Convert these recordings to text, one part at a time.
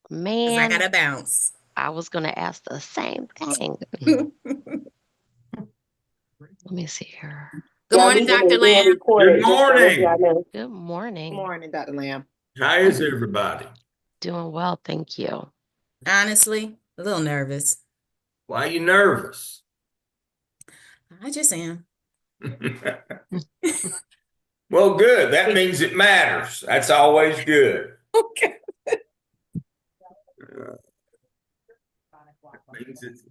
Because I Man, gotta bounce. I was gonna ask the same thing. Good Let me see here. Y'all morning, meeting Dr. is being Lamb. Good recorded, just to let y'all morning. know. Good Good morning. morning, Dr. Lamb. How is everybody? Doing well, thank you. Honestly, a little nervous. Why are you nervous? I just am. Well, good. That means it matters. That's always good. Okay. Uh,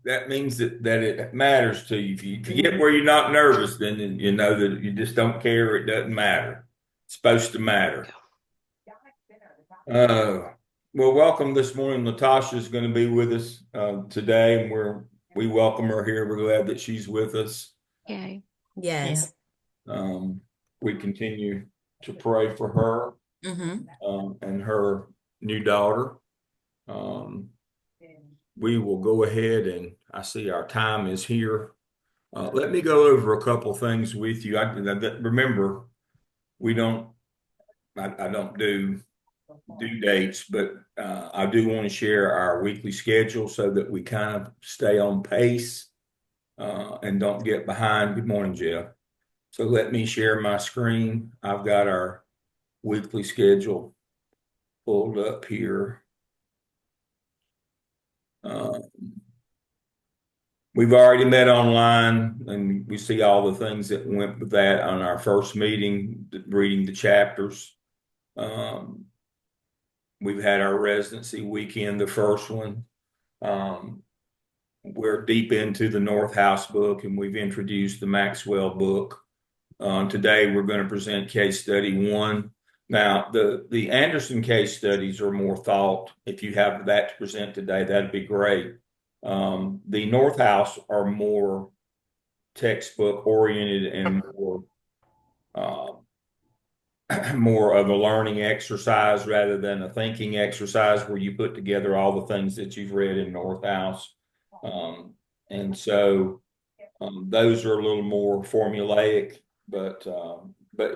that means that it matters to you. If you get where you're not nervous, then you know that you just don't care. It doesn't matter. It's supposed to matter. Uh, well, welcome this morning. Natasha is going to be with us today, and we welcome her here. We're glad that she's with us. Yay. Yeah. Yes. Um, we continue to pray for her Mm-hmm. and her new daughter. Um, we will go ahead and I see our time is here. Let me go over a couple things with you. Remember, we don't. I don't do due dates, but I do want to share our weekly schedule so that we kind of stay on pace and don't get behind. Good morning, Jeff. So let me share my screen. I've got our weekly schedule pulled up here. Uh, we've already met online, and we see all the things that went with that on our first meeting, reading the chapters. Um, we've had our residency weekend, the first one. Um, we're deep into the North House book, and we've introduced the Maxwell book. Today, we're going to present case study one. Now, the Anderson case studies are more thought. If you have that to present today, that'd be great. The North House are more textbook oriented and more uh, more of a learning exercise rather than a thinking exercise where you put together all the things that you've read in North House. Um, and so those are a little more formulaic, but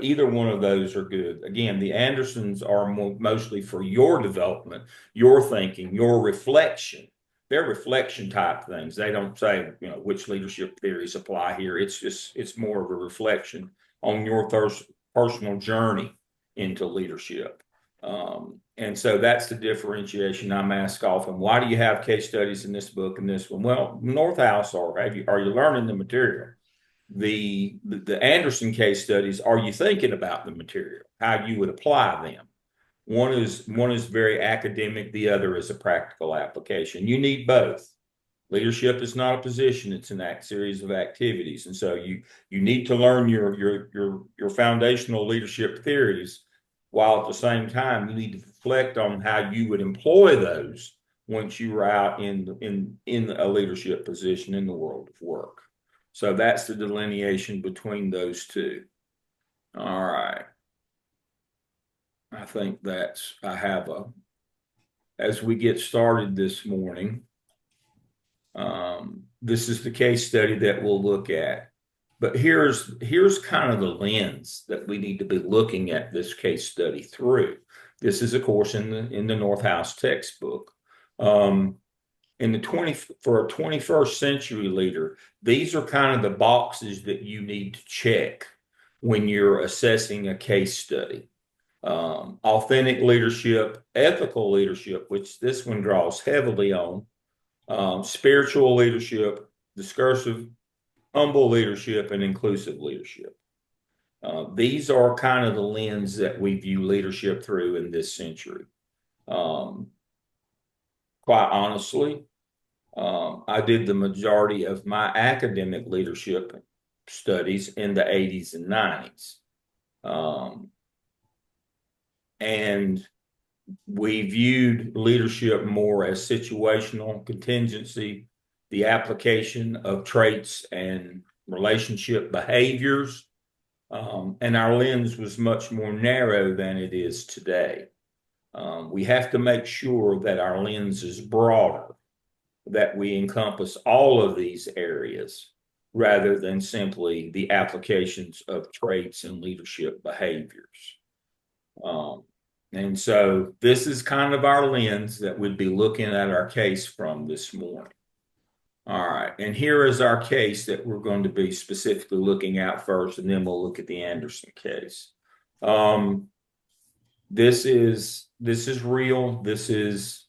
either one of those are good. Again, the Andersons are mostly for your development, your thinking, your reflection. They're reflection type things. They don't say, which leadership theories apply here. It's more of a reflection on your personal journey into leadership. And so that's the differentiation I'm asked often. Why do you have case studies in this book and this one? Well, Northhouse, are you learning the material? The Anderson case studies, are you thinking about the material, how you would apply them? One is very academic, the other is a practical application. You need both. Leadership is not a position; it's an series of activities, and so you need to learn your foundational leadership theories, while at the same time you need to reflect on how you would employ those once you were out in a leadership position in the world of work. So that's the delineation between those two. All right. I think I have as we get started this morning, this is the case study that we'll look at. But here's kind of the lens that we need to be looking at this case study through. This is, of course, in the North House textbook. In the 20 for a 21st century leader, these are kind of the boxes that you need to check when you're assessing a case study. Authentic leadership, ethical leadership, which this one draws heavily on, spiritual leadership, discursive, humble leadership, and inclusive leadership. These are kind of the lens that we view leadership through in this century. Um, quite honestly, I did the majority of my academic leadership studies in the 80s and 90s. And we viewed leadership more as situational, contingency, the application of traits and relationship behaviors. And our lens was much more narrow than it is today. We have to make sure that our lens is broader, that we encompass all of these areas rather than simply the applications of traits and leadership behaviors. Um, And so this is kind of our lens that we'd be looking at our case from this morning. All right, and here is our case that we're going to be specifically looking at first, and then we'll look at the Anderson case. This is real. This is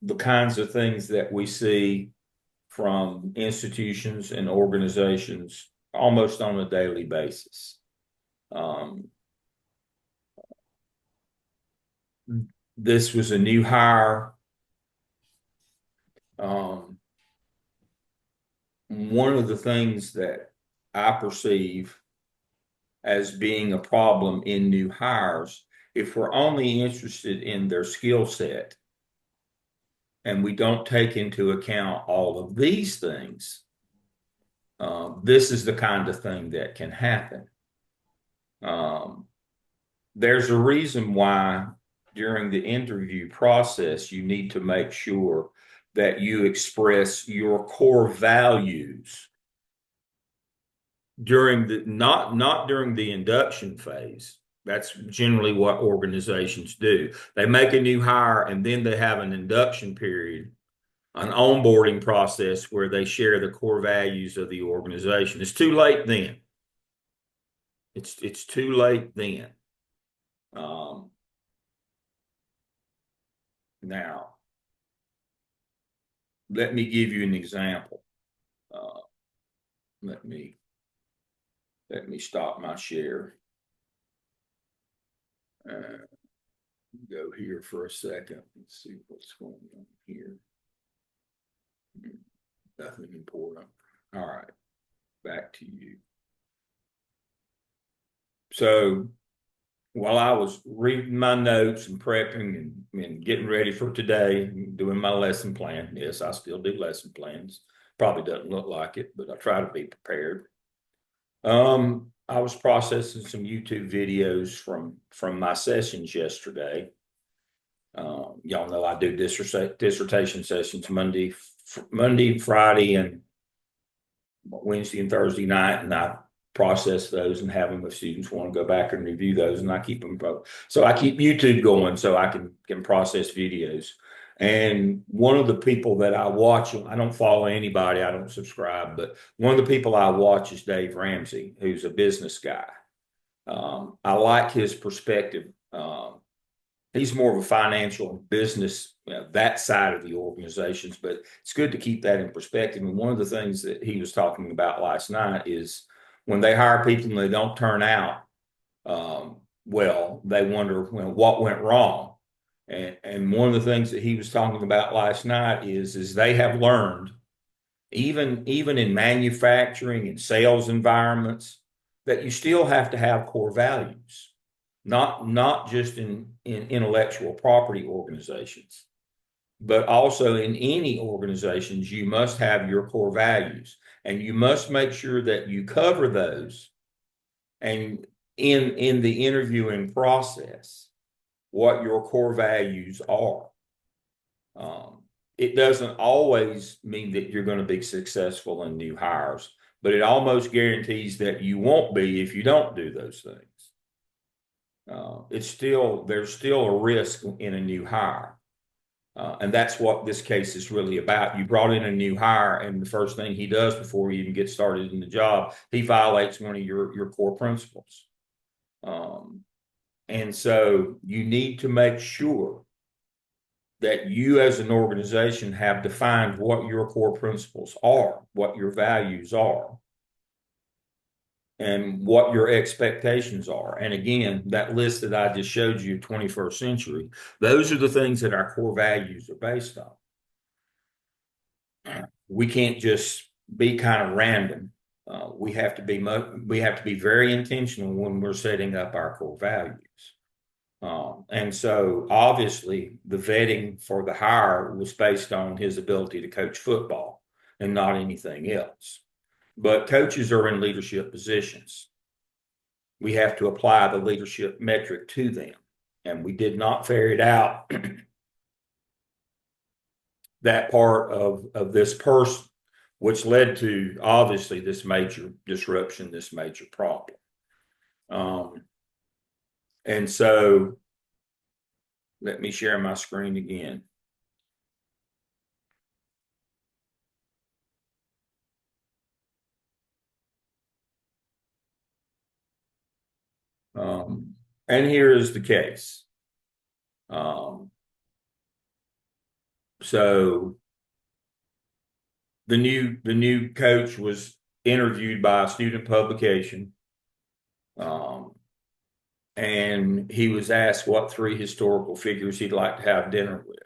the kinds of things that we see from institutions and organizations almost on a daily basis. This was a new hire. One of the things that I perceive as being a problem in new hires, if we're only interested in their skill set and we don't take into account all of these things, this is the kind of thing that can happen. There's a reason why during the interview process, you need to make sure that you express your core values during the not during the induction phase. That's generally what organizations do. They make a new hire and then they have an induction period, an onboarding process where they share the core values of the organization. It's too late then. It's too late then. Now, let me give you an example. Let me stop my share. Go here for a second. Let's see what's going on here. Nothing important. All right, back to you. So while I was reading my notes and prepping and getting ready for today, doing my lesson plan, yes, I still do lesson plans. Probably doesn't look like it, but I try to be prepared. I was processing some YouTube videos from my sessions yesterday. Y'all know I do dissertation sessions Monday, Friday, and Wednesday and Thursday night, and I process those and have them if students want to go back and review those, and I keep them both. So I keep YouTube going so I can process videos. And one of the people that I watch, I don't follow anybody, I don't subscribe, but one of the people I watch is Dave Ramsey, who's a business guy. I like his perspective. He's more of a financial business, that side of the organizations, but it's good to keep that in perspective. And one of the things that he was talking about last night is when they hire people and they don't turn out well, they wonder, what went wrong. And one of the things that he was talking about last night is they have learned, even in manufacturing and sales environments, that you still have to have core values, not just in intellectual property organizations, but also in any organizations. You must have your core values, and you must make sure that you cover those. And in the interviewing process, what your core values are. It doesn't always mean that you're going to be successful in new hires, but it almost guarantees that you won't be if you don't do those things. There's still a risk in a new hire. And that's what this case is really about. You brought in a new hire, and the first thing he does before he even gets started in the job, he violates one of your core principles. And so you need to make sure that you as an organization have defined what your core principles are, what your values are, and what your expectations are. And again, that list that I just showed you, 21st century, those are the things that our core values are based on. We can't just be kind of random. We have to be very intentional when we're setting up our core values. And so obviously the vetting for the hire was based on his ability to coach football and not anything else. But coaches are in leadership positions. We have to apply the leadership metric to them. And we did not ferret out that part of this person, which led to obviously this major disruption, this major problem. Um, and so let me share my screen again. And here is the case. Um, so the new coach was interviewed by a student publication. And he was asked what three historical figures he'd like to have dinner with.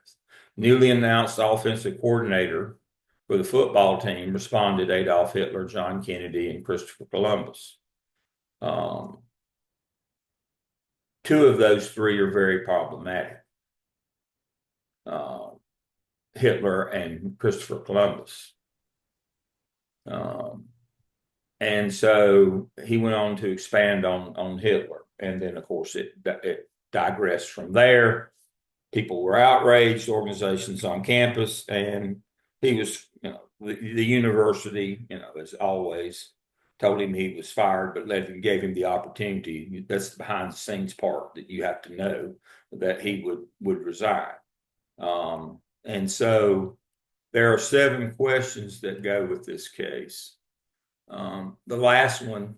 Newly announced offensive coordinator for the football team responded Adolf Hitler, John Kennedy, and Christopher Columbus. Two of those three are very problematic. Hitler and Christopher Columbus. And so he went on to expand on Hitler. And then, of course, it digressed from there. People were outraged, organizations on campus, and he was, the university, as always, told him he was fired, but gave him the opportunity. That's the behind the scenes part that you have to know, that he would resign. And so there are 7 questions that go with this case. The last one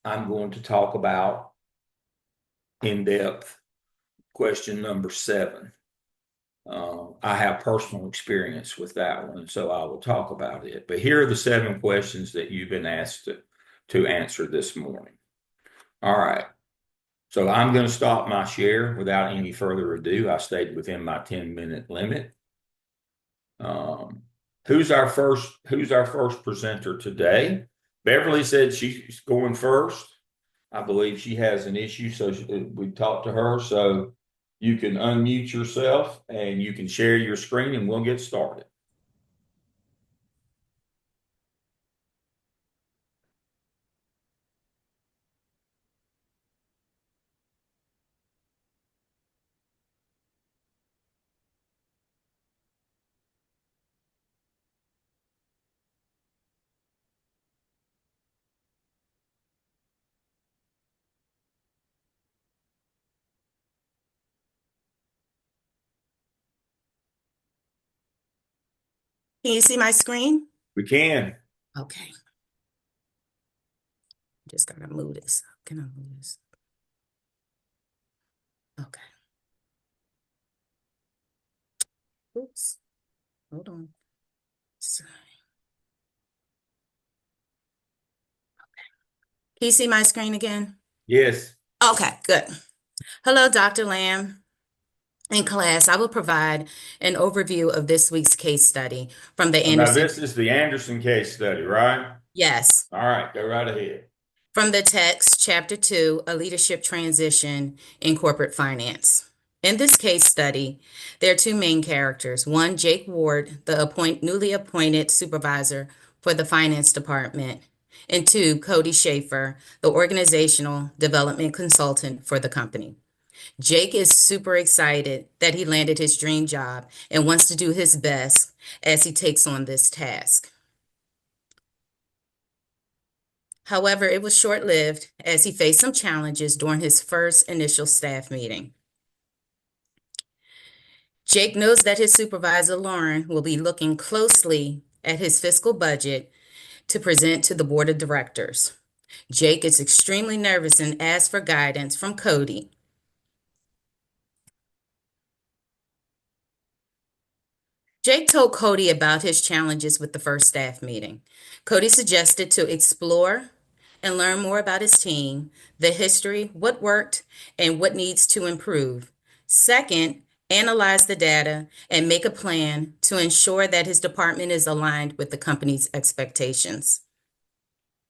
I'm going to talk about in depth, question number 7. I have personal experience with that one, so I will talk about it. But here are the 7 questions that you've been asked to answer this morning. All right. So I'm going to stop my share without any further ado. I stayed within my 10-minute limit. Who's our first presenter today? Beverly said she's going first. I believe she has an issue, so we talked to her. So you can unmute yourself and you can share your screen, and we'll get started. Can you see my screen? We can. Okay. Just gotta move this. Can I move this? Okay. Oops. Hold on. Sorry. Can you see my screen again? Yes. Okay, good. Hello, Dr. Lamb. In class, I will provide an overview of this week's case study from the Now Anderson. this is the Anderson case study, right? Yes. All right, go right ahead. From the text, Chapter 2, A Leadership Transition in Corporate Finance. In this case study, there are 2 main characters. One, Jake Ward, the newly appointed supervisor for the finance department. And 2, Cody Schaefer, the organizational development consultant for the company. Jake is super excited that he landed his dream job and wants to do his best as he takes on this task. However, it was short-lived as he faced some challenges during his first initial staff meeting. Jake knows that his supervisor, Lauren, will be looking closely at his fiscal budget to present to the board of directors. Jake is extremely nervous and asks for guidance from Cody. Jake told Cody about his challenges with the first staff meeting. Cody suggested to explore and learn more about his team, the history, what worked, and what needs to improve. Second, analyze the data and make a plan to ensure that his department is aligned with the company's expectations.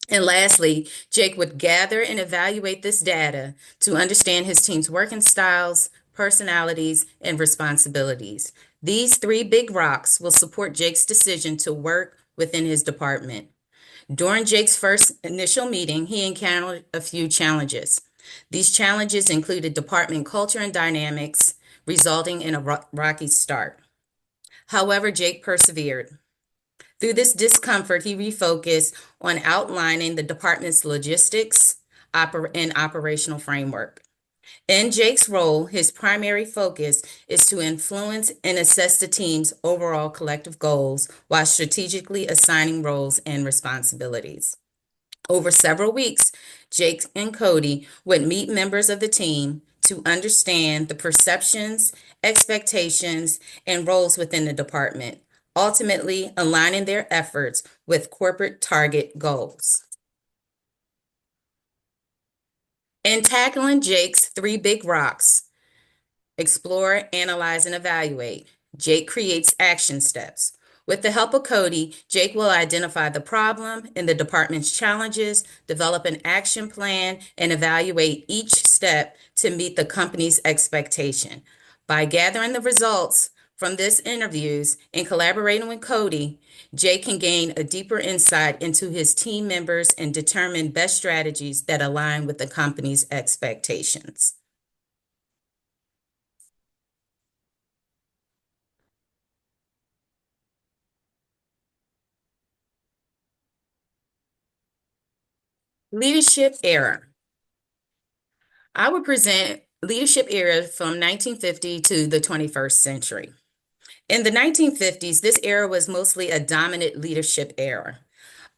And lastly, Jake would gather and evaluate this data to understand his team's working styles, personalities, and responsibilities. These 3 big rocks will support Jake's decision to work within his department. During Jake's first initial meeting, he encountered a few challenges. These challenges included department culture and dynamics, resulting in a rocky start. However, Jake persevered. Through this discomfort, he refocused on outlining the department's logistics, and operational framework. In Jake's role, his primary focus is to influence and assess the team's overall collective goals while strategically assigning roles and responsibilities. Over several weeks, Jake and Cody would meet members of the team to understand the perceptions, expectations, and roles within the department, ultimately aligning their efforts with corporate target goals. In tackling Jake's three big rocks, explore, analyze, and evaluate, Jake creates action steps. With the help of Cody, Jake will identify the problem and the department's challenges, develop an action plan, and evaluate each step to meet the company's expectation. By gathering the results from these interviews and collaborating with Cody, Jake can gain a deeper insight into his team members and determine best strategies that align with the company's expectations. Leadership era. I would present leadership era from 1950 to the 21st century. In the 1950s, this era was mostly a dominant leadership era.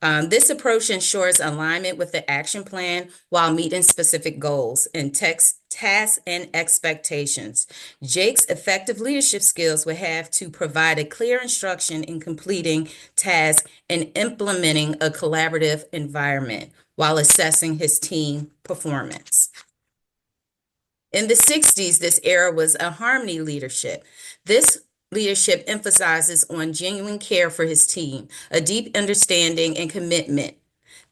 This approach ensures alignment with the action plan while meeting specific goals and tasks and expectations. Jake's effective leadership skills would have to provide a clear instruction in completing tasks and implementing a collaborative environment while assessing his team performance. In the 60s, this era was a harmony leadership. This leadership emphasizes on genuine care for his team, a deep understanding and commitment.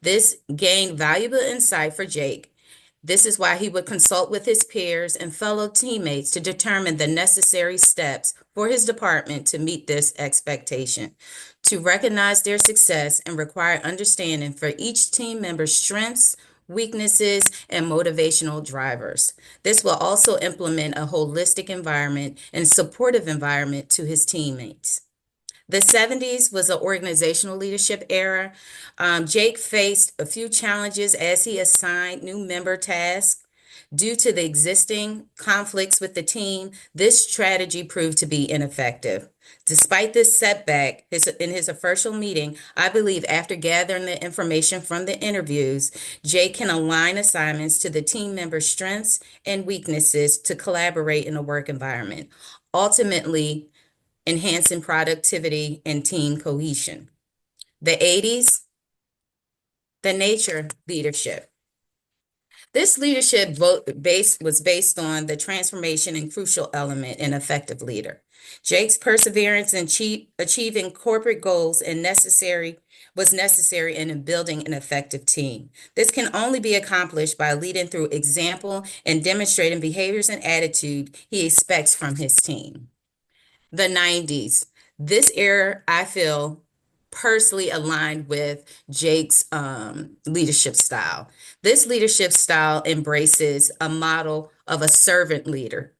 This gained valuable insight for Jake. This is why he would consult with his peers and fellow teammates to determine the necessary steps for his department to meet this expectation, to recognize their success and require understanding for each team member's strengths, weaknesses, and motivational drivers. This will also implement a holistic environment and supportive environment to his teammates. The 70s was an organizational leadership era. Jake faced a few challenges as he assigned new member tasks. Due to the existing conflicts with the team, this strategy proved to be ineffective. Despite this setback in his official meeting, I believe after gathering the information from the interviews, Jake can align assignments to the team member's strengths and weaknesses to collaborate in a work environment, ultimately enhancing productivity and team cohesion. The 80s, the nature leadership. This leadership was based on the transformation and crucial element in effective leader. Jake's perseverance in achieving corporate goals was necessary in building an effective team. This can only be accomplished by leading through example and demonstrating behaviors and attitude he expects from his team. The 90s. This era, I feel, personally aligned with Jake's leadership style. This leadership style embraces a model of a servant leader,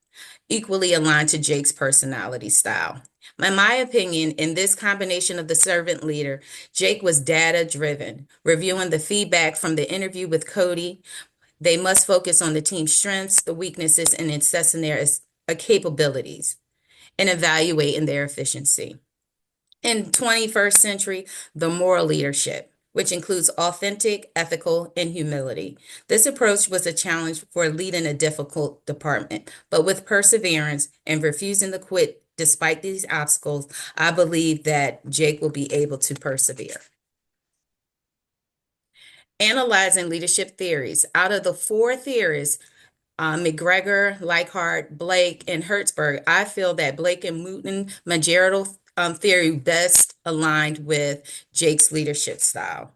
equally aligned to Jake's personality style. In my opinion, in this combination of the servant leader, Jake was data driven, reviewing the feedback from the interview with Cody. They must focus on the team's strengths, the weaknesses, and assessing their capabilities and evaluating their efficiency. In 21st century, the moral leadership, which includes authentic, ethical, and humility. This approach was a challenge for leading a difficult department, but with perseverance and refusing to quit despite these obstacles, I believe that Jake will be able to persevere. Analyzing leadership theories. Out of the four theories, McGregor, Leichhardt, Blake, and Hertzberg, I feel that Blake and Wooten managerial theory best aligned with Jake's leadership style.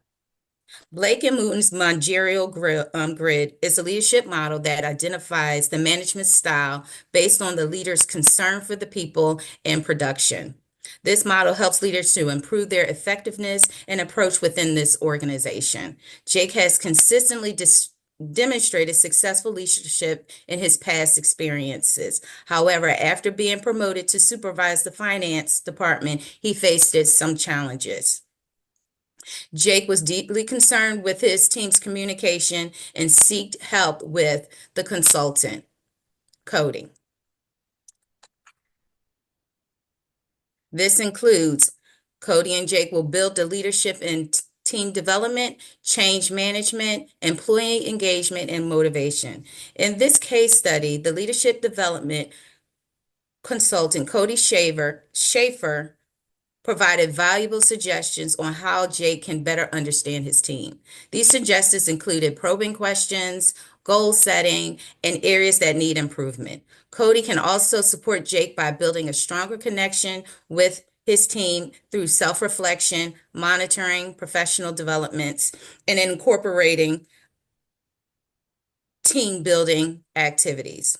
Blake and Wooten's managerial grid is a leadership model that identifies the management style based on the leader's concern for the people and production. This model helps leaders to improve their effectiveness and approach within this organization. Jake has consistently demonstrated successful leadership in his past experiences. However, after being promoted to supervise the finance department, he faced some challenges. Jake was deeply concerned with his team's communication and sought help with the consultant, Cody. This includes Cody and Jake will build the leadership and team development, change management, employee engagement, and motivation. In this case study, the leadership development consultant, Cody Schaefer provided valuable suggestions on how Jake can better understand his team. These suggestions included probing questions, goal setting, and areas that need improvement. Cody can also support Jake by building a stronger connection with his team through self-reflection, monitoring professional developments, and incorporating team building activities.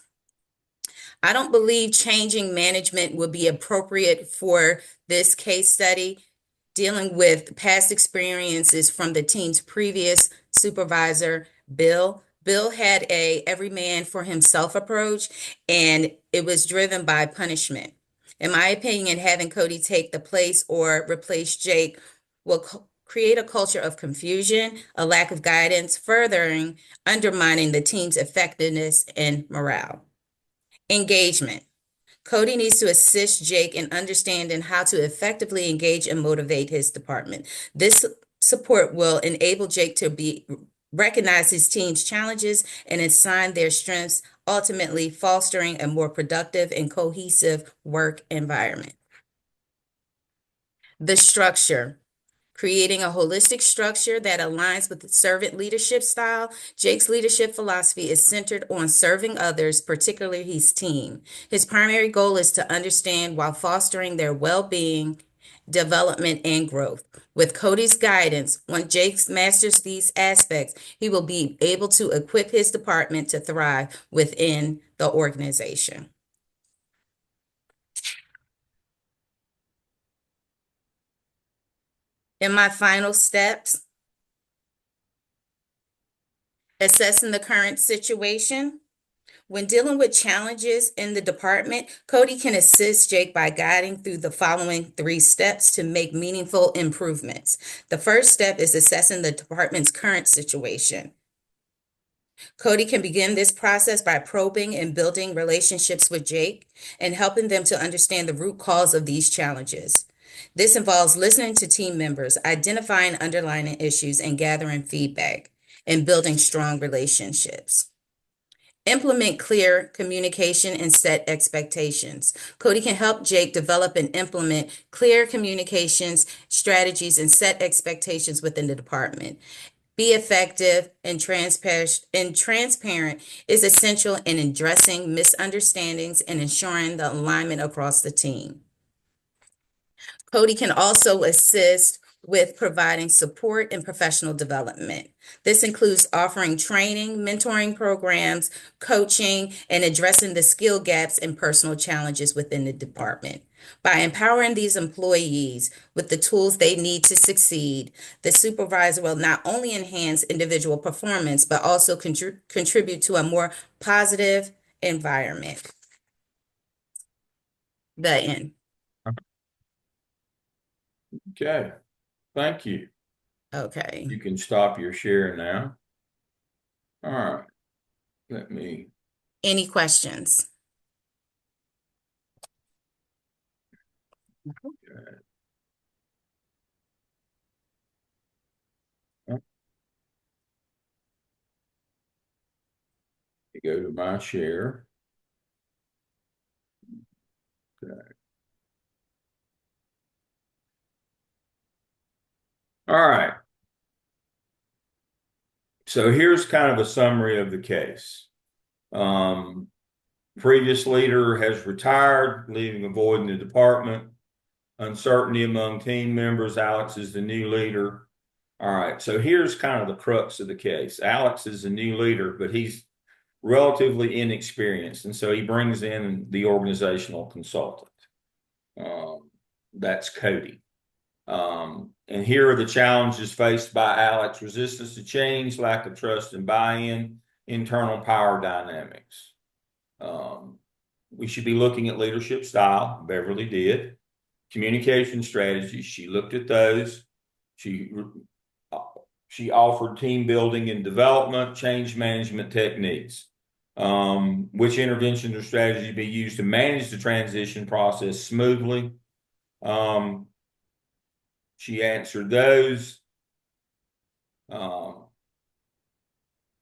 I don't believe changing management would be appropriate for this case study, dealing with past experiences from the team's previous supervisor, Bill. Bill had a every man for himself approach, and it was driven by punishment. In my opinion, having Cody take the place or replace Jake will create a culture of confusion, a lack of guidance, furthering undermining the team's effectiveness and morale. Engagement. Cody needs to assist Jake in understanding how to effectively engage and motivate his department. This support will enable Jake to recognize his team's challenges and assign their strengths, ultimately fostering a more productive and cohesive work environment. The structure. Creating a holistic structure that aligns with the servant leadership style. Jake's leadership philosophy is centered on serving others, particularly his team. His primary goal is to understand while fostering their well-being, development, and growth. With Cody's guidance, when Jake masters these aspects, he will be able to equip his department to thrive within the organization. In my final steps, assessing the current situation. When dealing with challenges in the department, Cody can assist Jake by guiding through the following 3 steps to make meaningful improvements. The first step is assessing the department's current situation. Cody can begin this process by probing and building relationships with Jake and helping them to understand the root cause of these challenges. This involves listening to team members, identifying underlying issues, and gathering feedback, and building strong relationships. Implement clear communication and set expectations. Cody can help Jake develop and implement clear communications, strategies, and set expectations within the department. Be effective and transparent is essential in addressing misunderstandings and ensuring the alignment across the team. Cody can also assist with providing support and professional development. This includes offering training, mentoring programs, coaching, and addressing the skill gaps and personal challenges within the department. By empowering these employees with the tools they need to succeed, the supervisor will not only enhance individual performance, but also contribute to a more positive environment. The end. Okay, thank you. Okay. You can stop your share now. All right, let me. Any questions? Okay. Go to my share. Okay. All right. So here's kind of a summary of the case. Previous leader has retired, leaving a void in the department. Uncertainty among team members. Alex is the new leader. All right. So here's kind of the crux of the case. Alex is a new leader, but he's relatively inexperienced. And so he brings in the organizational consultant. That's Cody. And here are the challenges faced by Alex: resistance to change, lack of trust and buy-in, internal power dynamics. We should be looking at leadership style. Beverly did. Communication strategies. She looked at those. She she offered team building and development, change management techniques. Which interventions or strategies be used to manage the transition process smoothly? She answered those. All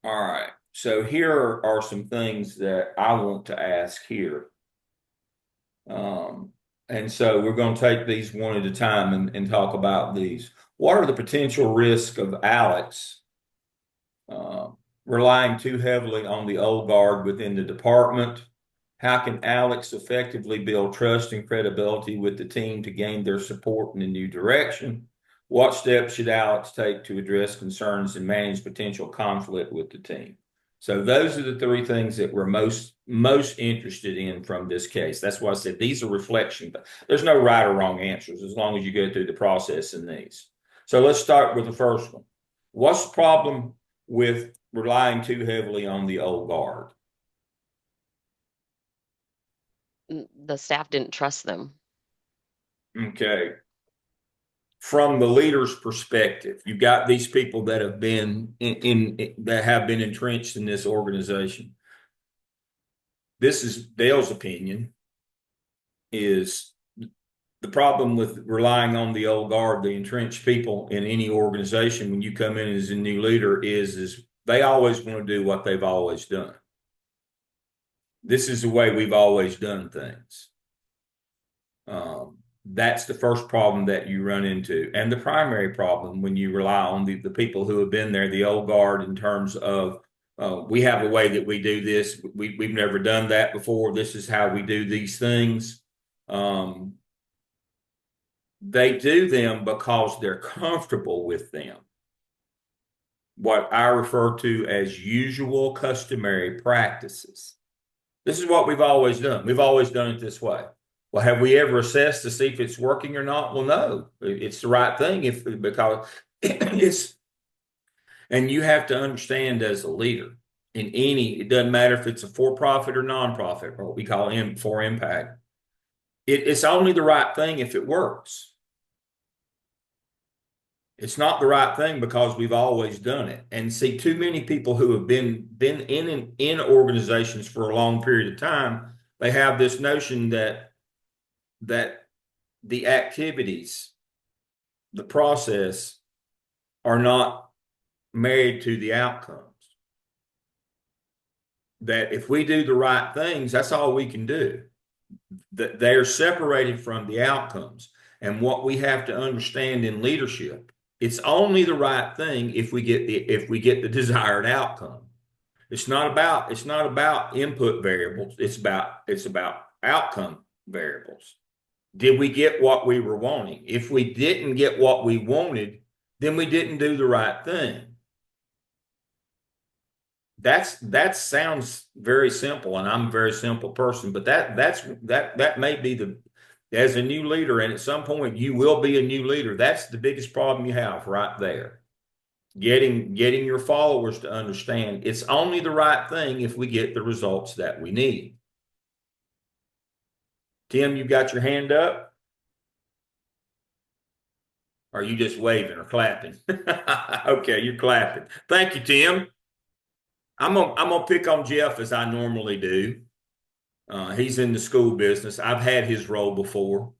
right. So here are some things that I want to ask here. And so we're going to take these one at a time and talk about these. What are the potential risks of Alex uh, relying too heavily on the old guard within the department? How can Alex effectively build trust and credibility with the team to gain their support in a new direction? What steps should Alex take to address concerns and manage potential conflict with the team? So those are the three things that we're most interested in from this case. That's why I said these are reflections. There's no right or wrong answers as long as you go through the process in these. So let's start with the first one. What's the problem with relying too heavily on the old guard? The staff didn't trust them. Okay. From the leader's perspective, you've got these people that have been that have been entrenched in this organization. This is Dale's opinion, is the problem with relying on the old guard, the entrenched people in any organization when you come in as a new leader is they always want to do what they've always done. This is the way we've always done things. That's the first problem that you run into. And the primary problem when you rely on the people who have been there, the old guard, in terms of we have a way that we do this. We've never done that before. This is how we do these things. They do them because they're comfortable with them. What I refer to as usual customary practices. This is what we've always done. We've always done it this way. Well, have we ever assessed to see if it's working or not? Well, no, it's the right thing because it's, and you have to understand as a leader in it doesn't matter if it's a for-profit or non-profit, or what we call for impact. It's only the right thing if it works. It's not the right thing because we've always done it. And see, too many people who have been in organizations for a long period of time, they have this notion that the activities, the process, are not married to the outcomes. That if we do the right things, that's all we can do. That they are separated from the outcomes. And what we have to understand in leadership, it's only the right thing if we get the desired outcome. It's not about input variables. It's about outcome variables. Did we get what we were wanting? If we didn't get what we wanted, then we didn't do the right thing. That sounds very simple, and I'm a very simple person, but that may be as a new leader, and at some point you will be a new leader. That's the biggest problem you have right there. Getting your followers to understand it's only the right thing if we get the results that we need. Tim, you got your hand up? Or are you just waving or clapping? Okay, you're clapping. Thank you, Tim. I'm gonna pick on Jeff as I normally do. He's in the school business. I've had his role before.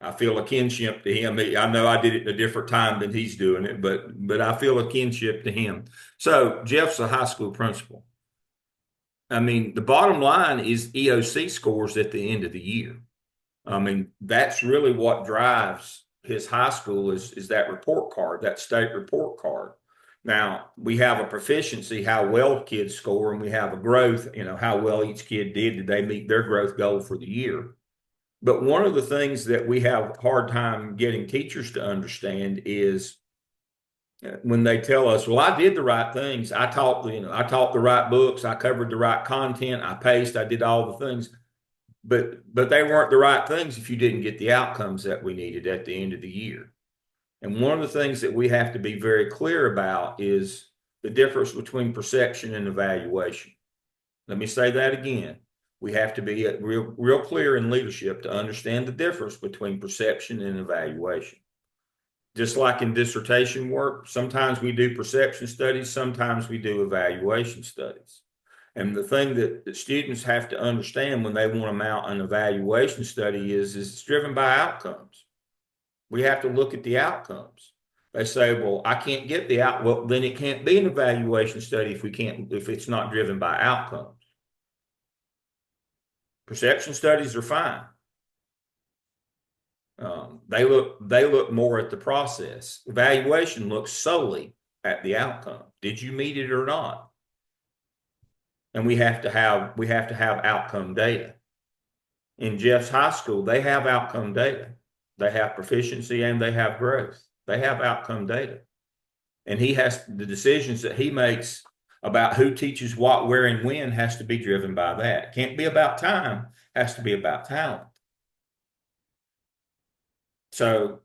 I feel a kinship to him. I know I did it at a different time than he's doing it, but I feel a kinship to him. So Jeff's a high school principal. I mean, the bottom line is EOC scores at the end of the year. I mean, that's really what drives his high school is that report card, that state report card. Now, we have a proficiency, how well kids score, and we have a growth, how well each kid did they meet their growth goal for the year. But one of the things that we have a hard time getting teachers to understand is when they tell us, well, I did the right things. I taught the right books. I covered the right content. I paced. I did all the things. But they weren't the right things if you didn't get the outcomes that we needed at the end of the year. And one of the things that we have to be very clear about is the difference between perception and evaluation. Let me say that again. We have to be real clear in leadership to understand the difference between perception and evaluation. just like in dissertation work, sometimes we do perception studies, sometimes we do evaluation studies. And the thing that students have to understand when they want to mount an evaluation study is it's driven by outcomes. We have to look at the outcomes. They say, well, I can't get the out. Well, then it can't be an evaluation study if it's not driven by outcomes. Perception studies are fine. They look more at the process. Evaluation looks solely at the outcome. Did you meet it or not? And we have to have outcome data. In Jeff's high school, they have outcome data. They have proficiency and they have growth. They have outcome data. And the decisions that he makes about who teaches what, where, and when has to be driven by that. Can't be about time, has to be about talent. So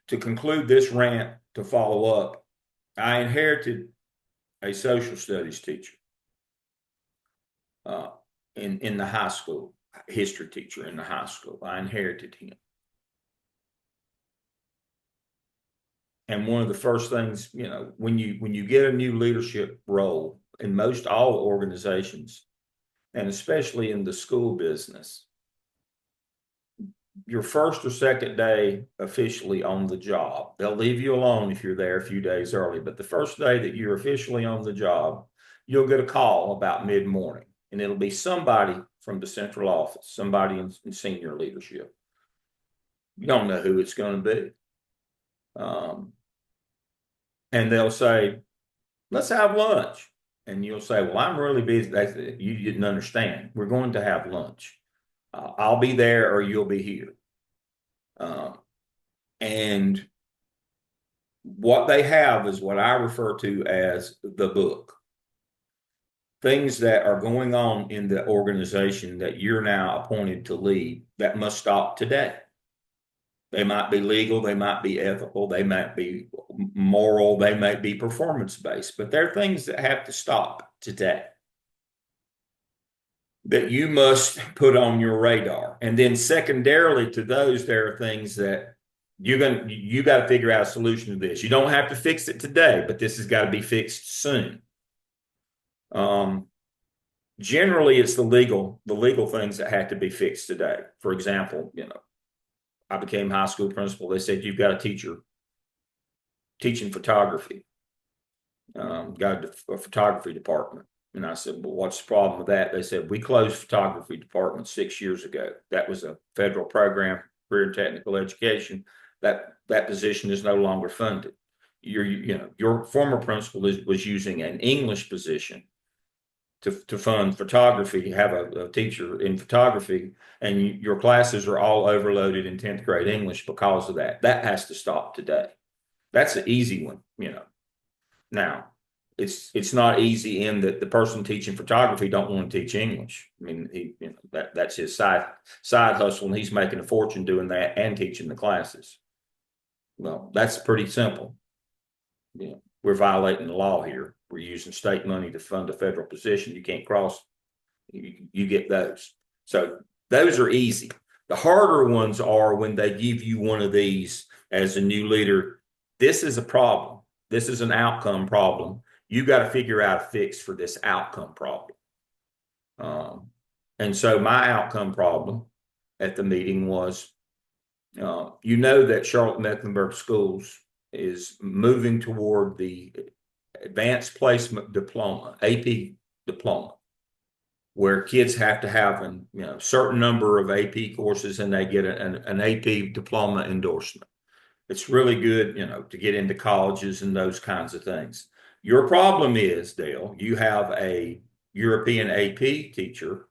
to conclude this rant, to follow up, I inherited a social studies teacher in the high school, history teacher in the high school. I inherited him. And one of the first things, when you get a new leadership role in most all organizations, and especially in the school business, your first or second day officially on the job, they'll leave you alone if you're there a few days early, but the first day that you're officially on the job, you'll get a call about mid-morning, and it'll be somebody from the central office, somebody in senior leadership. You don't know who it's going to be. And they'll say, let's have lunch. And you'll say, well, I'm really busy. You didn't understand. We're going to have lunch. I'll be there or you'll be here. And what they have is what I refer to as the book. Things that are going on in the organization that you're now appointed to lead that must stop today. They might be legal, they might be ethical, they might be moral, they might be performance-based, but they're things that have to stop today that you must put on your radar. And then secondarily to those, there are things that you got to figure out a solution to this. You don't have to fix it today, but this has got to be fixed soon. Generally, it's the legal things that have to be fixed today. For example, I became high school principal. They said, you've got a teacher teaching photography, got a photography department. And I said, well, what's the problem with that? They said, we closed photography department 6 years ago. That was a federal program, career and technical education. That position is no longer funded. Your former principal was using an English position to fund photography, have a teacher in photography, and your classes are all overloaded in 10th grade English because of that. That has to stop today. That's an easy one, Now, it's not easy in that the person teaching photography don't want to teach English. I mean, that's his side hustle, and he's making a fortune doing that and teaching the classes. Well, that's pretty simple. We're violating the law here. We're using state money to fund a federal position. You can't cross. You get those. So those are easy. The harder ones are when they give you one of these as a new leader. This is a problem. This is an outcome problem. You got to figure out a fix for this outcome problem. And so my outcome problem at the meeting was, that Charlotte-Mecklenburg Schools is moving toward the advanced placement diploma, AP diploma, where kids have to have a certain number of AP courses and they get an AP diploma endorsement. It's really good, to get into colleges and those kinds of things. Your problem is, Dale, you have a European AP teacher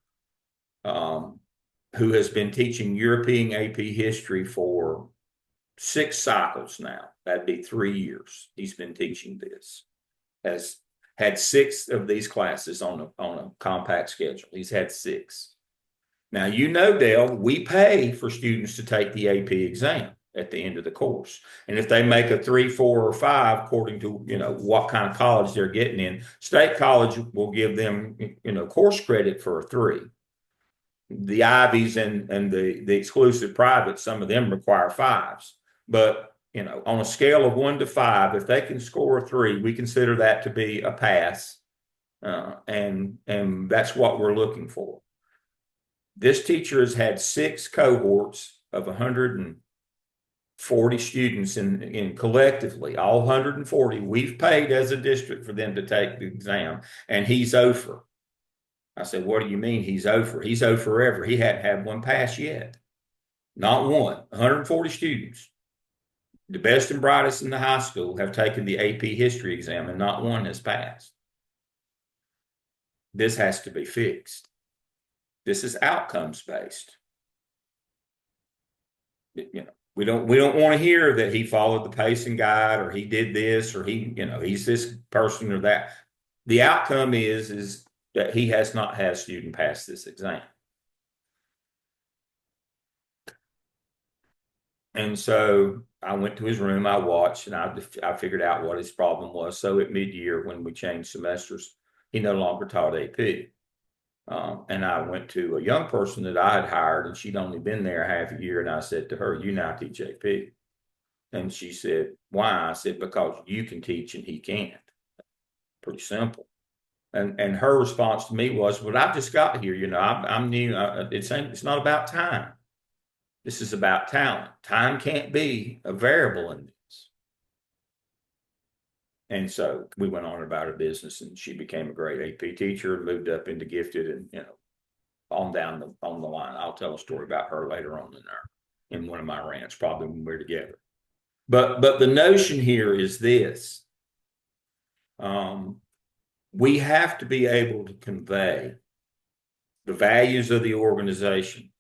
who has been teaching European AP history for 6 cycles now. That'd be 3 years. He's been teaching this. Has had 6 of these classes on a compact schedule. He's had 6. Now, Dale, we pay for students to take the AP exam at the end of the course. And if they make a 3, 4, or 5, according to, what kind of college they're getting in, State College will give them, course credit for a 3. The Ivies and the exclusive privates, some of them require 5s. But On a scale of 1 to 5, if they can score a 3, we consider that to be a pass. And that's what we're looking for. This teacher has had 6 cohorts of 140 students in collectively, all 140. We've paid as a district for them to take the exam, and he's over. I said, what do you mean he's over? He's over forever. He hadn't had one pass yet. Not one. 140 students. The best and brightest in the high school have taken the AP history exam, and not one has passed. This has to be fixed. This is outcomes based. We don't want to hear that he followed the pacing guide, or he did this, or he's this person or that. The outcome is that he has not had a student pass this exam. And so I went to his room, I watched, and I figured out what his problem was. So at mid-year, when we changed semesters, he no longer taught AP. And I went to a young person that I had hired, and she'd only been there half a year. And I said to her, you now teach AP. And she said, why? I said, because you can teach and he can't. Pretty simple. And her response to me was, well, I've just got here. I'm new. It's not about time. This is about talent. Time can't be a variable in this. And so we went on about her business, and she became a great AP teacher, moved up into gifted, and on down the line. I'll tell a story about her later on in one of my rants, probably when we're together. But the notion here is this. We have to be able to convey the values of the organization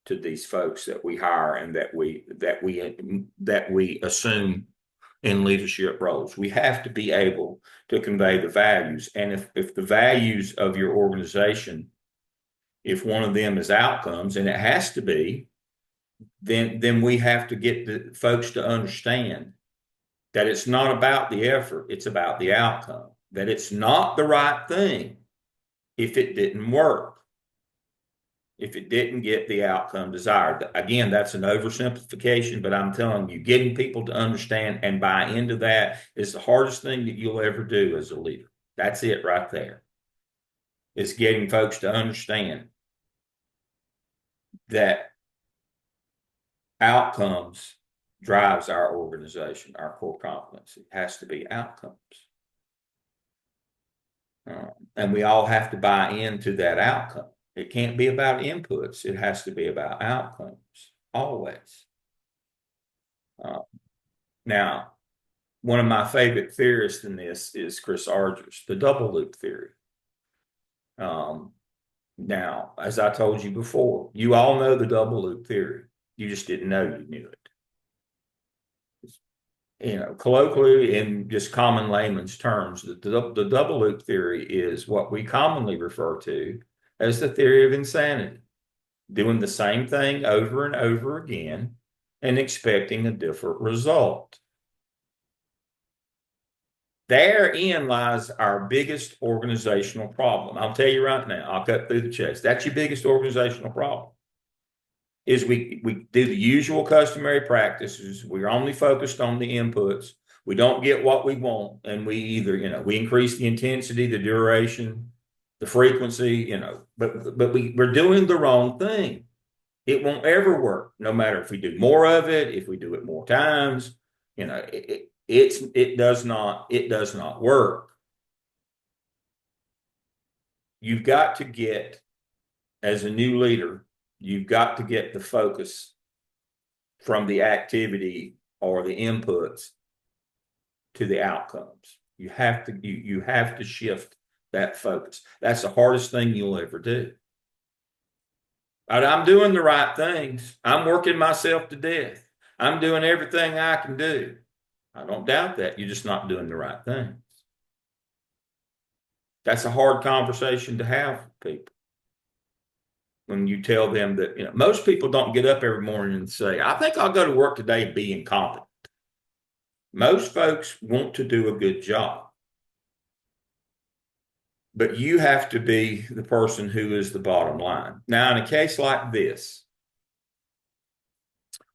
to these folks that we hire and that we assume in leadership roles. We have to be able to convey the values. And if the values of your organization, if one of them is outcomes, and it has to be, then we have to get the folks to understand that it's not about the effort, it's about the outcome. That it's not the right thing if it didn't work, if it didn't get the outcome desired. Again, that's an oversimplification, but I'm telling you, getting people to understand and buy into that is the hardest thing that you'll ever do as a leader. That's it right there. It's getting folks to understand that outcomes drives our organization, our core competency. It has to be outcomes. And we all have to buy into that outcome. It can't be about inputs. It has to be about outcomes, always. Now, one of my favorite theorists in this is Chris Argyris, the double loop theory. Now, as I told you before, you all know the double loop theory. You just didn't know you knew it. Colloquially, in just common layman's terms, the double loop theory is what we commonly refer to as the theory of insanity, doing the same thing over and over again and expecting a different result. Therein lies our biggest organizational problem. I'll tell you right now, I'll cut through the chase. That's your biggest organizational problem. Is we do the usual customary practices. We're only focused on the inputs. We don't get what we want, and we either, we increase the intensity, the duration, the frequency, but we're doing the wrong thing. It won't ever work, no matter if we do more of it, if we do it more times, it does not work. You've got to get, as a new leader, you've got to get the focus from the activity or the inputs to the outcomes. You have to shift that focus. That's the hardest thing you'll ever do. I'm doing the right things. I'm working myself to death. I'm doing everything I can do. I don't doubt that. You're just not doing the right things. That's a hard conversation to have with people. When you tell them that, most people don't get up every morning and say, I think I'll go to work today and be incompetent. Most folks want to do a good job. But you have to be the person who is the bottom line. Now, in a case like this,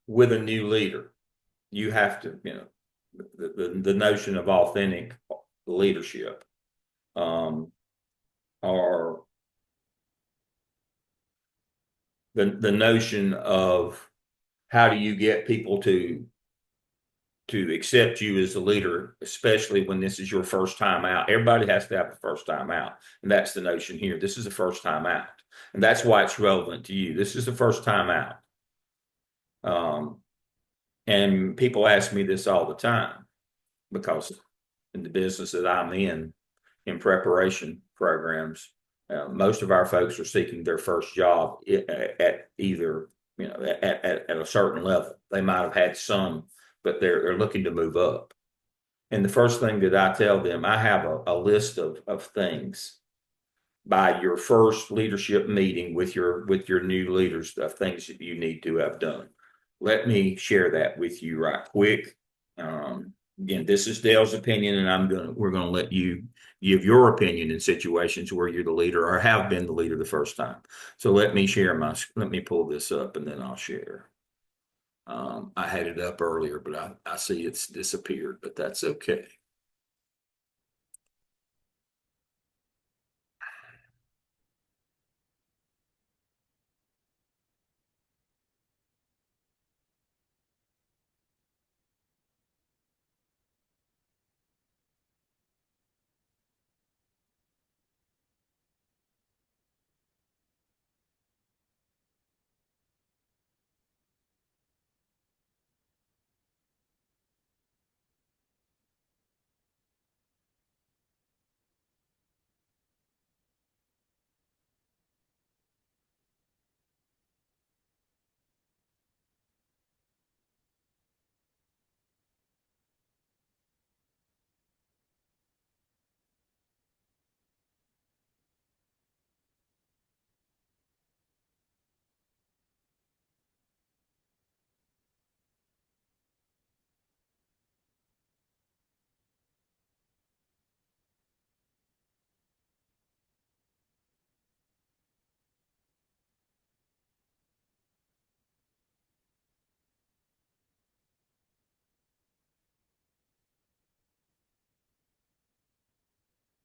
with a new leader, you have to, the notion of authentic leadership, or the notion of how do you get people to accept you as a leader, especially when this is your first time out. Everybody has to have a first time out. And that's the notion here. This is a first time out. And that's why it's relevant to you. This is the first time out. And people ask me this all the time because in the business that I'm in preparation programs, most of our folks are seeking their first job at either, at a certain level. They might have had some, but they're looking to move up. And the first thing that I tell them, I have a list of things by your first leadership meeting with your new leaders, of things that you need to have done. Let me share that with you right quick. Again, this is Dale's opinion, and we're gonna let you give your opinion in situations where you're the leader or have been the leader the first time. So let me pull this up and then I'll share. I had it up earlier, but I see it's disappeared, but that's okay.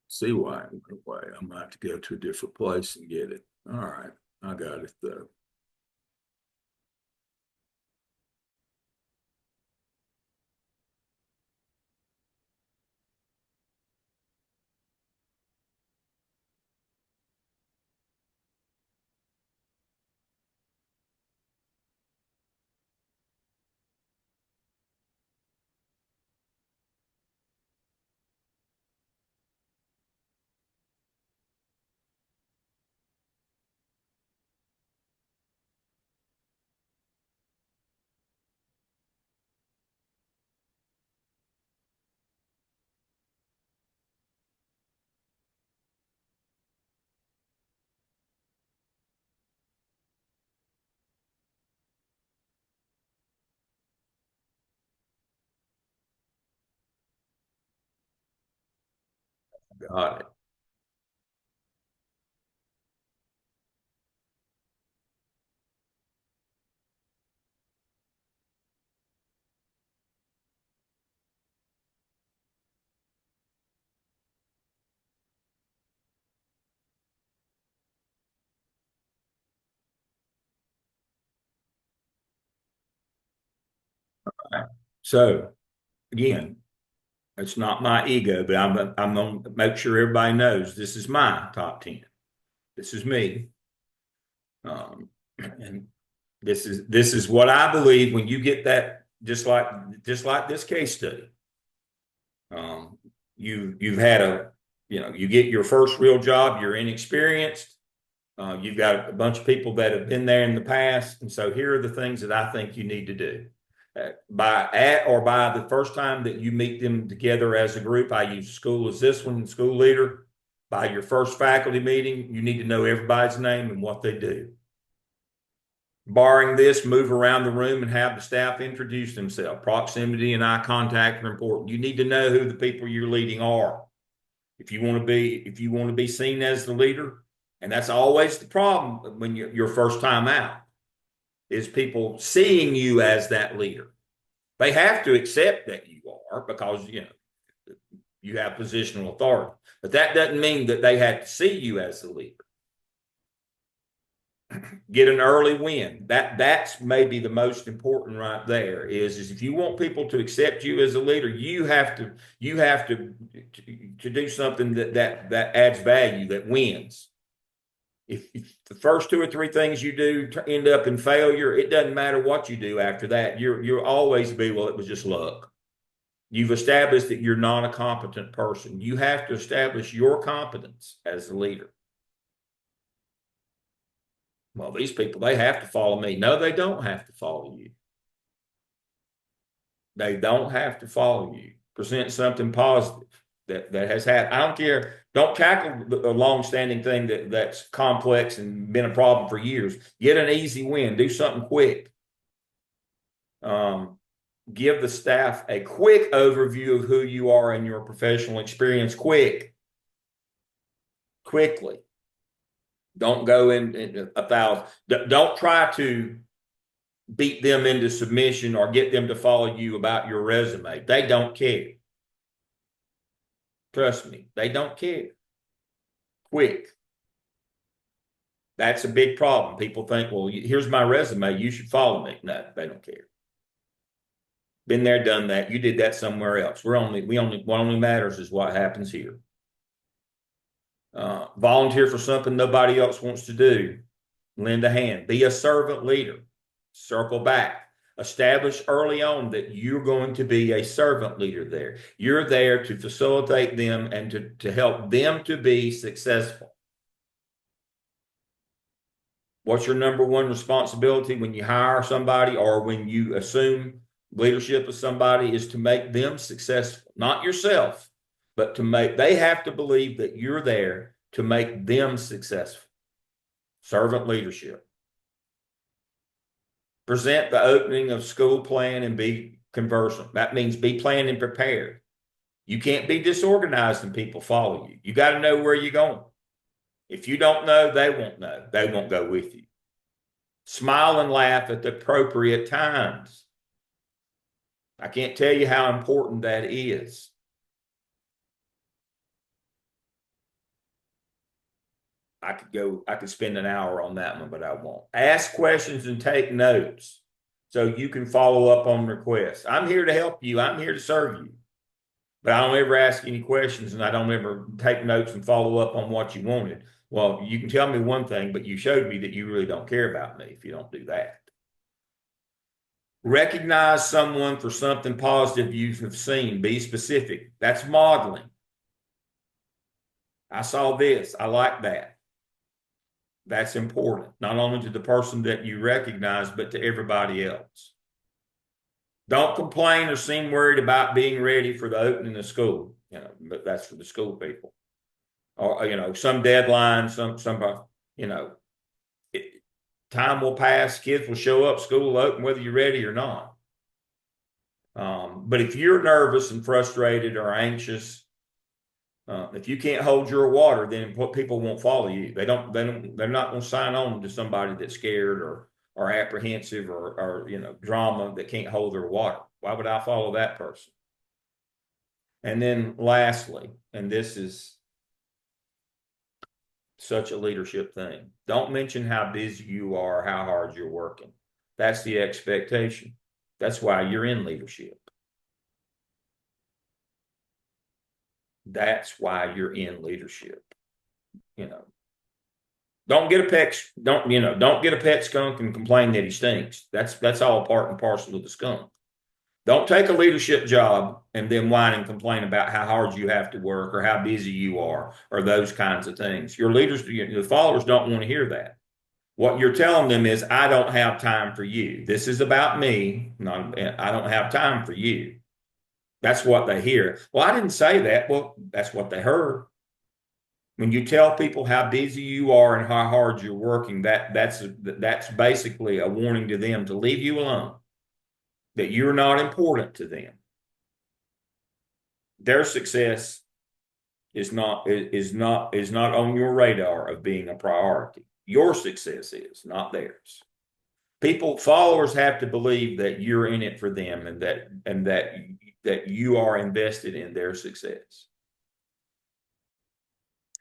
See why I'm gonna have to go to a different place and get it. All right, I got it though. Got it. All right. So again, it's not my ego, but I'm gonna make sure everybody knows this is my top 10. This is me. And this is what I believe when you get that, just like this case study. You've had you get your first real job, you're inexperienced. You've got a bunch of people that have been there in the past. And so here are the things that I think you need to do. By the first time that you meet them together as a group, I use school as this one, school leader. By your first faculty meeting, you need to know everybody's name and what they do. Barring this, move around the room and have the staff introduce themselves. Proximity and eye contact are important. You need to know who the people you're leading are. If you want to be seen as the leader, and that's always the problem when you're first time out, is people seeing you as that leader. They have to accept that you are because, you have positional authority. But that doesn't mean that they have to see you as the leader. Get an early win. That's maybe the most important right there is if you want people to accept you as a leader, you have to do something that adds value, that wins. If the first two or three things you do end up in failure, it doesn't matter what you do after that. You'll always be, well, it was just luck. You've established that you're not a competent person. You have to establish your competence as a leader. Well, these people, they have to follow me. No, they don't have to follow you. They don't have to follow you. Present something positive that has happened. I don't care. Don't tackle a long-standing thing that's complex and been a problem for years. Get an easy win. Do something quick. Give the staff a quick overview of who you are and your professional experience. Quickly. Don't go in 1,000. Don't try to beat them into submission or get them to follow you about your resume. They don't care. Trust me, they don't care. Quick. That's a big problem. People think, well, here's my resume. You should follow me. No, they don't care. Been there, done that. You did that somewhere else. What only matters is what happens here. Volunteer for something nobody else wants to do. Lend a hand. Be a servant leader. Circle back. Establish early on that you're going to be a servant leader there. You're there to facilitate them and to help them to be successful. What's your number one responsibility when you hire somebody or when you assume leadership of somebody is to make them successful, not yourself, but they have to believe that you're there to make them successful. Servant leadership. Present the opening of school plan and be conversant. That means be planned and prepared. You can't be disorganized and people follow you. You got to know where you're going. If you don't know, they won't know. They won't go with you. Smile and laugh at the appropriate times. I can't tell you how important that is. I could spend an hour on that one, but I won't. Ask questions and take notes so you can follow up on requests. I'm here to help you. I'm here to serve you. But I don't ever ask any questions and I don't ever take notes and follow up on what you wanted. Well, you can tell me one thing, but you showed me that you really don't care about me if you don't do that. Recognize someone for something positive you have seen. Be specific. That's modeling. I saw this. I like that. That's important, not only to the person that you recognize, but to everybody else. Don't complain or seem worried about being ready for the opening of school. But that's for the school people. Or, some deadline, somebody, time will pass, kids will show up, school will open, whether you're ready or not. But if you're nervous and frustrated or anxious, if you can't hold your water, then people won't follow you. They're not going to sign on to somebody that's scared or apprehensive or drama that can't hold their water. Why would I follow that person? And then lastly, and this is such a leadership thing, don't mention how busy you are, how hard you're working. That's the expectation. That's why you're in leadership. That's why you're in leadership. Don't get a pet skunk and complain that he stinks. That's all part and parcel of the skunk. Don't take a leadership job and then whine and complain about how hard you have to work or how busy you are or those kinds of things. Your leaders, the followers don't want to hear that. What you're telling them is, I don't have time for you. This is about me. I don't have time for you. That's what they hear. Well, I didn't say that. Well, that's what they heard. When you tell people how busy you are and how hard you're working, that's basically a warning to them to leave you alone, that you're not important to them. Their success is not on your radar of being a priority. Your success is, not theirs. followers have to believe that you're in it for them and that you are invested in their success.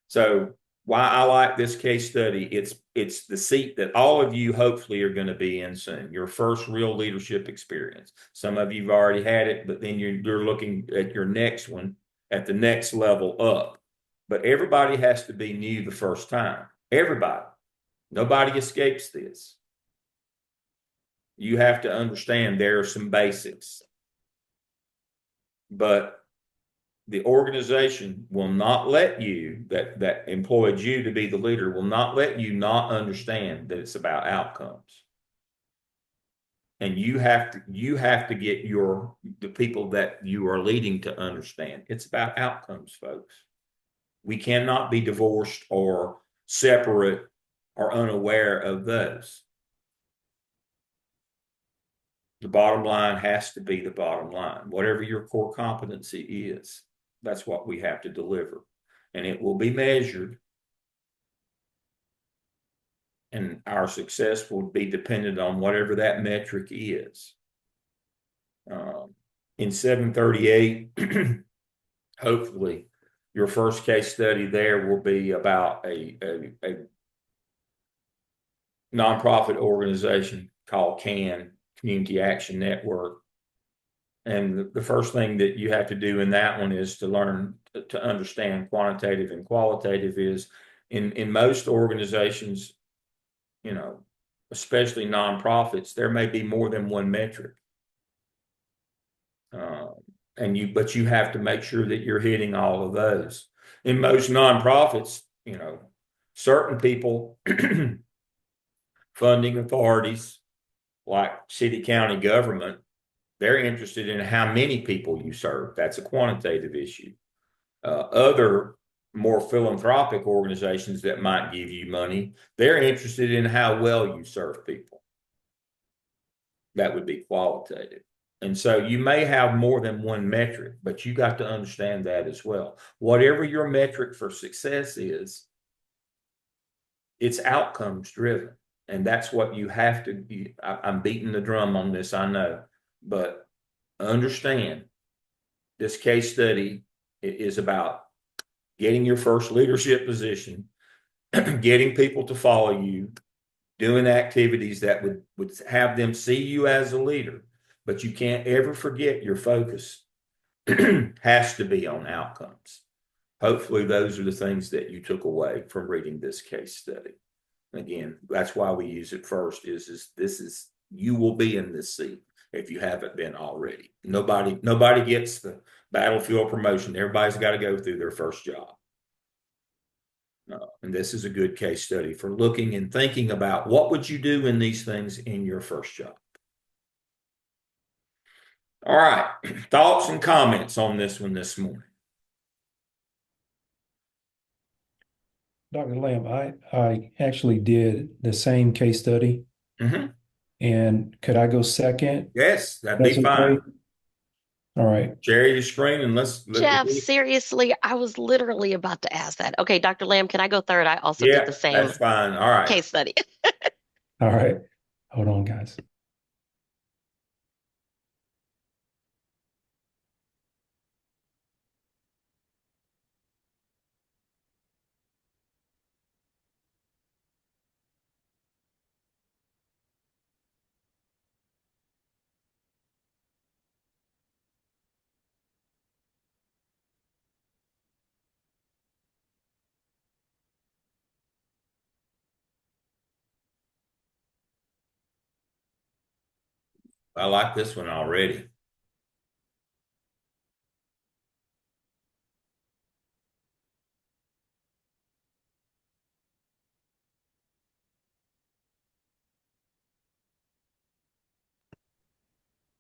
So why I like this case study, it's the seat that all of you hopefully are going to be in soon, your first real leadership experience. Some of you've already had it, but then you're looking at your next one at the next level up. But everybody has to be new the first time. Everybody. Nobody escapes this. You have to understand there are some basics. But the organization will not let you, that employed you to be the leader, will not let you not understand that it's about outcomes. And you have to get the people that you are leading to understand it's about outcomes, folks. We cannot be divorced or separate or unaware of those. The bottom line has to be the bottom line. Whatever your core competency is, that's what we have to deliver. And it will be measured. And our success will be dependent on whatever that metric is. In 738, hopefully, your first case study there will be about a nonprofit organization called CAN, Community Action Network. And the first thing that you have to do in that one is to learn to understand quantitative and qualitative is in most organizations, especially nonprofits, there may be more than one metric. But you have to make sure that you're hitting all of those. In most nonprofits, certain people, funding authorities like city, county government, they're interested in how many people you serve. That's a quantitative issue. Other more philanthropic organizations that might give you money, they're interested in how well you serve people. That would be qualitative. And so you may have more than one metric, but you got to understand that as well. Whatever your metric for success is, it's outcomes driven. And that's what you have to do. I'm beating the drum on this, I know, but understand this case study is about getting your first leadership position, getting people to follow you, doing activities that would have them see you as a leader. But you can't ever forget your focus has to be on outcomes. Hopefully, those are the things that you took away from reading this case study. Again, that's why we use it first. Is you will be in this seat if you haven't been already. Nobody gets the battlefield promotion. Everybody's got to go through their first job. And this is a good case study for looking and thinking about what would you do in these things in your first job. All right, thoughts and comments on this one this morning. Dr. Lamb, I actually did the same case study. Mm-hmm. And could I go second? Yes, that'd be fine. Okay? All right. Share your screen and let's Jeff, seriously, I was literally about to ask that. Okay, Dr. Lamb, can I go third? I also did the same that's fine. All right. case study. All right. Hold on, guys. I like this one already.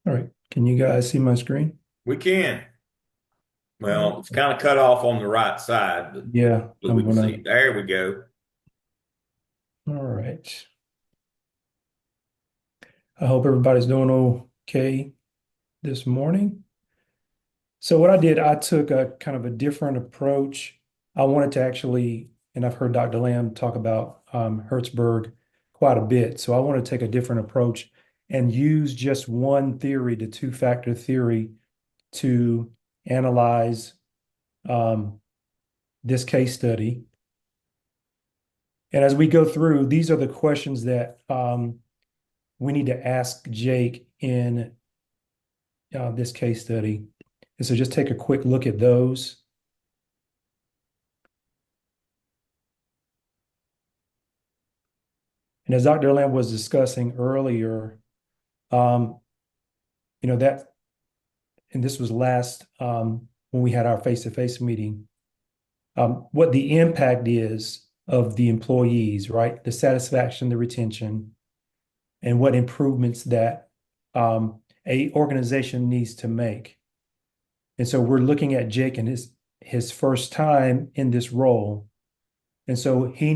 All right. Can you guys see my screen? We can. Well, it's kind of cut off on the right side, but Yeah, we can see. There we go. All right. I hope everybody's doing okay this morning. So what I did, I took a kind of a different approach. I wanted to actually, and I've heard Dr. Lamb talk about Hertzberg quite a bit. So I want to take a different approach and use just one theory, the two-factor theory, to analyze this case study. And as we go through, these are the questions that we need to ask Jake in this case study. And so just take a quick look at those. And as Dr. Lamb was discussing earlier, um, that, and this was last when we had our face-to-face meeting, what the impact is of the employees, right? The satisfaction, the retention, and what improvements that a organization needs to make. And so we're looking at Jake and his first time in this role. And so we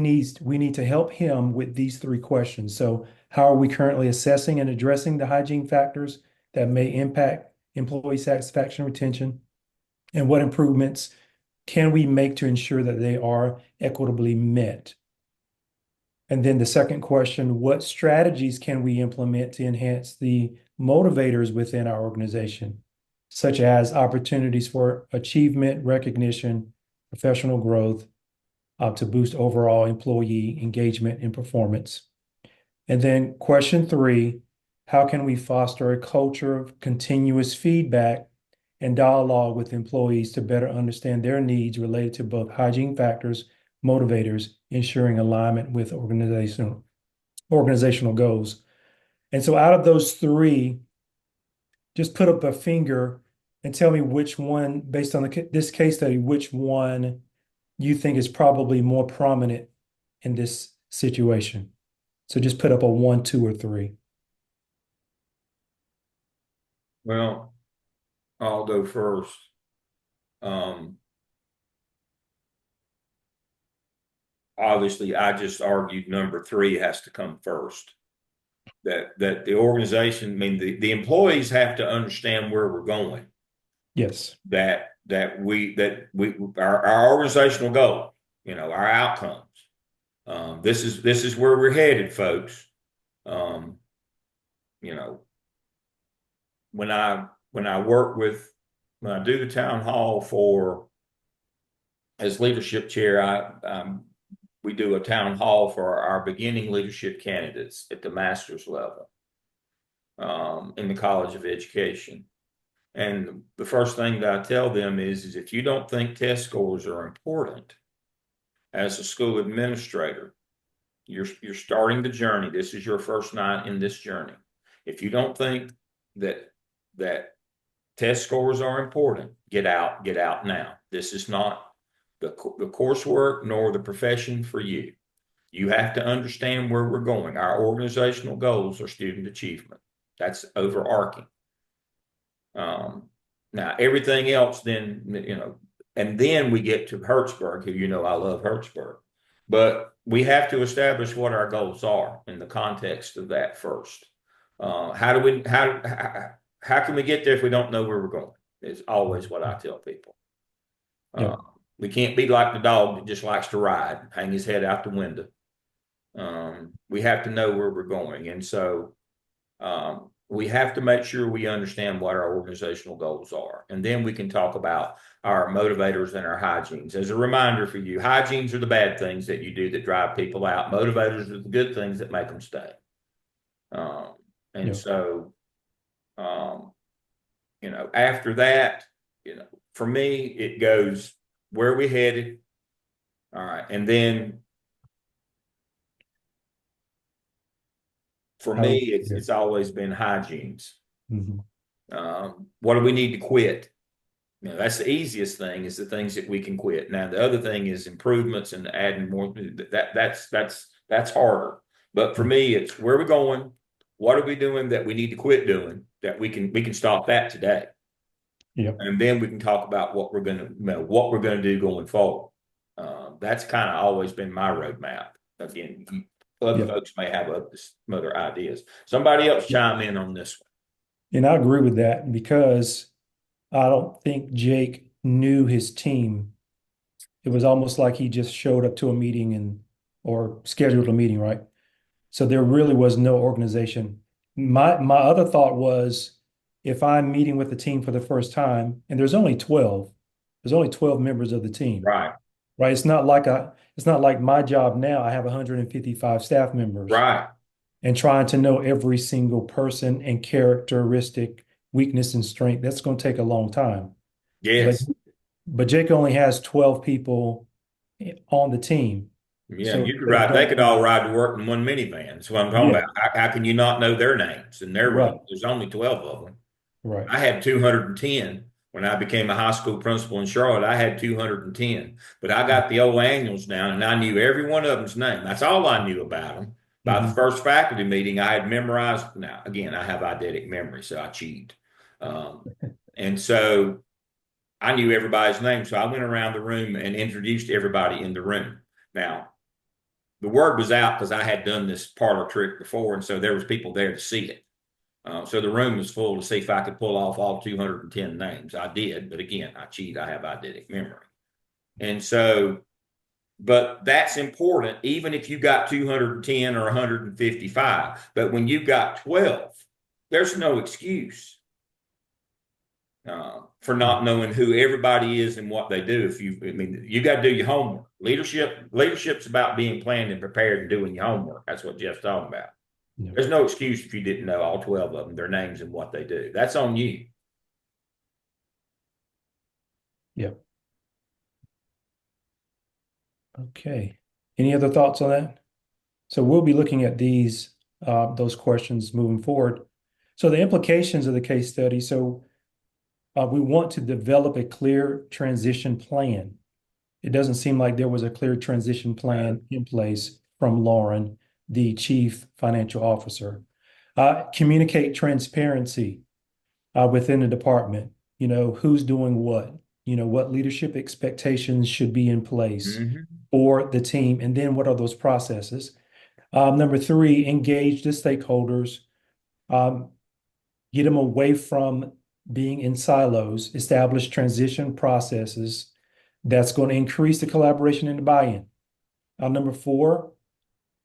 need to help him with these three questions. So how are we currently assessing and addressing the hygiene factors that may impact employee satisfaction and retention? And what improvements can we make to ensure that they are equitably met? And then the second question, what strategies can we implement to enhance the motivators within our organization, such as opportunities for achievement, recognition, professional growth, to boost overall employee engagement and performance? And then question three, how can we foster a culture of continuous feedback and dialogue with employees to better understand their needs related to both hygiene factors, motivators, ensuring alignment with organizational goals? And so out of those three, just put up a finger and tell me which one, based on this case study, which one you think is probably more prominent in this situation. So just put up a 1, 2, or 3. Well, I'll go first. Obviously, I just argued number 3 has to come first. That the organization, I mean, the employees have to understand where we're going. Yes. That our organizational goal, our outcomes. This is where we're headed, folks. When I do the town hall as leadership chair, we do a town hall for our beginning leadership candidates at the master's level in the College of Education. And the first thing that I tell them is if you don't think test scores are important as a school administrator, you're starting the journey. This is your first night in this journey. If you don't think that test scores are important, get out now. This is not the coursework nor the profession for you. You have to understand where we're going. Our organizational goals are student achievement. That's overarching. Now everything else then, and then we get to Hertzberg, who I love Hertzberg, but we have to establish what our goals are in the context of that first. How can we get there if we don't know where we're going? It's always what I tell people. We can't be like the dog that just likes to ride, hang his head out the window. We have to know where we're going. And so we have to make sure we understand what our organizational goals are. And then we can talk about our motivators and our hygienes. As a reminder for you, hygienes are the bad things that you do that drive people out. Motivators are the good things that make them stay. So, after that, for me, it goes, where are we headed? All right. And then for me, it's always been hygienes. What do we need to quit? That's the easiest thing, is the things that we can quit. Now, the other thing is improvements and adding more. That's harder. But for me, it's where we're going. What are we doing that we need to quit doing that we can stop that today? And then we can talk about what we're going to do going forward. That's kind of always been my roadmap. Again, other folks may have some other ideas. Somebody else chime in on this one. And I agree with that, because I don't think Jake knew his team. It was almost like he just showed up to a meeting or scheduled a meeting, right? So there really was no organization. My other thought was if I'm meeting with the team for the first time, and there's only 12 members of the team, Right. right? It's not like my job now. I have 155 staff members Right. and trying to know every single person and characteristic, weakness and strength. That's going to take a long time. But Yes. but Jake only has 12 people on the team. Yeah, So you could they ride. They don't could all ride to work in one minivan. That's what I'm talking yeah, about. How can you not know their names and their right, roles? There's only 12 of them. right. I had 210 when I became a high school principal in Charlotte. I had 210, but I got the old annuals down, and I knew every one of them's name. That's all I knew about them. By the Mhm. first faculty meeting, I had memorized. Now, again, I have eidetic memory, so I cheat. And so I knew everybody's name. So I went around the room and introduced everybody in the room. Now, the word was out because I had done this parlor trick before, and so there was people there to see it. So the room was full to see if I could pull off all 210 names. I did, but again, I cheat. I have eidetic memory. And so, but that's important, even if you got 210 or 155. But when you got 12, there's no excuse for Yeah, not knowing who everybody is and what they do. I mean, you got to do your homework. Leadership's about being planned and prepared and doing your homework. That's what Jeff's talking about. yeah, There's no excuse if you didn't know all 12 of them, their names and what they do. That's on you. yeah. Okay. Any other thoughts on that? So we'll be looking at those questions moving forward. So the implications of the case study. So we want to develop a clear transition plan. It doesn't seem like there was a clear transition plan in place from Lauren, the chief financial officer. Communicate transparency within the department. Who's doing what, what leadership expectations should be in place Mm-hmm. for the team, and then what are those processes? Number three, engage the stakeholders, um, get them away from being in silos, establish transition processes that's going to increase the collaboration and the buy-in. Number four,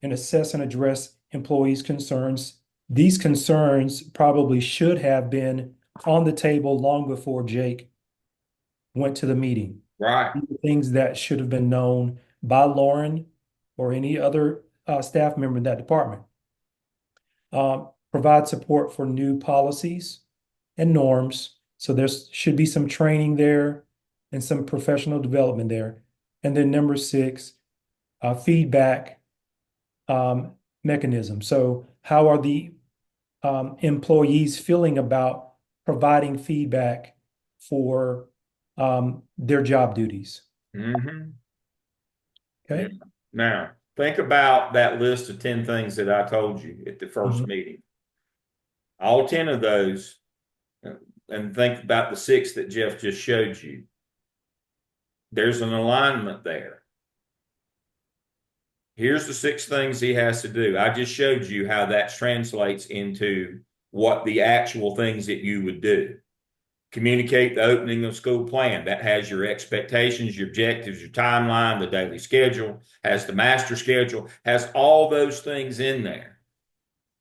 and assess and address employees' concerns. These concerns probably should have been on the table long before Jake went to the meeting. Right. These are things that should have been known by Lauren or any other staff member in that department. Provide support for new policies and norms. So there should be some training there and some professional development there. And then number six, feedback mechanism. So how are the employees feeling about providing feedback for their job duties? Mm-hmm. Yeah. Okay. Now, think about that list of 10 things that I told you at the first Mhm. meeting. All 10 of those, and think about the six that Jeff just showed you. There's an alignment there. Here's the six things he has to do. I just showed you how that translates into what the actual things that you would do. Communicate the opening of school plan. That has your expectations, your objectives, your timeline, the daily schedule, has the master schedule, has all those things in there.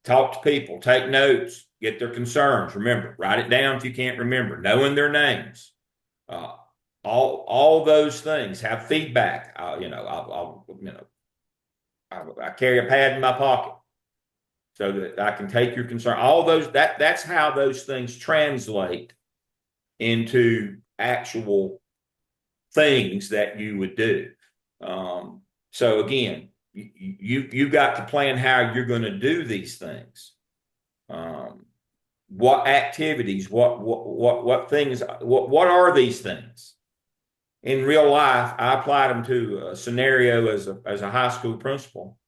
Talk to people, take notes, get their concerns. Remember, write it down if you can't remember, knowing their names. Uh, all those things have feedback. I carry a pad in my pocket so that I can take your concern. All those that's how those things translate into actual things that you would do. So again, you got to plan how you're going to do these things. What activities, what things, what are these things? In real life, I applied them to a scenario as a high school principal.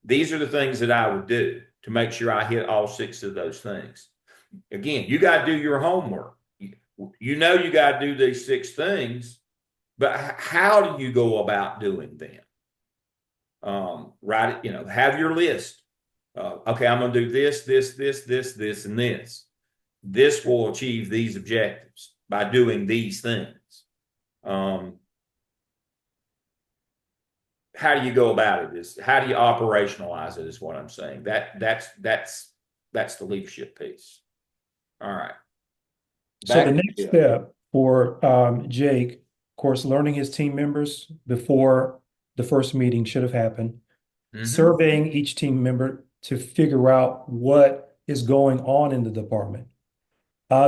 These are the things that I would do to make sure I hit all six of those things. Again, you got to do your homework. You know you got to do these six things, but how do you go about doing them? Write it, have your list. Okay, I'm going to do this, and this. This will achieve these objectives by doing these things. how do you go about it? Is how do you operationalize it? Is what I'm saying. That's the leadership piece. All right. So the Back next to you. step for Jake, of course, learning his team members before the first meeting should have happened, surveying each team member to figure out what is going on in the department.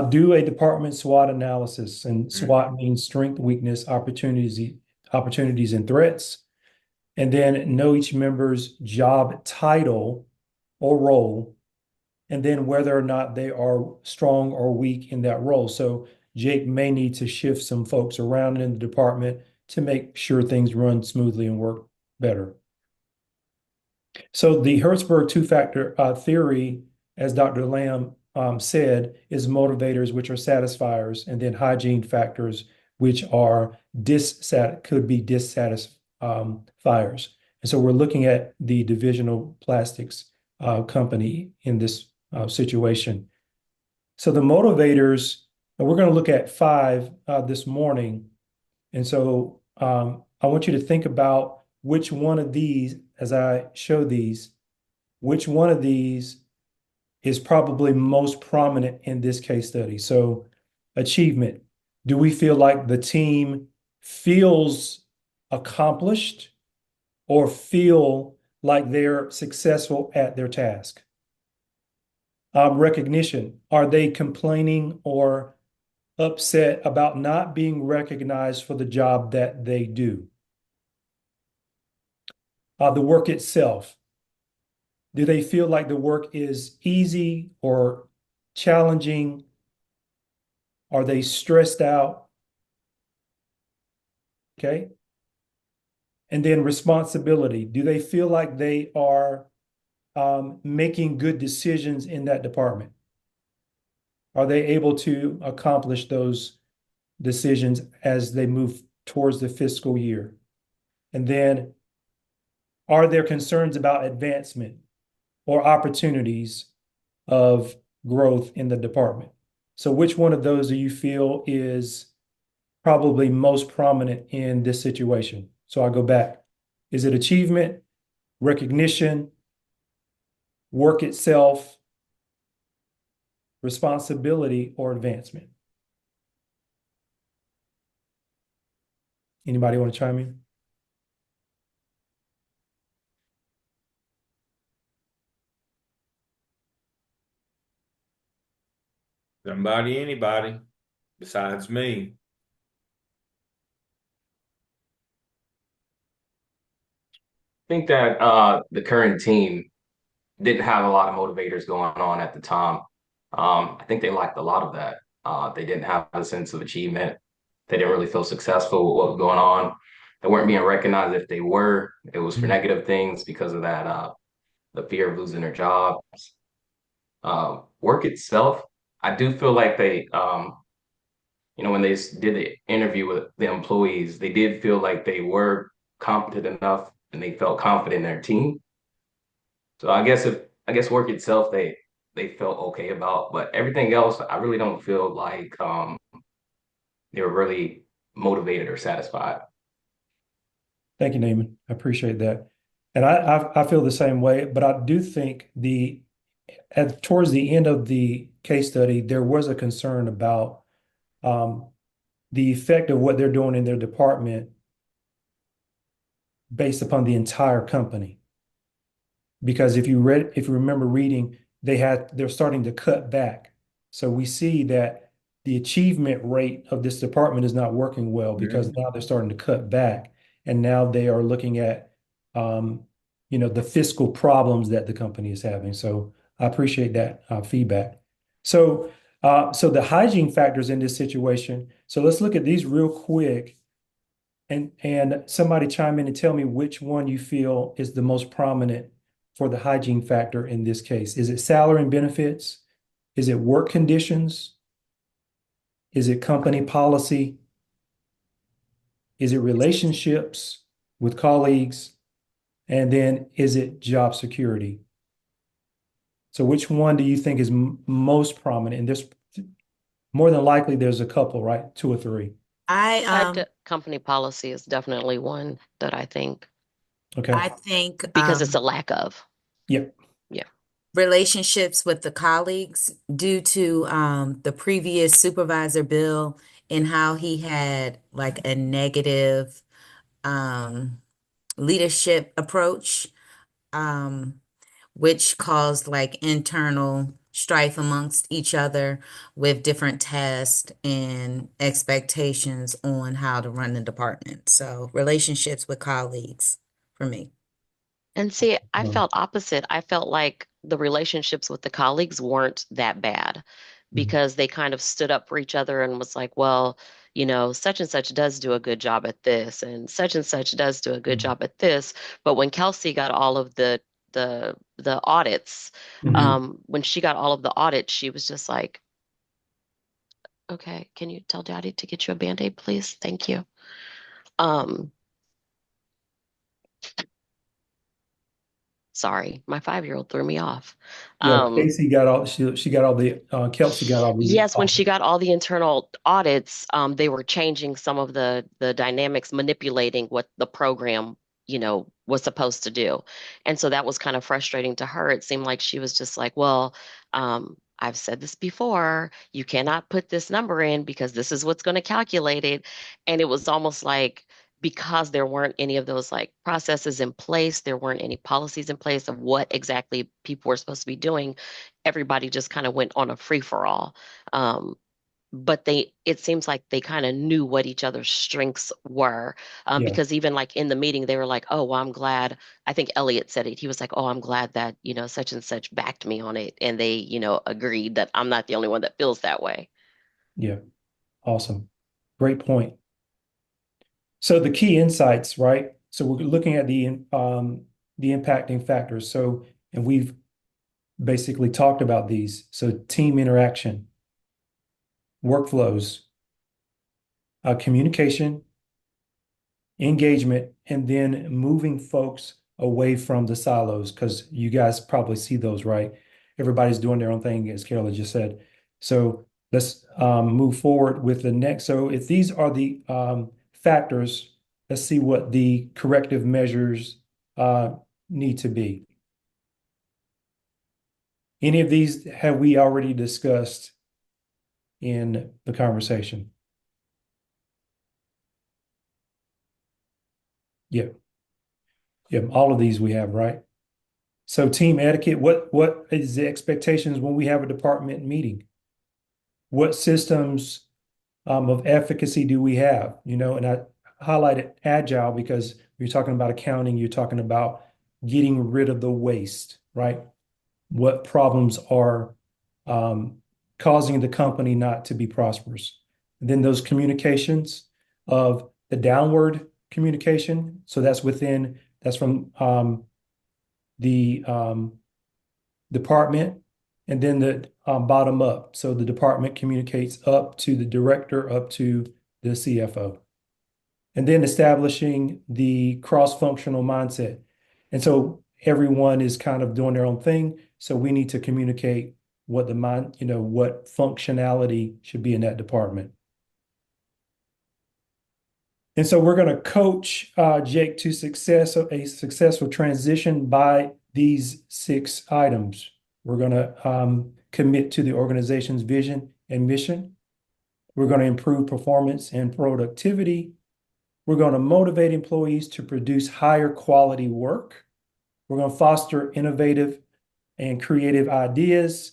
Do a department SWOT analysis, and SWOT means strength, weakness, opportunities, and threats. And then know each member's job title or role, and then whether or not they are strong or weak in that role. So Jake may need to shift some folks around in the department to make sure things run smoothly and work better. So the Hertzberg two-factor theory, as Dr. Lamb said, is motivators, which are satisfiers, and then hygiene factors, which are could be dissatisfiers. And so we're looking at the divisional plastics company in this situation. So the motivators, and we're going to look at 5 this morning. And so I want you to think about which one of these, as I show these, which one of these is probably most prominent in this case study. So achievement. Do we feel like the team feels accomplished or feel like they're successful at their task? Recognition. Are they complaining or upset about not being recognized for the job that they do? The work itself. Do they feel like the work is easy or challenging? Are they stressed out? Okay. And then responsibility. Do they feel like they are making good decisions in that department? Are they able to accomplish those decisions as they move towards the fiscal year? And then, are there concerns about advancement or opportunities of growth in the department? So which one of those do you feel is probably most prominent in this situation? So I'll go back. Is it achievement, recognition, work itself, responsibility, or advancement? Anybody want to chime in? Anybody besides me. I think that the current team didn't have a lot of motivators going on at the time. I think they lacked a lot of that. They didn't have a sense of achievement. They didn't really feel successful with what was going on. They weren't being recognized if they were. It was for negative things because of that, the fear of losing their jobs. Work itself, I do feel like they, when they did the interview with the employees, they did feel like they were competent enough and they felt confident in their team. So I guess work itself they felt okay about, but everything else I really don't feel like they were really motivated or satisfied. Thank you, Naaman. I appreciate that. And I feel the same way, but I do think towards the end of the case study, there was a concern about the effect of what they're doing in their department based upon the entire company. Because if you remember reading, they're starting to cut back. So we see that the achievement rate of this department is not working well because now they're starting to cut back, and now they are looking at the fiscal problems that the company is having. So I appreciate that feedback. So the hygiene factors in this situation. So let's look at these real quick, and somebody chime in and tell me which one you feel is the most prominent for the hygiene factor in this case. Is it salary and benefits? Is it work conditions? Is it company policy? Is it relationships with colleagues? And then is it job security? So which one do you think is most prominent? And there's more than likely there's a couple, right? 2 or 3. Company policy is definitely one that I think. Okay. I think because it's a lack of. Yep. Yeah. relationships with the colleagues due to the previous supervisor Bill and how he had like a negative um, leadership approach, um, which caused like internal strife amongst each other with different tasks and expectations on how to run the department. So relationships with colleagues for me. And see, I Um, felt opposite. I felt like the relationships with the colleagues weren't that bad mhm, because they kind of stood up for each other and was like, well, such and such does do a good job at this, and such does do a good mhm, job at this. But when Kelsey got all of the audits, mhm. when she got all of the audits, she was just like, okay, can you tell Daddy to get you a Band-Aid, please? Thank you. Um, Sorry, my 5-year-old threw me off. Yeah, Um, Casey got all she got all the Kelsey got all the Yes, when she got all the internal audits, they were changing some of the dynamics, manipulating what the program, was supposed to do. And so that was kind of frustrating to her. It seemed like she was just like, well, I've said this before, you cannot put this number in because this is what's going to calculate it. And it was almost like because there weren't any of those like processes in place, there weren't any policies in place of what exactly people were supposed to be doing, everybody just kind of went on a free for all. Um, but it seems like they kind of knew what each other's strengths were, yeah, because even like in the meeting, they were like, "Oh, well, I'm glad." I think Elliot said it. He was like, "Oh, I'm glad that such and such backed me on it, and they agreed that I'm not the only one that feels that way." yeah. Awesome. Great point. So the key insights, right? So we're looking at the impacting factors. So and we've basically talked about these. So team interaction, workflows, communication, engagement, and then moving folks away from the silos because you guys probably see those, right? Everybody's doing their own thing, as Carol just said. So let's move forward with the next. So if these are the factors, let's see what the corrective measures uh, need to be. Any of these have we already discussed in the conversation? Yeah, yeah, all of these we have, right? So team etiquette, what is the expectations when we have a department meeting? What systems of efficacy do we have? And I highlighted agile because you're talking about accounting, you're talking about getting rid of the waste, right? What problems are um, causing the company not to be prosperous? And then those communications of the downward communication. So that's from the department, and then the bottom up. So the department communicates up to the director, up to the CFO, and then establishing the cross-functional mindset. And so everyone is kind of doing their own thing. So we need to communicate what functionality should be in that department. And so we're going to coach Jake to a successful transition by these 6 items. We're going to commit to the organization's vision and mission. We're going to improve performance and productivity. We're going to motivate employees to produce higher quality work. We're going to foster innovative and creative ideas.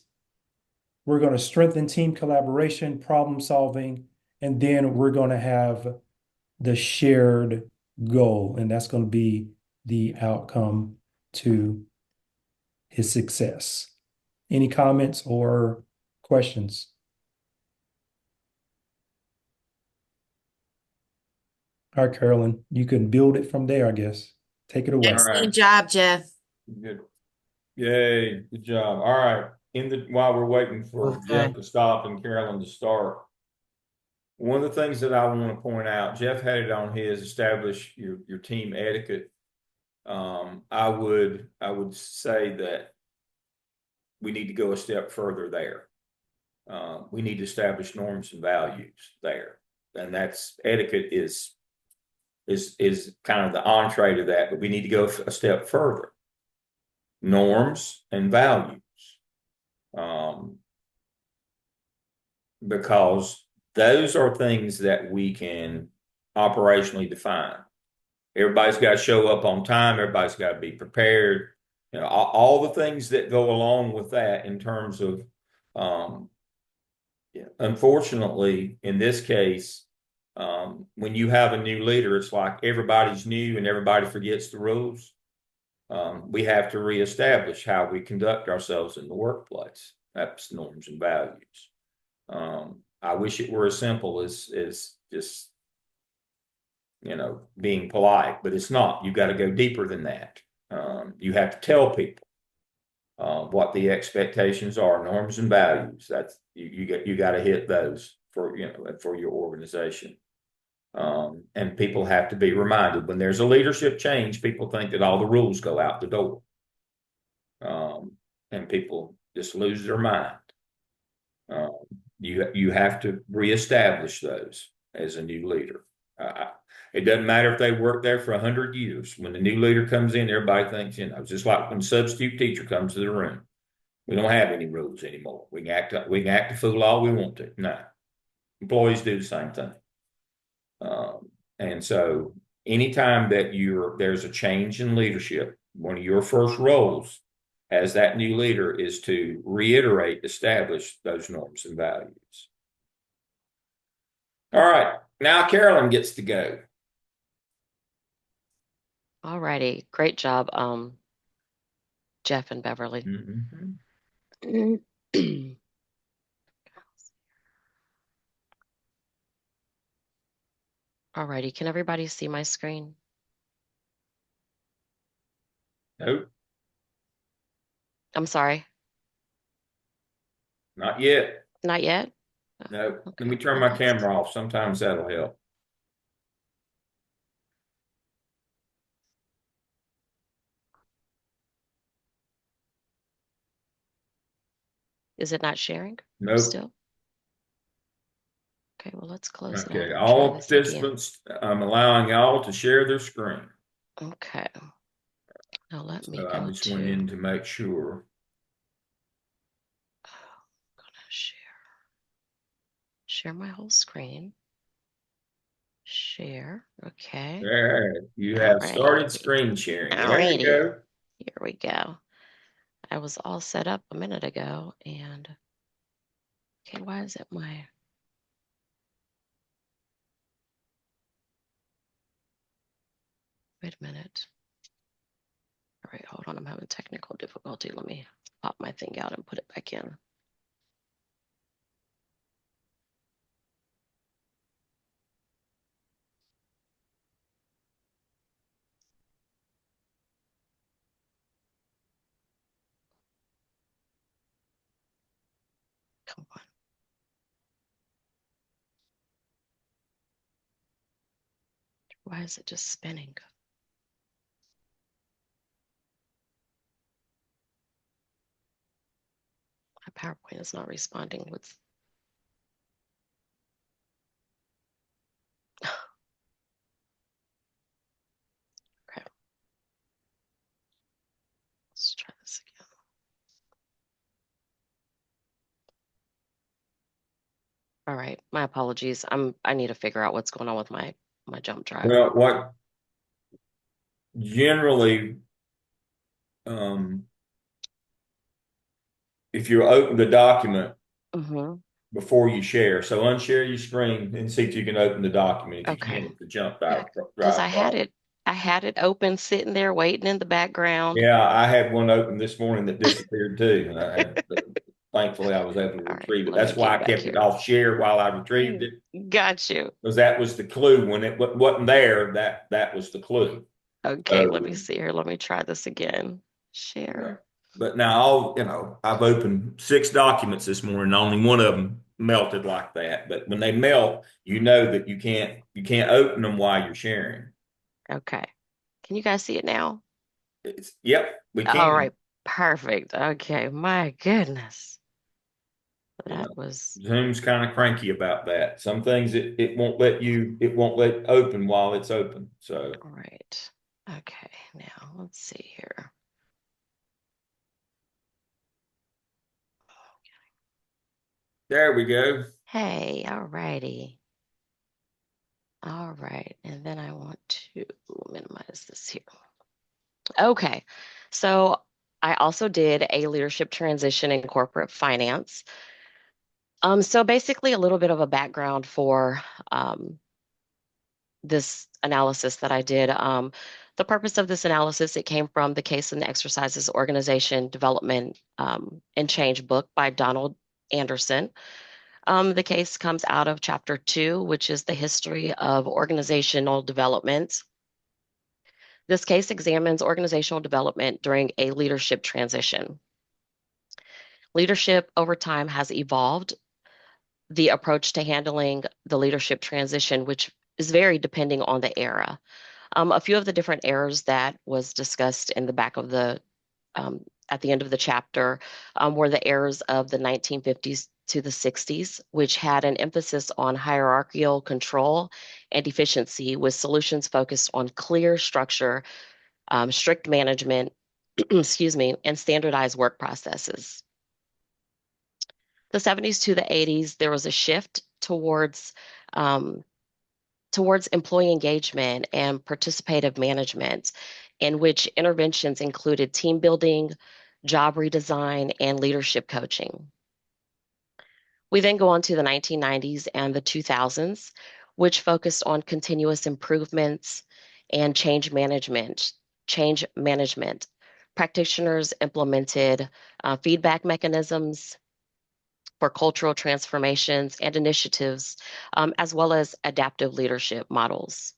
We're going to strengthen team collaboration, problem solving, and then we're going to have the shared goal, and that's going to be the outcome to his success. Any comments or questions? All right, Carolyn, you can build it from there, I guess. Take it All away. right. Excellent job, Jeff. Good. Yay. Good job. All right. While we're waiting for Okay. Jeff to stop and Carolyn to start, one of the things that I want to point out, Jeff had it on his establish your team etiquette. I would say that we need to go a step further there. We need to establish norms and values there, and that's etiquette is is kind of the entree to that, but we need to go a step further. Norms and values. Because those are things that we can operationally define. Everybody's got to show up on time. Everybody's got to be prepared. All the things that go along with that in terms of, unfortunately, in this case, when you have a new leader, it's like everybody's new and everybody forgets the rules. We have to reestablish how we conduct ourselves in the workplace. That's norms and values. I wish it were as simple as just, being polite, but it's not. You've got to go deeper than that. You have to tell people what the expectations are, norms and values. That's you got to hit those for your organization. And people have to be reminded when there's a leadership change, people think that all the rules go out the door. And people just lose their mind. You have to reestablish those as a new leader. It doesn't matter if they worked there for 100 years. When the new leader comes in, everybody thinks, just like when the substitute teacher comes to the room, we don't have any rules anymore. We can act a fool all we want to. No, employees do the same thing. And so, anytime that there's a change in leadership, one of your first roles as that new leader is to reiterate, establish those norms and values. All right, now Carolyn gets to go. All righty. Great job, Jeff and Beverly. All righty. Can everybody see my screen? Nope. I'm sorry. Not yet. Not yet? No. Okay. Let me turn my camera off. Sometimes that'll help. Is it not sharing? Nope. Still? Okay, well, let's close it out. Okay, and all try this participants, I'm allowing y'all to share their screen. again. Okay. Now let me So go I just went in to make sure. I'm gonna share my whole screen. Share. Okay. There, you All have right. started screen sharing. All There righty. you go. Here we go. I was all set up a minute ago and okay, why is it my wait a minute. All right, hold on. I'm having technical difficulty. Let me pop my thing out and put it back in. Come on. Why is it just spinning? My PowerPoint is not responding with okay. Let's try this again. All right, my apologies. I need to figure out what's going on with my jump drive. Well, what generally, if you open the document before you share, so unshare your screen and see if you can open the document. If you Okay. can, the jump drive. Because I had it open, sitting there waiting in the background. Yeah, I had one open this morning that disappeared too, and thankfully I was able to retrieve it. That's why I kept it off share while I retrieved it. Got you. Because that was the clue. When it wasn't there, that was the clue. Okay, let me see here. Let me try this again. Share. But now I've opened 6 documents this morning. Only one of them melted like that. But when they melt, you know that you can't open them while you're sharing. Okay. Can you guys see it now? Yep, we can. All right, perfect. Okay, my goodness. Yeah. That was Zoom's kind of cranky about that. Some things it won't let open while it's open. So all right. Okay, now let's see here. there we go. Hey, all righty. All right, and then I want to minimize this here. Okay, so I also did a leadership transition in corporate finance. So basically a little bit of a background for this analysis that I did. The purpose of this analysis, it came from the Case and Exercises Organization Development and Change book by Donald Anderson. The case comes out of chapter 2, which is the history of organizational development. This case examines organizational development during a leadership transition. Leadership over time has evolved. The approach to handling the leadership transition, which is very depending on the era. A few of the different errors that was discussed in the back of the at the end of the chapter were the errors of the 1950s to the 60s, which had an emphasis on hierarchical control and efficiency, with solutions focused on clear structure, strict management, excuse me, and standardized work processes. The 70s to the 80s, there was a shift um, towards employee engagement and participative management, in which interventions included team building, job redesign, and leadership coaching. We then go on to the 1990s and the 2000s, which focused on continuous improvements and change management. Change management. Practitioners implemented feedback mechanisms for cultural transformations and initiatives, as well as adaptive leadership models.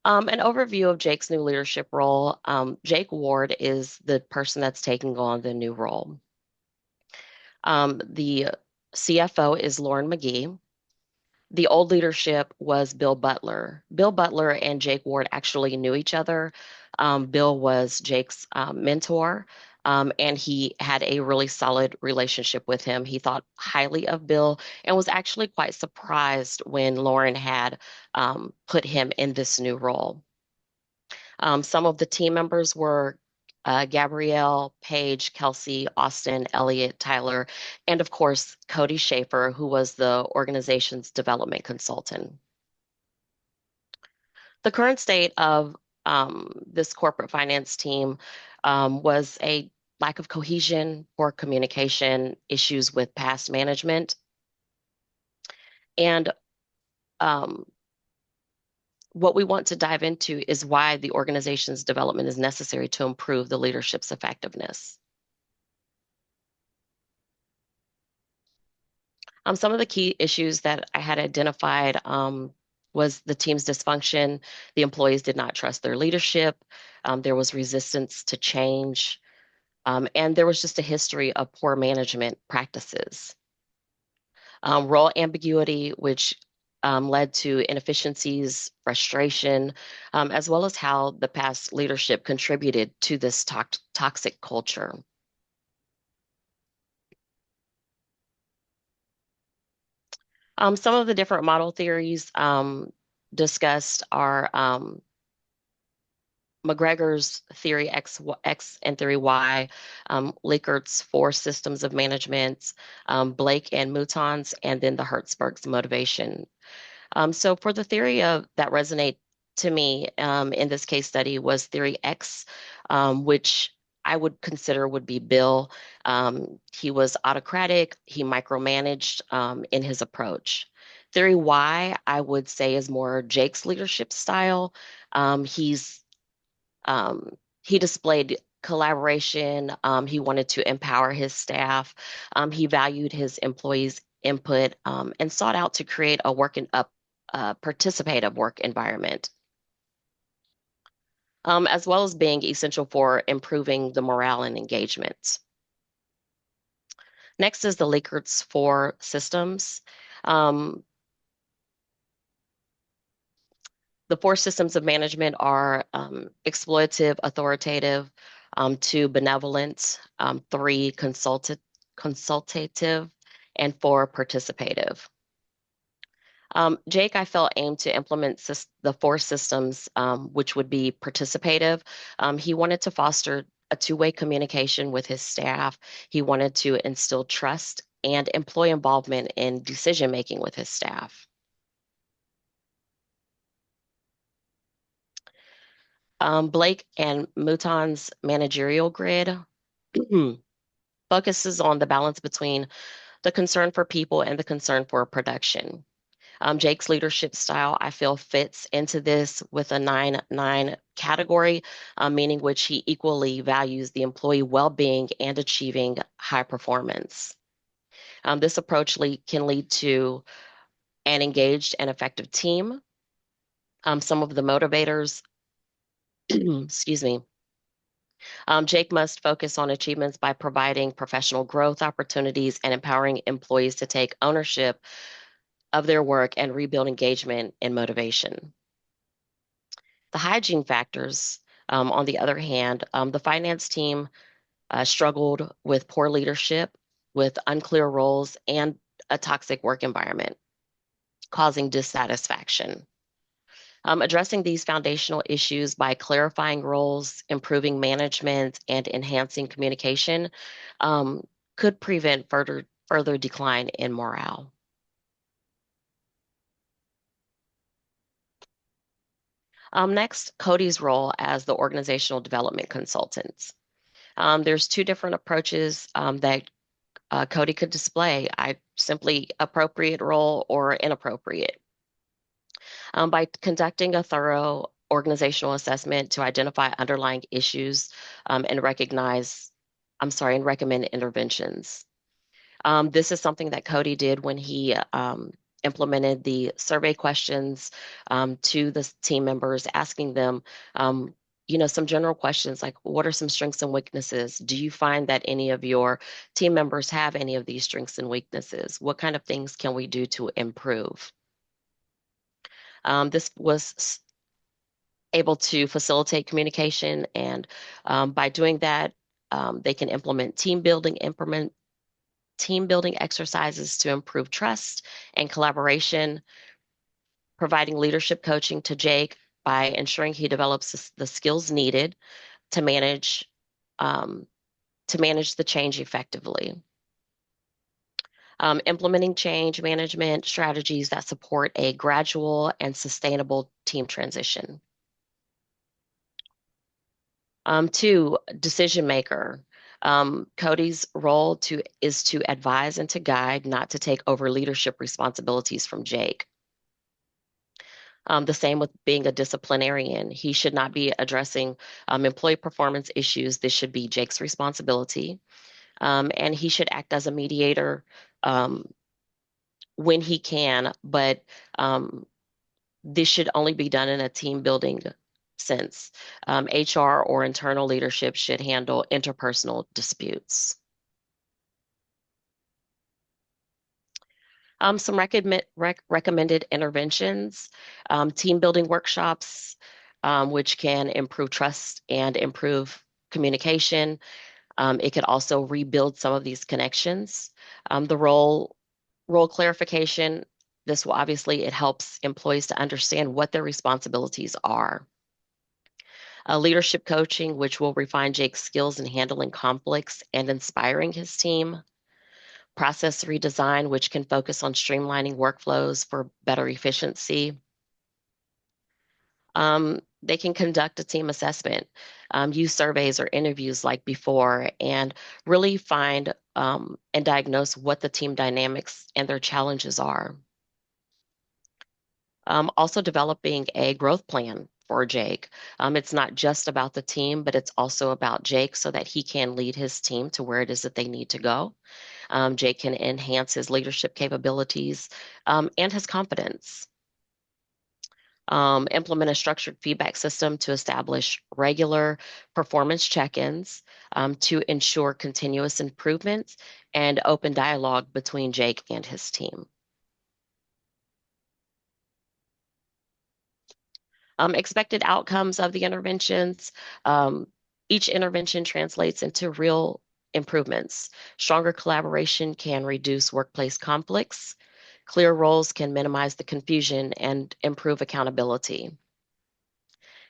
An overview of Jake's new leadership role. Jake Ward is the person that's taking on the new role. The CFO is Lauren McGee. The old leadership was Bill Butler. Bill Butler and Jake Ward actually knew each other. Bill was Jake's mentor, and he had a really solid relationship with him. He thought highly of Bill and was actually quite surprised when Lauren had put him in this new role. Some of the team members were Gabrielle, Paige, Kelsey, Austin, Elliot, Tyler, and of course, Cody Schaefer, who was the organization's development consultant. The current state of this corporate finance team was a lack of cohesion, poor communication, issues with past management, and um, what we want to dive into is why the organization's development is necessary to improve the leadership's effectiveness. Some of the key issues that I had identified was the team's dysfunction. The employees did not trust their leadership. There was resistance to change. And there was just a history of poor management practices. Role ambiguity, which led to inefficiencies, frustration, as well as how the past leadership contributed to this toxic culture. Some of the different model theories discussed are McGregor's theory X and theory Y, Likert's four systems of management, Blake and Mouton's, and then the Hertzberg's motivation. So for the theory of that resonate to me in this case study was theory X, which I would consider would be Bill. He was autocratic, he micromanaged in his approach. Theory Y, I would say, is more Jake's leadership style. He's he displayed collaboration. He wanted to empower his staff. He valued his employees' input and sought out to create a participative work environment, as well as being essential for improving the morale and engagement. Next is the Likert's four systems. Um, the four systems of management are exploitative, authoritative, 2, benevolent, 3, consultative, and 4, participative. Jake, I felt, aimed to implement the 4 systems, which would be participative. He wanted to foster a two-way communication with his staff. He wanted to instill trust and employee involvement in decision-making with his staff. Blake and Mouton's managerial grid focuses on the balance between the concern for people and the concern for production. Jake's leadership style, I feel, fits into this with a 9-9 category, meaning which he equally values the employee well-being and achieving high performance. This approach can lead to an engaged and effective team. Some of the motivators, excuse me, Jake must focus on achievements by providing professional growth opportunities and empowering employees to take ownership of their work and rebuild engagement and motivation. The hygiene factors, on the other hand, the finance team struggled with poor leadership, with unclear roles, and a toxic work environment, causing dissatisfaction. Addressing these foundational issues by clarifying roles, improving management, and enhancing communication could prevent further decline in morale. Next, Cody's role as the organizational development consultant. There's 2 different approaches that Cody could display. Simply appropriate role or inappropriate. By conducting a thorough organizational assessment to identify underlying issues and recommend interventions. This is something that Cody did when he implemented the survey questions to the team members, asking them, some general questions like, what are some strengths and weaknesses? Do you find that any of your team members have any of these strengths and weaknesses? What kind of things can we do to improve? This was able to facilitate communication, and by doing that, they can implement team building exercises to improve trust and collaboration, providing leadership coaching to Jake by ensuring he develops the skills needed to manage the change effectively. Implementing change management strategies that support a gradual and sustainable team transition. 2, decision maker. Cody's role is to advise and to guide, not to take over leadership responsibilities from Jake. The same with being a disciplinarian. He should not be addressing employee performance issues. This should be Jake's responsibility. And he should act as a mediator when he can, but this should only be done in a team building sense. HR or internal leadership should handle interpersonal disputes. Some recommended interventions, team building workshops, which can improve trust and improve communication. It could also rebuild some of these connections. The role clarification, it helps employees to understand what their responsibilities are. Leadership coaching, which will refine Jake's skills in handling conflicts and inspiring his team. Process redesign, which can focus on streamlining workflows for better efficiency. They can conduct a team assessment, use surveys or interviews like before, and really find and diagnose what the team dynamics and their challenges are. Also developing a growth plan for Jake. It's not just about the team, but it's also about Jake so that he can lead his team to where it is that they need to go. Jake can enhance his leadership capabilities and his confidence. Implement a structured feedback system to establish regular performance check-ins to ensure continuous improvements and open dialogue between Jake and his team. Expected outcomes of the interventions. Each intervention translates into real improvements. Stronger collaboration can reduce workplace conflicts. Clear roles can minimize the confusion and improve accountability.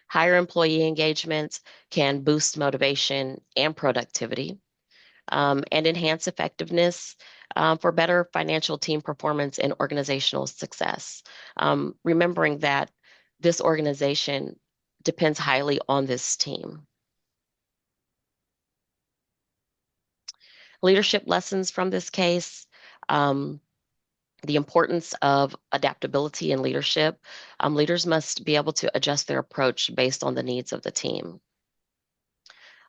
Higher employee engagement can boost motivation and productivity, and enhance effectiveness for better financial team performance and organizational success. Remembering that this organization depends highly on this team. Leadership lessons from this case. The importance of adaptability in leadership. Leaders must be able to adjust their approach based on the needs of the team.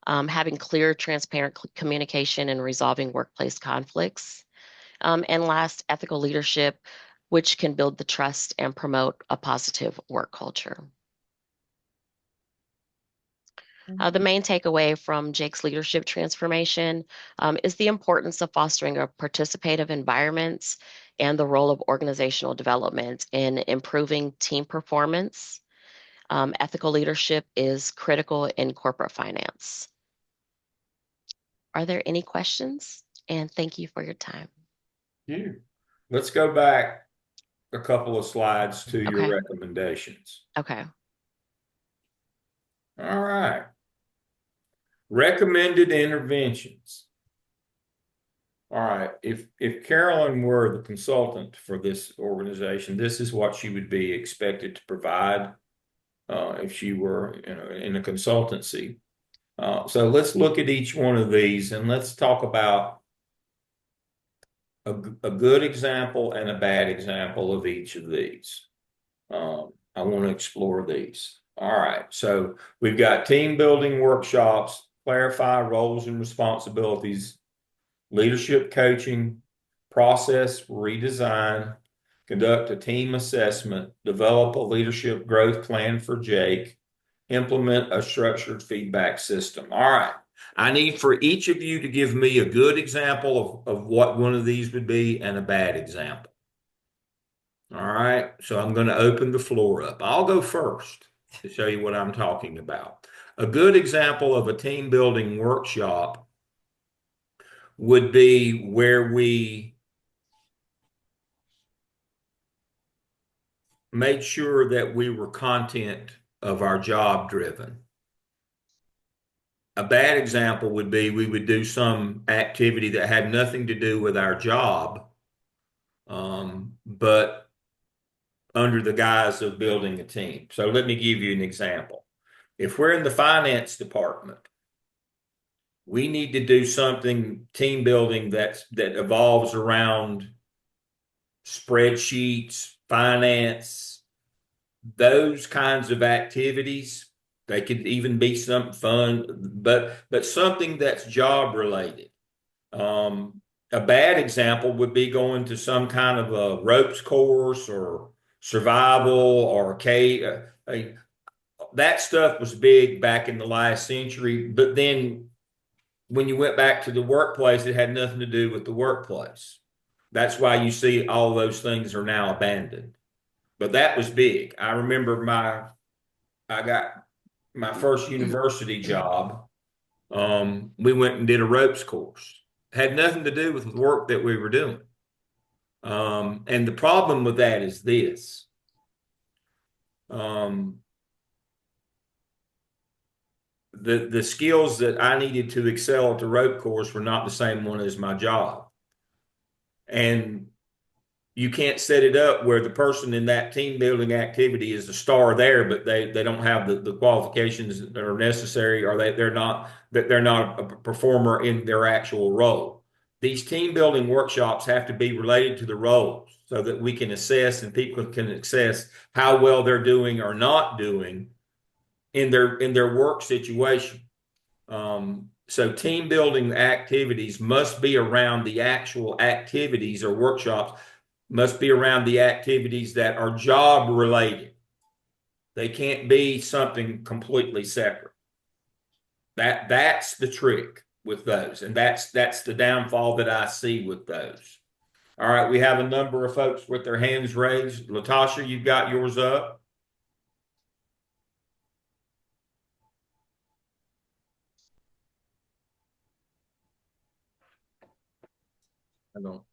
Having clear, transparent communication and resolving workplace conflicts. And last, ethical leadership, which can build the trust and promote a positive work culture. The main takeaway from Jake's leadership transformation is the importance of fostering a participative environment and the role of organizational development in improving team performance. Ethical leadership is critical in corporate finance. Are there any questions? And thank you for your time. You. Let's go back a couple of slides to your Okay. recommendations. Okay. All right. Recommended interventions. All right. If Carolyn were the consultant for this organization, this is what she would be expected to provide if she were in a consultancy. So let's look at each one of these and let's talk about a good example and a bad example of each of these. I want to explore these. All right. So we've got team building workshops, clarify roles and responsibilities, leadership coaching, process redesign, conduct a team assessment, develop a leadership growth plan for Jake, implement a structured feedback system. All right. I need for each of you to give me a good example of what one of these would be and a bad example. All right. So I'm going to open the floor up. I'll go first to show you what I'm talking about. A good example of a team building workshop would be where we made sure that we were content of our job driven. A bad example would be we would do some activity that had nothing to do with our job, but under the guise of building a team. So let me give you an example. If we're in the finance department, we need to do something team building that evolves around spreadsheets, finance, those kinds of activities. They could even be something fun, but something that's job related. A bad example would be going to some kind of a ropes course or survival or that stuff was big back in the last century, but then when you went back to the workplace, it had nothing to do with the workplace. That's why you see all those things are now abandoned. But that was big. I remember I got my first university job. We went and did a ropes course. Had nothing to do with the work that we were doing. And the problem with that is this. The skills that I needed to excel at the rope course were not the same one as my job. And you can't set it up where the person in that team building activity is the star there, but they don't have the qualifications that are necessary, or they're not a performer in their actual role. These team building workshops have to be related to the roles so that we can assess and people can assess how well they're doing or not doing in their work situation. So team building activities must be around the actual activities or workshops, must be around the activities that are job related. They can't be something completely separate. That's the trick with those. And that's the downfall that I see with those. All right, we have a number of folks with their hands raised. Latasha, you've got yours up. I don't.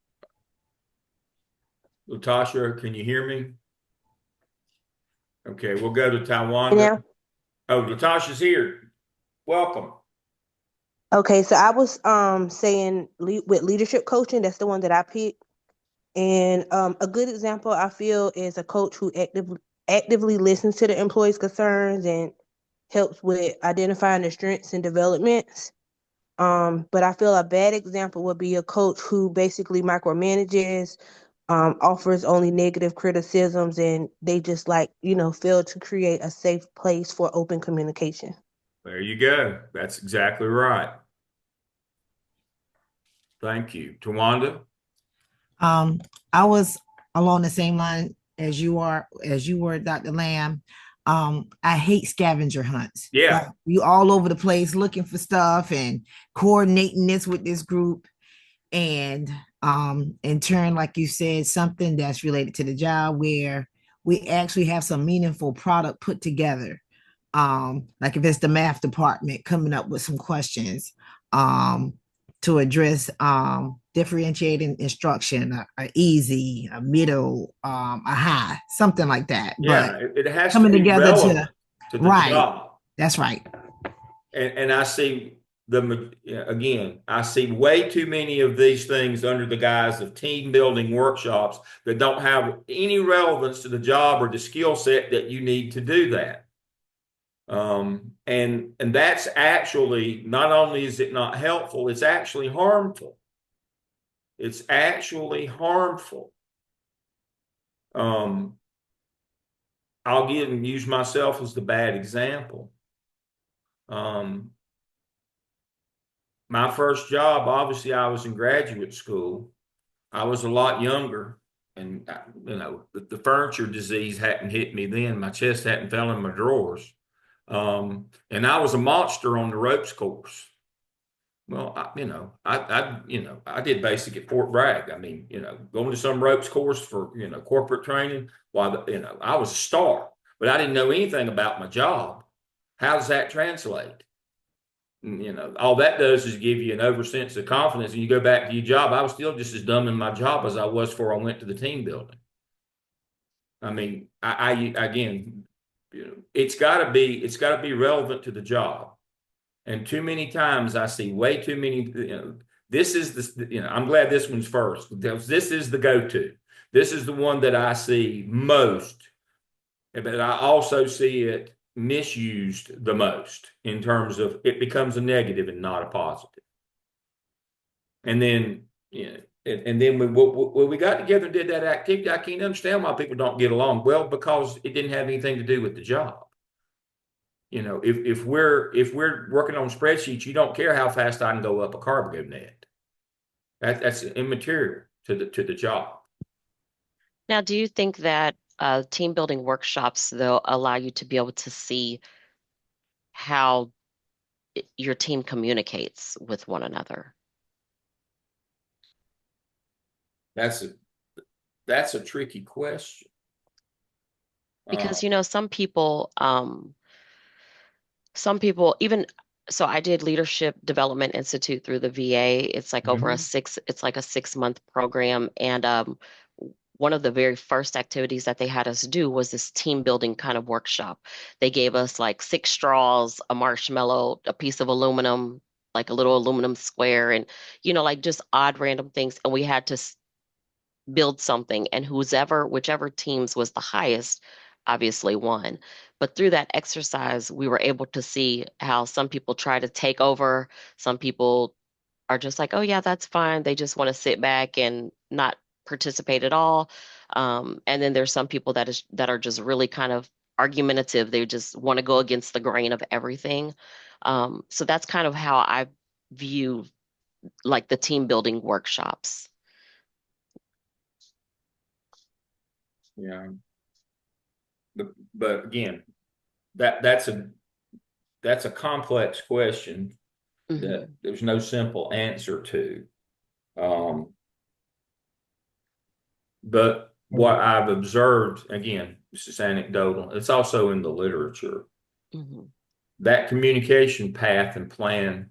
Latasha, can you hear me? Okay, we'll go to Taiwan. Now, Oh, Latasha's here. Welcome. okay, so I was saying with leadership coaching, that's the one that I picked. And a good example I feel is a coach who actively listens to the employees' concerns and helps with identifying their strengths and developments. But I feel a bad example would be a coach who basically micromanages, offers only negative criticisms, and they just fail to create a safe place for open communication. There you go. That's exactly right. Thank you. Tawanda? Um, I was along the same line as you were, Dr. Lamb. I hate scavenger hunts. Like Yeah. you all over the place looking for stuff and coordinating this with this group. And in turn, like you said, something that's related to the job where we actually have some meaningful product put together. Like if it's the math department coming up with some questions to address differentiating instruction, a easy, a middle, a high, something like that. But Yeah. It has to coming be together relevant to to the right, job. that's right. And I see again, I see way too many of these things under the guise of team building workshops that don't have any relevance to the job or the skill set that you need to do that. And that's actually, not only is it not helpful, it's actually harmful. It's actually harmful. I'll use myself as the bad example. My first job, obviously, I was in graduate school. I was a lot younger, and the furniture disease hadn't hit me then. My chest hadn't fell in my drawers, and I was a monster on the ropes course. Well, I did basic at Fort Bragg. I mean, going to some ropes course for corporate training. While I was a star, but I didn't know anything about my job. How does that translate? All that does is give you an oversense of confidence, and you go back to your job. I was still just as dumb in my job as I was before I went to the team building. I mean, I again, it's got to be relevant to the job. And too many times I see way too many. This is the. I'm glad this one's first. This is the go-to. This is the one that I see most, but I also see it misused the most in terms of it becomes a negative and not a positive. And then, and then when we got together and did that activity, I can't understand why people don't get along. Well, because it didn't have anything to do with the job. If we're working on spreadsheets, you don't care how fast I can go up a cargo net. That's immaterial to the job. Now, do you think that team building workshops, though, allow you to be able to see how your team communicates with one another? That's a tricky question. Because, some people even so I did Leadership Development Institute through the VA. It's like it's like a 6-month program. And one of the very first activities that they had us do was this team building kind of workshop. They gave us like 6 straws, a marshmallow, a piece of aluminum, like a little aluminum square, and like just odd random things. And we had to build something, and whichever teams was the highest obviously won. But through that exercise, we were able to see how some people try to take over. Some people are just like, oh yeah, that's fine. They just want to sit back and not participate at all. And then there's some people that are just really kind of argumentative. They just want to go against the grain of everything. So that's kind of how I view like the team building workshops. Yeah. But again, that's a complex question that there's no simple answer to. But what I've observed, again, this is anecdotal, it's also in the literature. That communication path and plan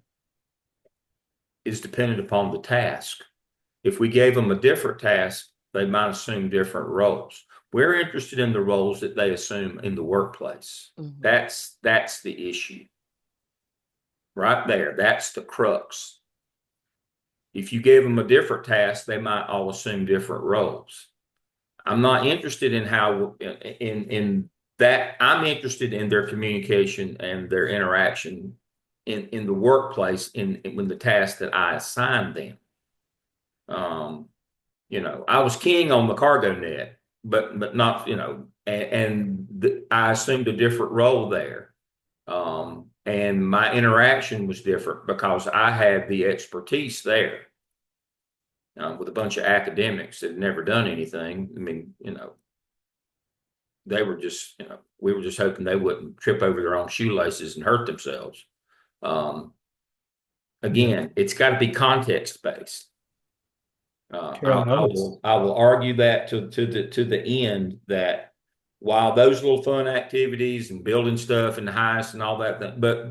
is dependent upon the task. If we gave them a different task, they might assume different roles. We're interested in the roles that they assume in the workplace. Mhm. That's the issue. Right there. That's the crux. If you gave them a different task, they might all assume different roles. I'm not interested in how in that. I'm interested in their communication and their interaction in the workplace when the task that I assign them. I was king on the cargo net, but not, I assumed a different role there. And my interaction was different because I had the expertise there. With a bunch of academics that had never done anything. I mean, they were just, we were just hoping they wouldn't trip over their own shoelaces and hurt themselves. Again, it's got to be context based. Carolyn, I will argue that to the end that while those little fun activities and building stuff and the heist and all that, but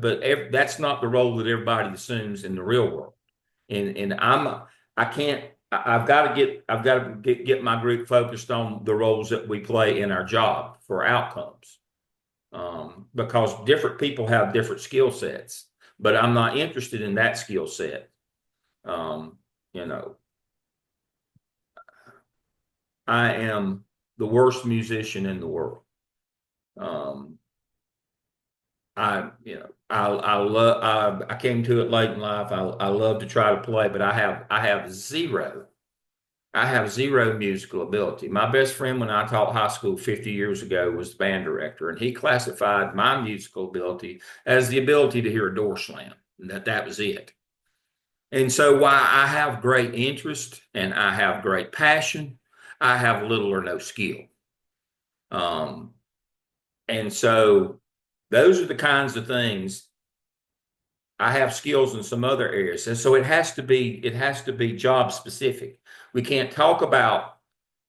that's not the role that everybody assumes in the real world. And I can't. I've got to get my group focused on the roles that we play in our job for outcomes, because different people have different skill sets. But I'm not interested in that skill set. You know, I am the worst musician in the world. I came to it late in life. I love to try to play, but I have zero musical ability. My best friend when I taught high school 50 years ago was the band director, and he classified my musical ability as the ability to hear a door slam, and that was it. And so while I have great interest and I have great passion, I have little or no skill. And so those are the kinds of things. I have skills in some other areas. And so it has to be job specific. We can't talk about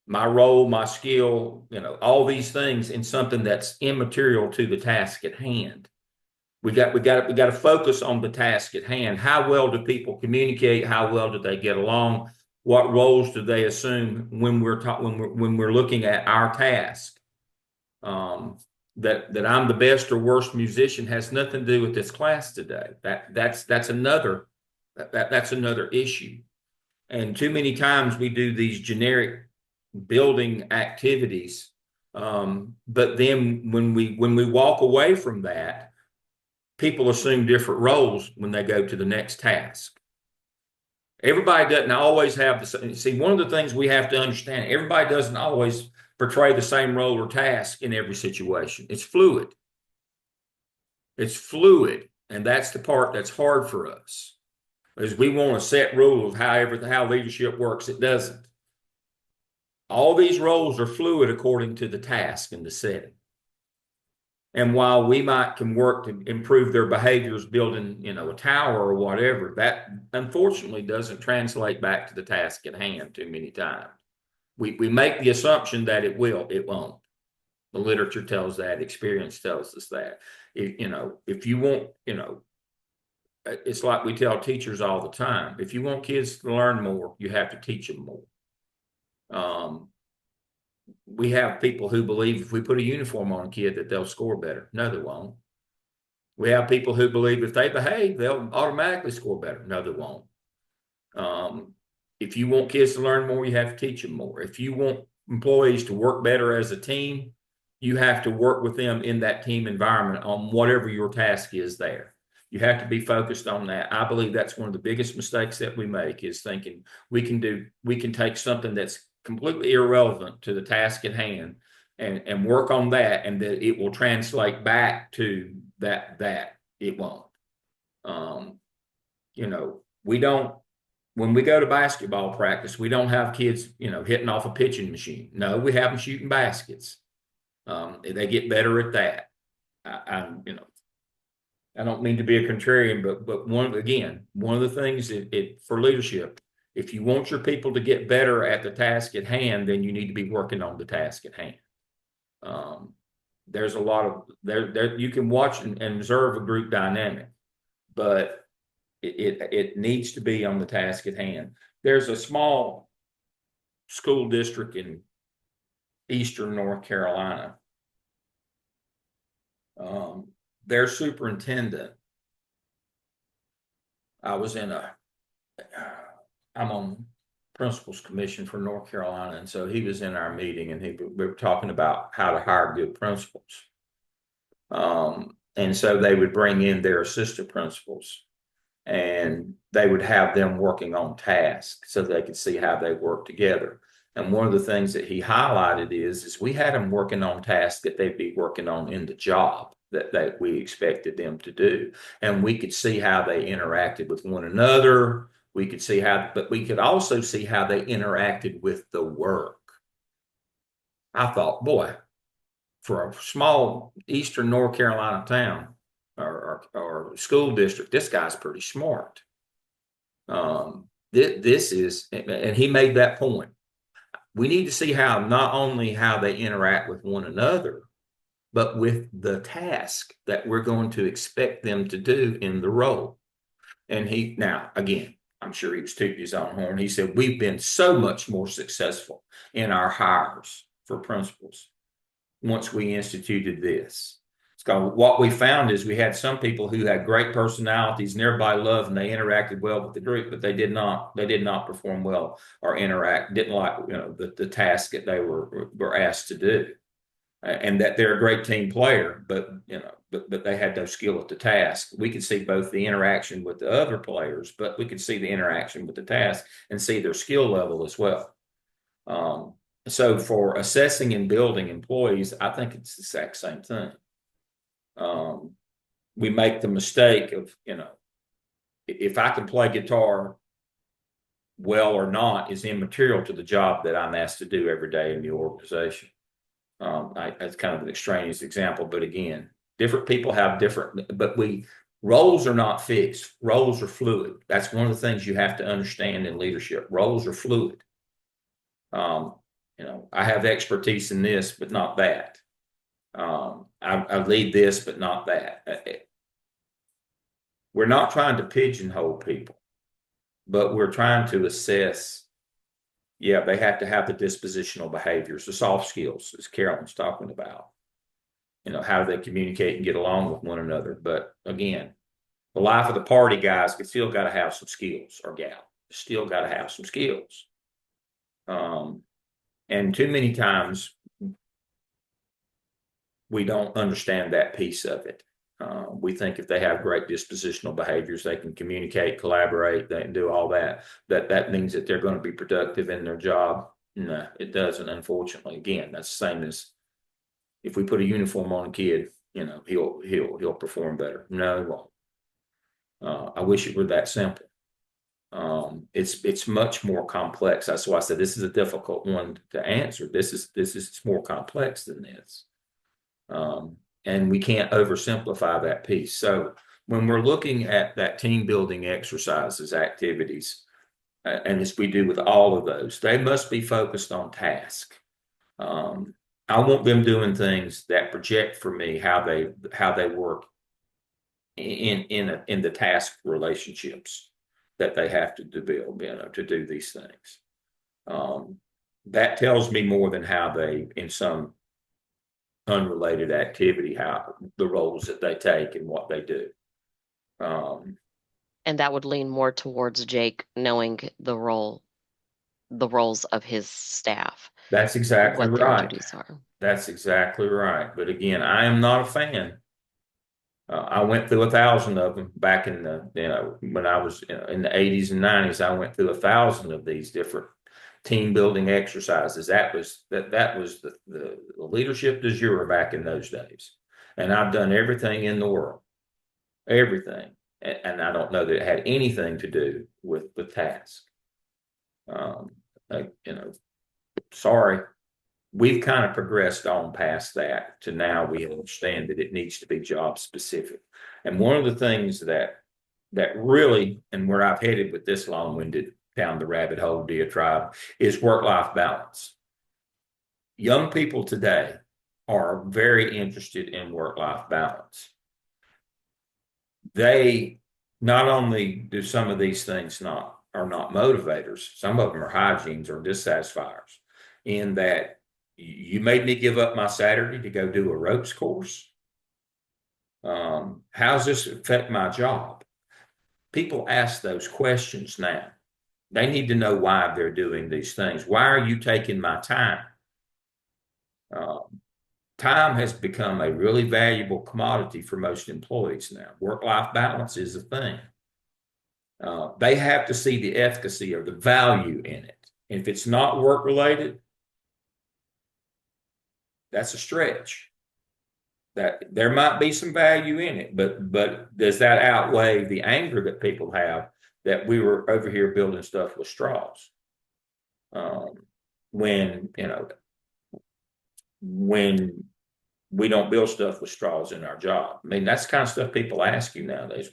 my role, my skill, all these things in something that's immaterial to the task at hand. We got to focus on the task at hand. How well do people communicate? How well do they get along? What roles do they assume when we're looking at our task? That I'm the best or worst musician has nothing to do with this class today. That's another issue. And too many times we do these generic building activities, but then when we walk away from that, people assume different roles when they go to the next task. Everybody doesn't always have the same. See, one of the things we have to understand, everybody doesn't always portray the same role or task in every situation. It's fluid. And that's the part that's hard for us, is we want a set rule of how leadership works. It doesn't. All these roles are fluid according to the task and the setting. And while we can work to improve their behaviors, building, a tower or whatever, that unfortunately doesn't translate back to the task at hand too many times. We make the assumption that it will, it won't. The literature tells that, experience tells us that. If you want, it's like we tell teachers all the time, if you want kids to learn more, you have to teach them more. We have people who believe if we put a uniform on a kid that they'll score better. No, they won't. We have people who believe if they behave, they'll automatically score better. No, they won't. If you want kids to learn more, you have to teach them more. If you want employees to work better as a team, you have to work with them in that team environment on whatever your task is there. You have to be focused on that. I believe that's one of the biggest mistakes that we make, is thinking we can take something that's completely irrelevant to the task at hand and work on that, and that it will translate back to that it won't. We don't, when we go to basketball practice, we don't have kids, hitting off a pitching machine. No, we have them shooting baskets. They get better at that. I don't mean to be a contrarian, but one of the things for leadership, if you want your people to get better at the task at hand, then you need to be working on the task at hand. There's a lot of there you can watch and observe a group dynamic, but it needs to be on the task at hand. There's a small school district in eastern North Carolina. Their superintendent, I'm on principals commission for North Carolina, and so he was in our meeting, and we were talking about how to hire good principals. And so they would bring in their assistant principals, and they would have them working on tasks so they could see how they work together. And one of the things that he highlighted is we had them working on tasks that they'd be working on in the job that we expected them to do. And we could see how they interacted with one another. We could see but we could also see how they interacted with the work. I thought, boy, for a small eastern North Carolina town or school district, this guy's pretty smart. This is, and he made that point. We need to see not only how they interact with one another, but with the task that we're going to expect them to do in the role. And now, again, I'm sure he was tooting his own horn. He said, we've been so much more successful in our hires for principals once we instituted this. So what we found is we had some people who had great personalities and everybody loved and they interacted well with the group, but they did not perform well or didn't like the task that they were asked to do. And that they're a great team player, but they had no skill at the task. We could see both the interaction with the other players, but we could see the interaction with the task and see their skill level as well. So for assessing and building employees, I think it's the exact same thing. We make the mistake of, if I can play guitar well or not is immaterial to the job that I'm asked to do every day in the organization. That's kind of an extraneous example, but again, different people have but roles are not fixed. Roles are fluid. That's one of the things you have to understand in leadership. Roles are fluid. I have expertise in this, but not that. I lead this, but not that. We're not trying to pigeonhole people, but we're trying to assess. Yeah, they have to have the dispositional behaviors, the soft skills, as Carolyn's talking about. How do they communicate and get along with one another? But again, the life of the party guys still got to have some skills, or gal still got to have some skills. And too many times we don't understand that piece of it. We think if they have great dispositional behaviors, they can communicate, collaborate, they can do all that means that they're going to be productive in their job. No, it doesn't, unfortunately. Again, that's the same as if we put a uniform on a kid, he'll perform better. No, he won't. I wish it were that simple. It's much more complex. That's why I said this is a difficult one to answer. It's more complex than this. And we can't oversimplify that piece. So when we're looking at that team building exercises, activities, and as we do with all of those, they must be focused on task. I want them doing things that project for me how they work in the task relationships that they have to build, to do these things. That tells me more than how they, in some unrelated activity, how the roles that they take and what they do. And that would lean more towards Jake knowing the roles of his staff. That's exactly what their right. duties are. That's exactly right. But again, I am not a fan. I went through 1,000 of them back in when I was in the 80s and 90s. I went through 1,000 of these different team building exercises. That was the leadership du jour back in those days. And I've done everything in the world, everything. And I don't know that it had anything to do with the task. Sorry, we've kind of progressed on past that to now we understand that it needs to be job specific. And one of the things that really, and where I've headed with this long-winded down the rabbit hole diatribe, is work-life balance. Young people today are very interested in work-life balance. They not only do some of these things are not motivators, some of them are hygienes or dissatisfiers, in that you made me give up my Saturday to go do a ropes course. How's this affect my job? People ask those questions now. They need to know why they're doing these things. Why are you taking my time? Time has become a really valuable commodity for most employees now. Work-life balance is a thing. They have to see the efficacy or the value in it. And if it's not work-related, that's a stretch. That there might be some value in it, but does that outweigh the anger that people have that we were over here building stuff with straws? When when we don't build stuff with straws in our job. I mean, that's the kind of stuff people ask you nowadays.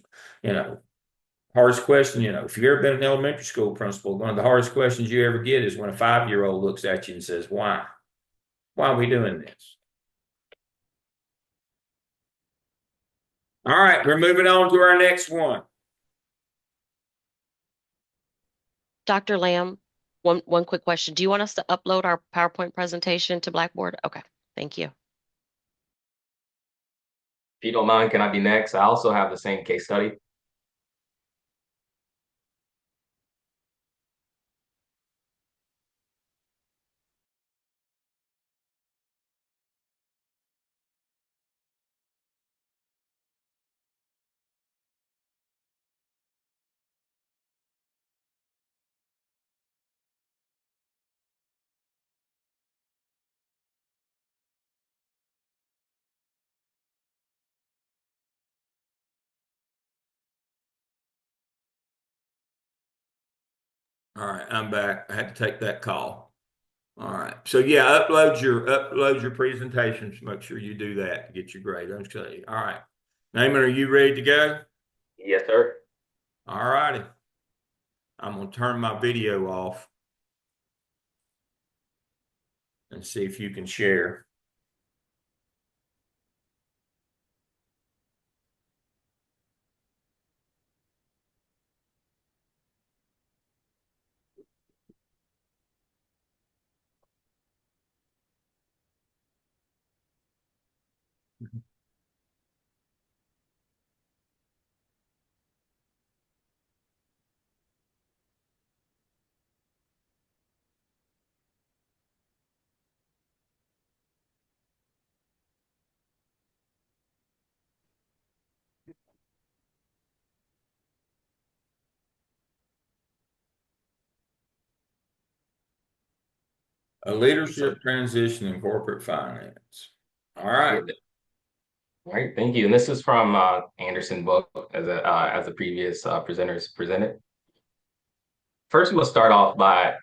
Hardest question, if you've ever been an elementary school principal, one of the hardest questions you ever get is when a 5-year-old looks at you and says, why? Why are we doing this? All right, we're moving on to our next one. Dr. Lamb, one quick question. Do you want us to upload our PowerPoint presentation to Blackboard? Okay, thank you. If you don't mind, can I be next? I also have the same case study. All right, I'm back. I had to take that call. All right. So yeah, upload your presentations. Make sure you do that to get your grade. Okay. All right. Naaman, are you ready to go? Yes, sir. All righty. I'm gonna turn my video off and see if you can share. A leadership transition in corporate finance. All right. All right, thank you. And this is from Anderson book as the previous presenters presented. First, we'll start off by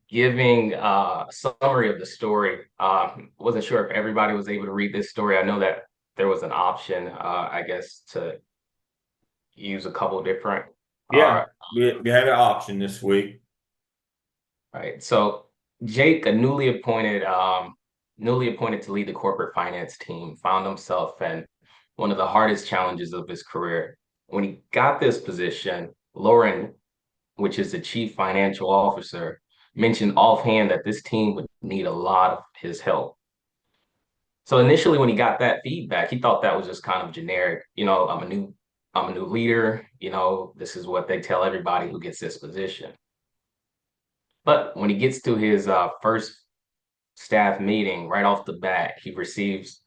giving a summary of the story. Wasn't sure if everybody was able to read this story. I know that there was an option, I guess, to use a couple different. Yeah, we had an option this week. Right. So Jake, a newly appointed to lead the corporate finance team, found himself in one of the hardest challenges of his career. When he got this position, Lauren, which is the chief financial officer, mentioned offhand that this team would need a lot of his help. So initially, when he got that feedback, he thought that was just kind of generic. I'm a new leader. This is what they tell everybody who gets this position. But when he gets to his first staff meeting, right off the bat, he receives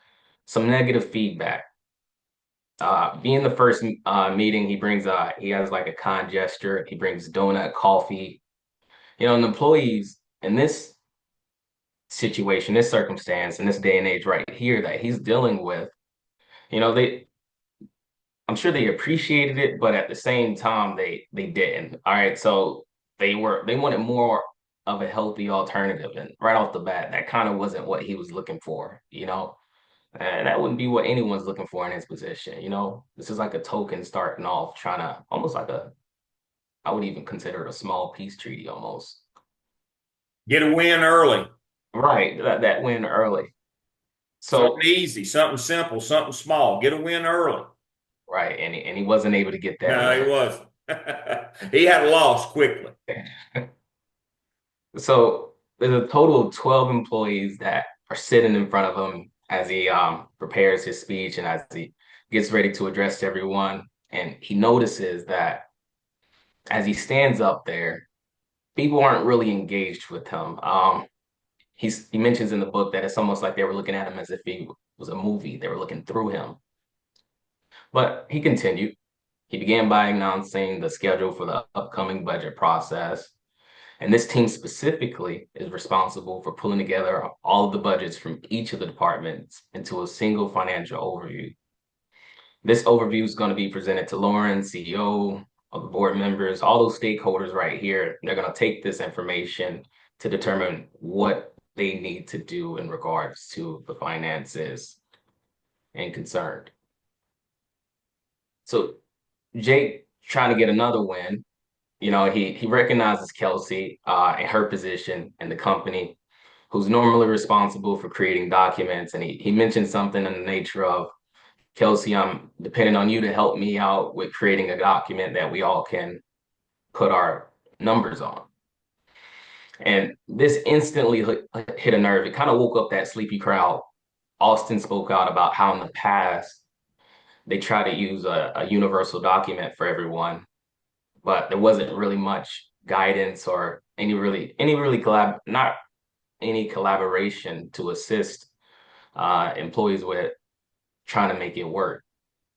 some negative feedback. Being the first meeting, he has like a kind gesture. He brings donut, coffee. And employees in this situation, this circumstance, in this day and age right here that he's dealing with, they I'm sure they appreciated it, but at the same time they didn't. All right. So they wanted more of a healthy alternative. And right off the bat, that kind of wasn't what he was looking for. And that wouldn't be what anyone's looking for in his position. This is like a token starting off, trying to almost like I would even consider it a small peace treaty almost. Get a win early. Right, that win early. So Something easy, something simple, something small. Get a win early. right? And he wasn't able to get that No, he win. wasn't. He had a loss quickly. So there's a total of 12 employees that are sitting in front of him as he prepares his speech and as he gets ready to address everyone. And he notices that as he stands up there, people aren't really engaged with him. He mentions in the book that it's almost like they were looking at him as if he was a movie. They were looking through him. But he continued. He began by announcing the schedule for the upcoming budget process. And this team specifically is responsible for pulling together all of the budgets from each of the departments into a single financial overview. This overview is going to be presented to Lauren, CEO, of the board members, all those stakeholders right here. They're going to take this information to determine what they need to do in regards to the finances and concerned. So Jake trying to get another win. He recognizes Kelsey in her position in the company, who's normally responsible for creating documents. And he mentioned something in the nature of, Kelsey, I'm depending on you to help me out with creating a document that we all can put our numbers on. And this instantly hit a nerve. It kind of woke up that sleepy crowd. Austin spoke out about how in the past they tried to use a universal document for everyone, but there wasn't really much guidance or not any collaboration to assist employees with trying to make it work.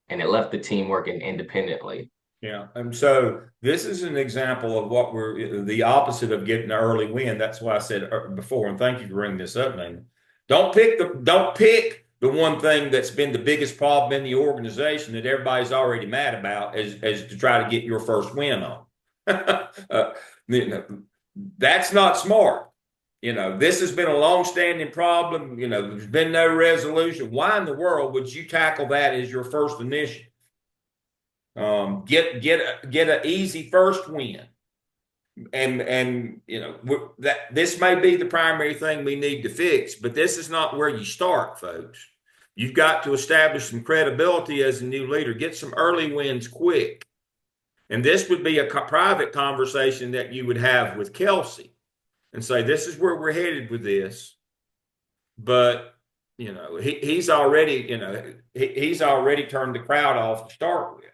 And it left the team working independently. Yeah. And so this is an example of what we're the opposite of getting an early win. That's why I said before, and thank you for bringing this up, man. Don't pick the one thing that's been the biggest problem in the organization that everybody's already mad about as to try to get your first win on. That's not smart. This has been a long-standing problem. There's been no resolution. Why in the world would you tackle that as your first initiative? Get an easy first win, and that this may be the primary thing we need to fix, but this is not where you start, folks. You've got to establish some credibility as a new leader. Get some early wins quick, and this would be a private conversation that you would have with Kelsey, and say, "This is where we're headed with this," but he's already he's already turned the crowd off to start with.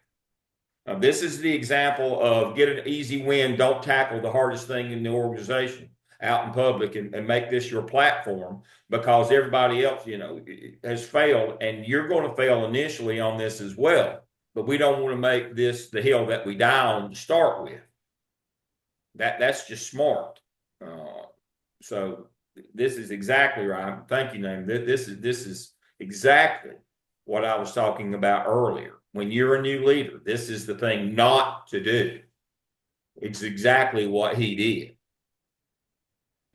This is the example of get an easy win. Don't tackle the hardest thing in the organization out in public and make this your platform, because everybody else, has failed, and you're going to fail initially on this as well. But we don't want to make this the hill that we die on to start with. That's just smart. So this is exactly right. Thank you, Name. This is exactly what I was talking about earlier. When you're a new leader, this is the thing not to do. It's exactly what he did.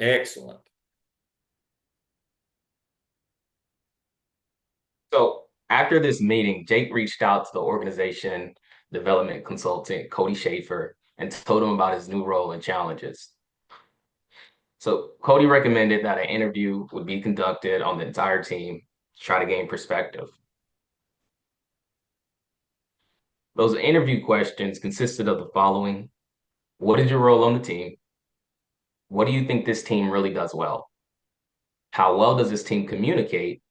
Excellent. So after this meeting, Jake reached out to the organization development consultant, Cody Schaefer, and told him about his new role and challenges. So Cody recommended that an interview would be conducted on the entire team to try to gain perspective. Those interview questions consisted of the following: what is your role on the team? What do you think this team really does well? How well does this team communicate?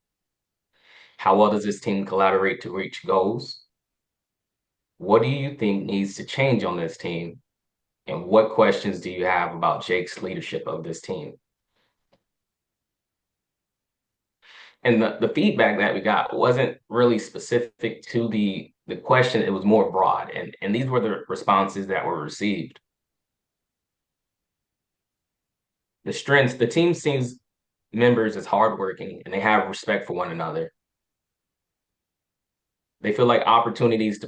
How well does this team collaborate to reach goals? What do you think needs to change on this team? And what questions do you have about Jake's leadership of this team? And the feedback that we got wasn't really specific to the question. It was more broad. And these were the responses that were received. The strengths, the team sees members as hardworking and they have respect for one another. They feel like opportunities to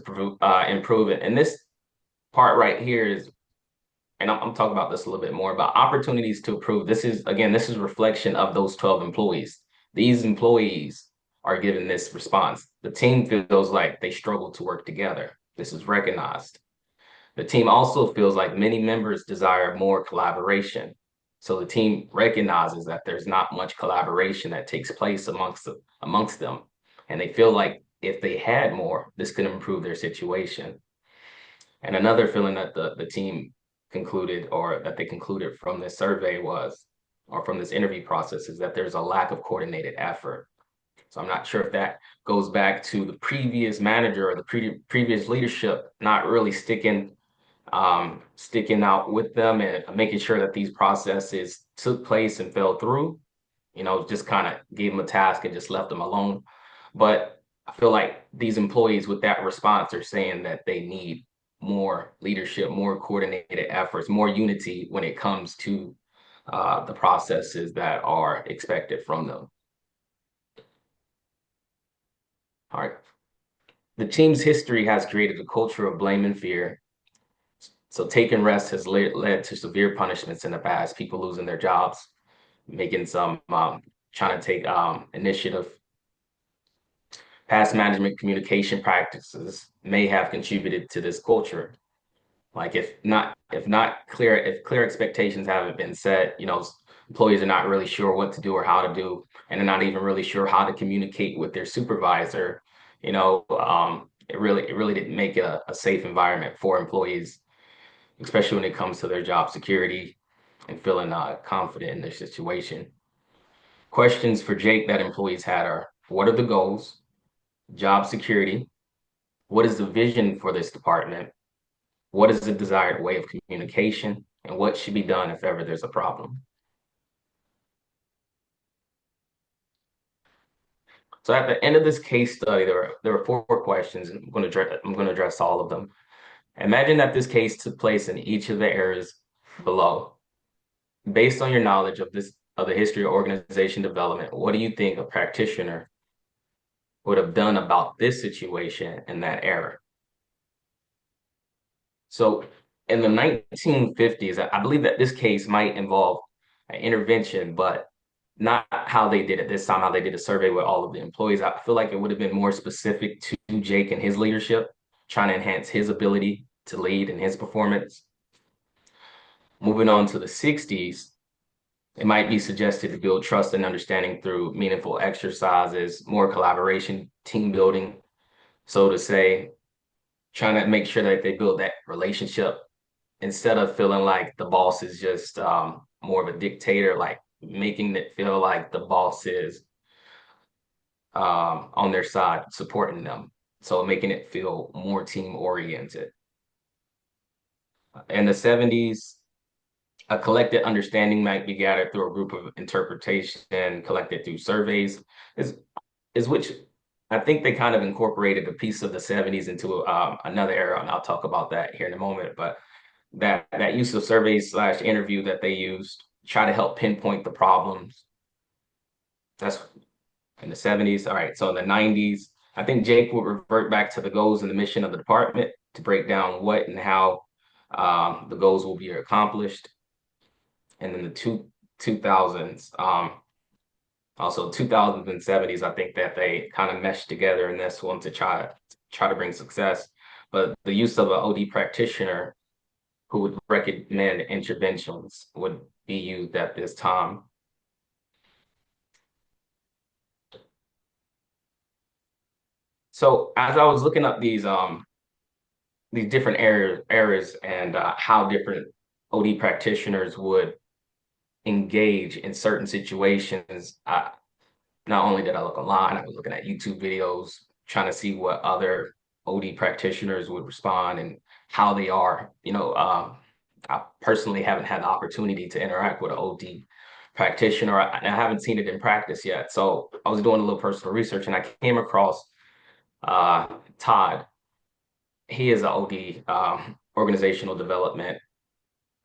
improve it. And this part right here is, and I'm talking about this a little bit more, about opportunities to improve. This is a reflection of those 12 employees. These employees are given this response. The team feels like they struggle to work together. This is recognized. The team also feels like many members desire more collaboration. So the team recognizes that there's not much collaboration that takes place amongst them. And they feel like if they had more, this could improve their situation. And another feeling that the team concluded, or that they concluded from this survey was, or from this interview process, is that there's a lack of coordinated effort. So I'm not sure if that goes back to the previous manager or the previous leadership not really sticking out with them and making sure that these processes took place and fell through. Just kind of gave them a task and just left them alone. But I feel like these employees with that response are saying that they need more leadership, more coordinated efforts, more unity when it comes to the processes that are expected from them. All right. The team's history has created a culture of blame and fear. So taking rest has led to severe punishments in the past, people losing their jobs, making some, trying to take initiative. Past management communication practices may have contributed to this culture. Like if clear expectations haven't been set, employees are not really sure what to do or how to do, and they're not even really sure how to communicate with their supervisor. It really didn't make a safe environment for employees, especially when it comes to their job security and feeling confident in their situation. Questions for Jake that employees had are: what are the goals? Job security. What is the vision for this department? What is the desired way of communication? And what should be done if ever there's a problem? So at the end of this case study, there were four questions, and I'm going to address all of them. Imagine that this case took place in each of the areas below. Based on your knowledge of the history of organization development, what do you think a practitioner would have done about this situation in that era? So in the 1950s, I believe that this case might involve an intervention, but not how they did it this time, how they did a survey with all of the employees. I feel like it would have been more specific to Jake and his leadership, trying to enhance his ability to lead and his performance. Moving on to the 60s, it might be suggested to build trust and understanding through meaningful exercises, more collaboration, team building. So to say, trying to make sure that they build that relationship instead of feeling like the boss is just more of a dictator, like making it feel like the boss is on their side, supporting them. So making it feel more team oriented. In the 70s, a collected understanding might be gathered through a group of interpretation collected through surveys, is which I think they kind of incorporated a piece of the 70s into another era, and I'll talk about that here in a moment. But that use of surveys slash interview that they used try to help pinpoint the problems. That's in the 70s. All right. So in the 90s, I think Jake would revert back to the goals and the mission of the department to break down what and how the goals will be accomplished. And then the 2000s, also 2000s and 70s, I think that they kind of meshed together in this one to try to bring success. But the use of an OD practitioner who would recommend interventions would be used at this time. So as I was looking up these different areas and how different OD practitioners would engage in certain situations, not only did I look online, I was looking at YouTube videos, trying to see what other OD practitioners would respond and how they are. I personally haven't had the opportunity to interact with an OD practitioner. I haven't seen it in practice yet. So I was doing a little personal research and I came across Todd. He is an OD organizational development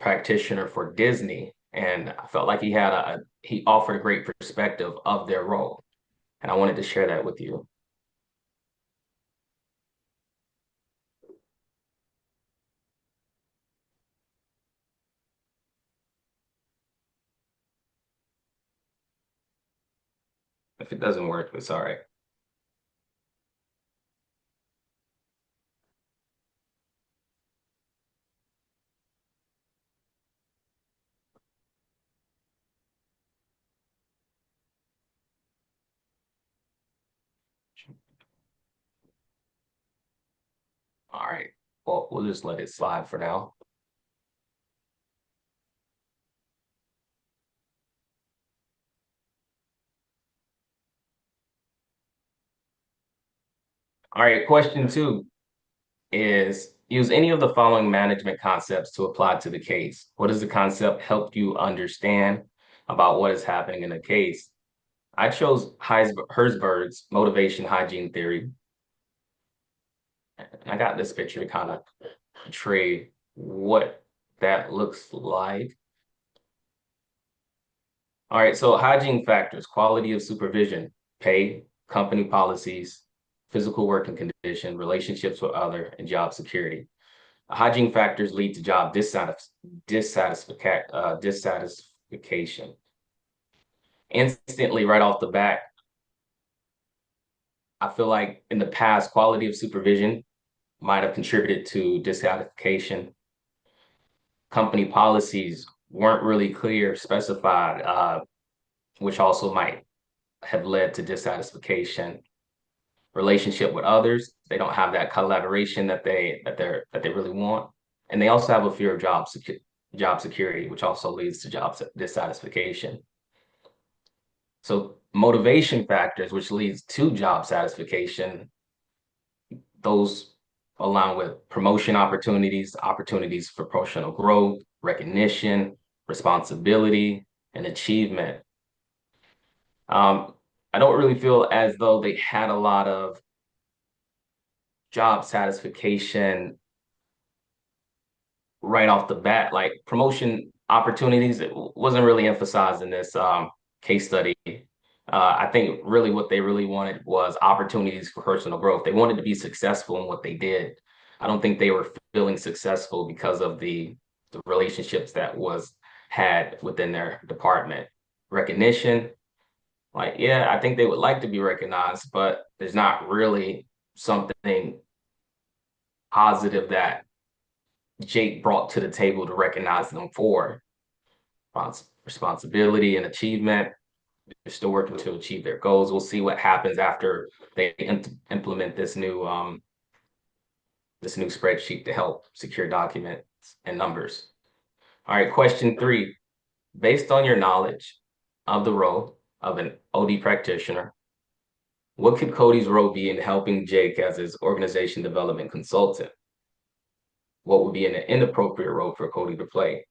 practitioner for Disney. And I felt like he offered a great perspective of their role. And I wanted to share that with you. If it doesn't work, it's all right. right. Well, we'll just let it slide for now. All right, question 2 is use any of the following management concepts to apply to the case. What does the concept help you understand about what is happening in the case? I chose Herzberg's motivation hygiene theory. I got this picture to kind of portray what that looks like. All right, so hygiene factors, quality of supervision, pay, company policies, physical working condition, relationships with other, and job security. Hygiene factors lead to job dissatisfaction. Instantly, right off the bat, I feel like in the past, quality of supervision might have contributed to dissatisfaction. Company policies weren't really clear, specified, which also might have led to dissatisfaction. Relationship with others, they don't have that collaboration that they really want, and they also have a fear of job security, which also leads to job dissatisfaction. So motivation factors, which leads to job satisfaction, those along with promotion opportunities, opportunities for professional growth, recognition, responsibility, and achievement. I don't really feel as though they had a lot of job satisfaction right off the bat. Like promotion opportunities, it wasn't really emphasized in this case study. I think really what they really wanted was opportunities for personal growth. They wanted to be successful in what they did. I don't think they were feeling successful because of the relationships that was had within their department. Recognition, like, yeah, I think they would like to be recognized, but there's not really something positive that Jake brought to the table to recognize them for. Responsibility and achievement. They're still working to achieve their goals. We'll see what happens after they implement this new spreadsheet to help secure documents and numbers. All right, question 3. Based on your knowledge of the role of an OD practitioner, what could Cody's role be in helping Jake as his organization development consultant? What would be an inappropriate role for Cody to play?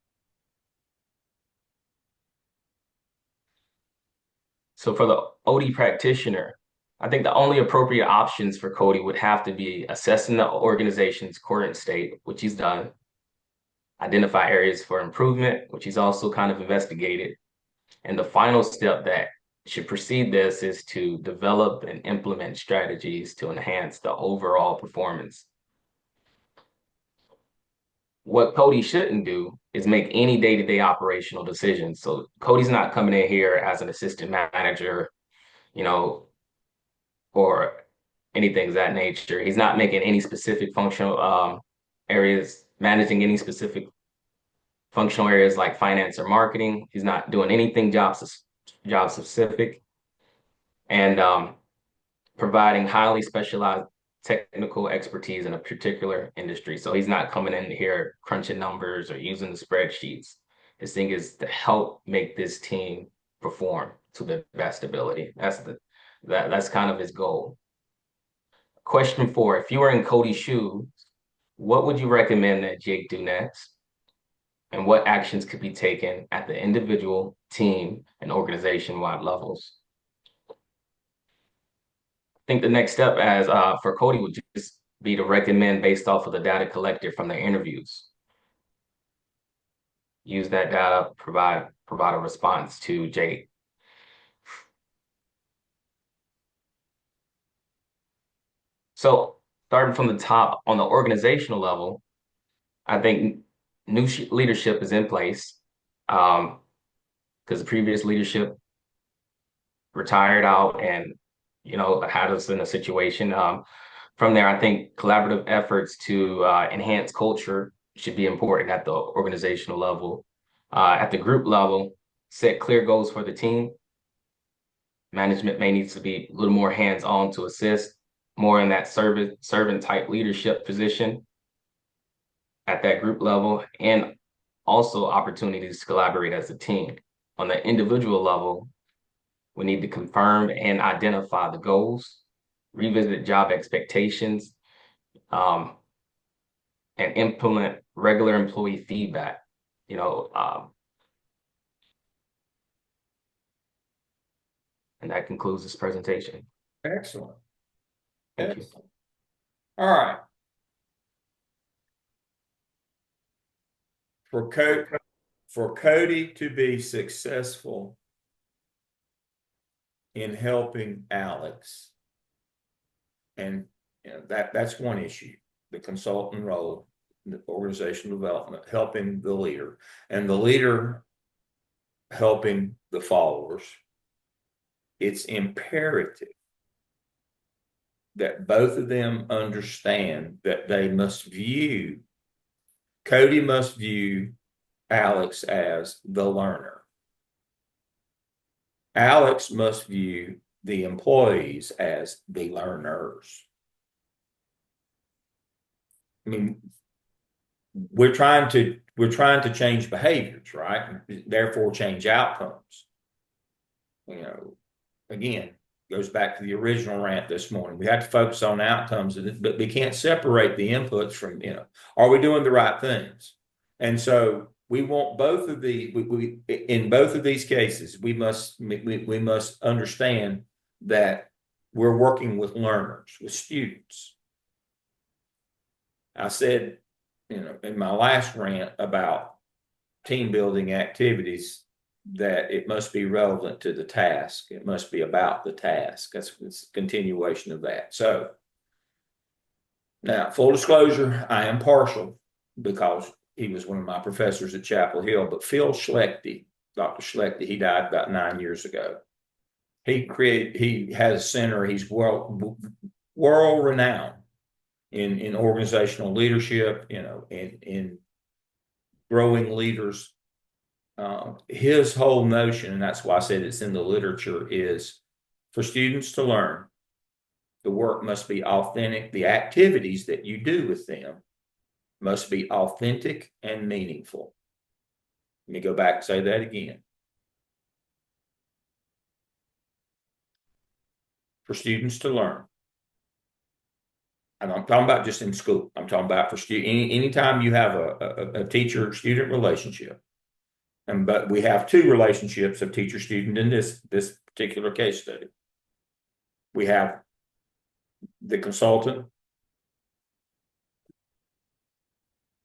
So for the OD practitioner, I think the only appropriate options for Cody would have to be assessing the organization's current state, which he's done, identify areas for improvement, which he's also kind of investigated. And the final step that should precede this is to develop and implement strategies to enhance the overall performance. What Cody shouldn't do is make any day-to-day operational decisions. So Cody's not coming in here as an assistant manager, you know, or anything of that nature. He's not making any specific functional areas, managing any specific functional areas like finance or marketing. He's not doing anything job specific, and providing highly specialized technical expertise in a particular industry. So he's not coming in here crunching numbers or using the spreadsheets. His thing is to help make this team perform to the best ability. That's kind of his goal. Question 4, if you were in Cody's shoes, what would you recommend that Jake do next? And what actions could be taken at the individual, team, and organization-wide levels? I think the next step as for Cody would just be to recommend based off of the data collected from their interviews. Use that data, provide a response to Jake. So starting from the top on the organizational level, I think new leadership is in place because the previous leadership retired out and had us in a situation. From there, I think collaborative efforts to enhance culture should be important at the organizational level. At the group level, set clear goals for the team. Management may need to be a little more hands-on to assist, more in that servant type leadership position at that group level, and also opportunities to collaborate as a team. On the individual level, we need to confirm and identify the goals, revisit job expectations, um, and implement regular employee feedback. You know, and that concludes this presentation. Excellent. Thank you. Excellent. All right. For Cody to be successful in helping Alex, and that's one issue, the consultant role, the organizational development, helping the leader, and the leader helping the followers. It's imperative that both of them understand that Cody must view Alex as the learner. Alex must view the employees as the learners. I mean, we're trying to change behaviors, right? Therefore, change outcomes. Again, goes back to the original rant this morning. We have to focus on outcomes, but we can't separate the inputs from, are we doing the right things? And so we want both of in both of these cases, we must understand that we're working with learners, with students. I said, in my last rant about team building activities, that it must be relevant to the task. It must be about the task. It's a continuation of that. So now, full disclosure, I am partial because he was one of my professors at Chapel Hill, but Phil Schlechte, Dr. Schlechte, he died about 9 years ago. He has a center, he's world renowned in organizational leadership, in growing leaders. His whole notion, and that's why I said it's in the literature, is for students to learn, the work must be authentic. The activities that you do with them must be authentic and meaningful. Let me go back and say that again. For students to learn. And I'm talking about just in school. I'm talking about for students. Anytime you have a teacher-student relationship, but we have two relationships of teacher-student in this particular case study. We have the consultant,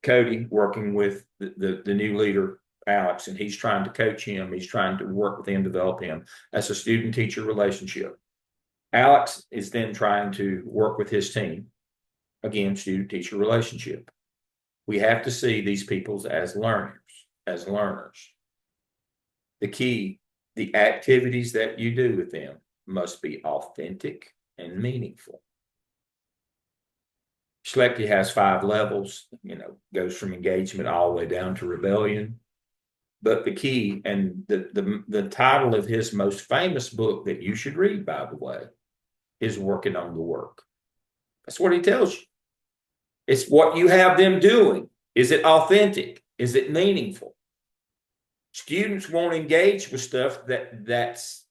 Cody, working with the new leader, Alex, and he's trying to coach him. He's trying to work with him, develop him. That's a student-teacher relationship. Alex is then trying to work with his team. Again, student-teacher relationship. We have to see these people as learners. The key, the activities that you do with them must be authentic and meaningful. Schlechte has 5 levels, goes from engagement all the way down to rebellion. But the key, and the title of his most famous book that you should read, by the way, is Working on the Work. That's what he tells you. It's what you have them doing. Is it authentic? Is it meaningful? Students won't engage with stuff that's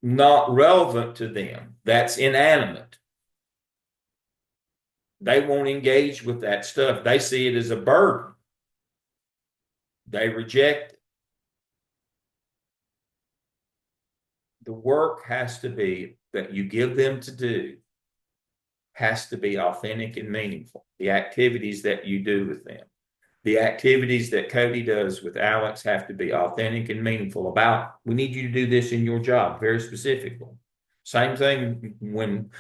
not relevant to them, that's inanimate. They won't engage with that stuff. They see it as a burden. They reject it. The work has to be that you give them to do has to be authentic and meaningful. The activities that you do with them. The activities that Cody does with Alex have to be authentic and meaningful about, we need you to do this in your job, very specifically. Same thing when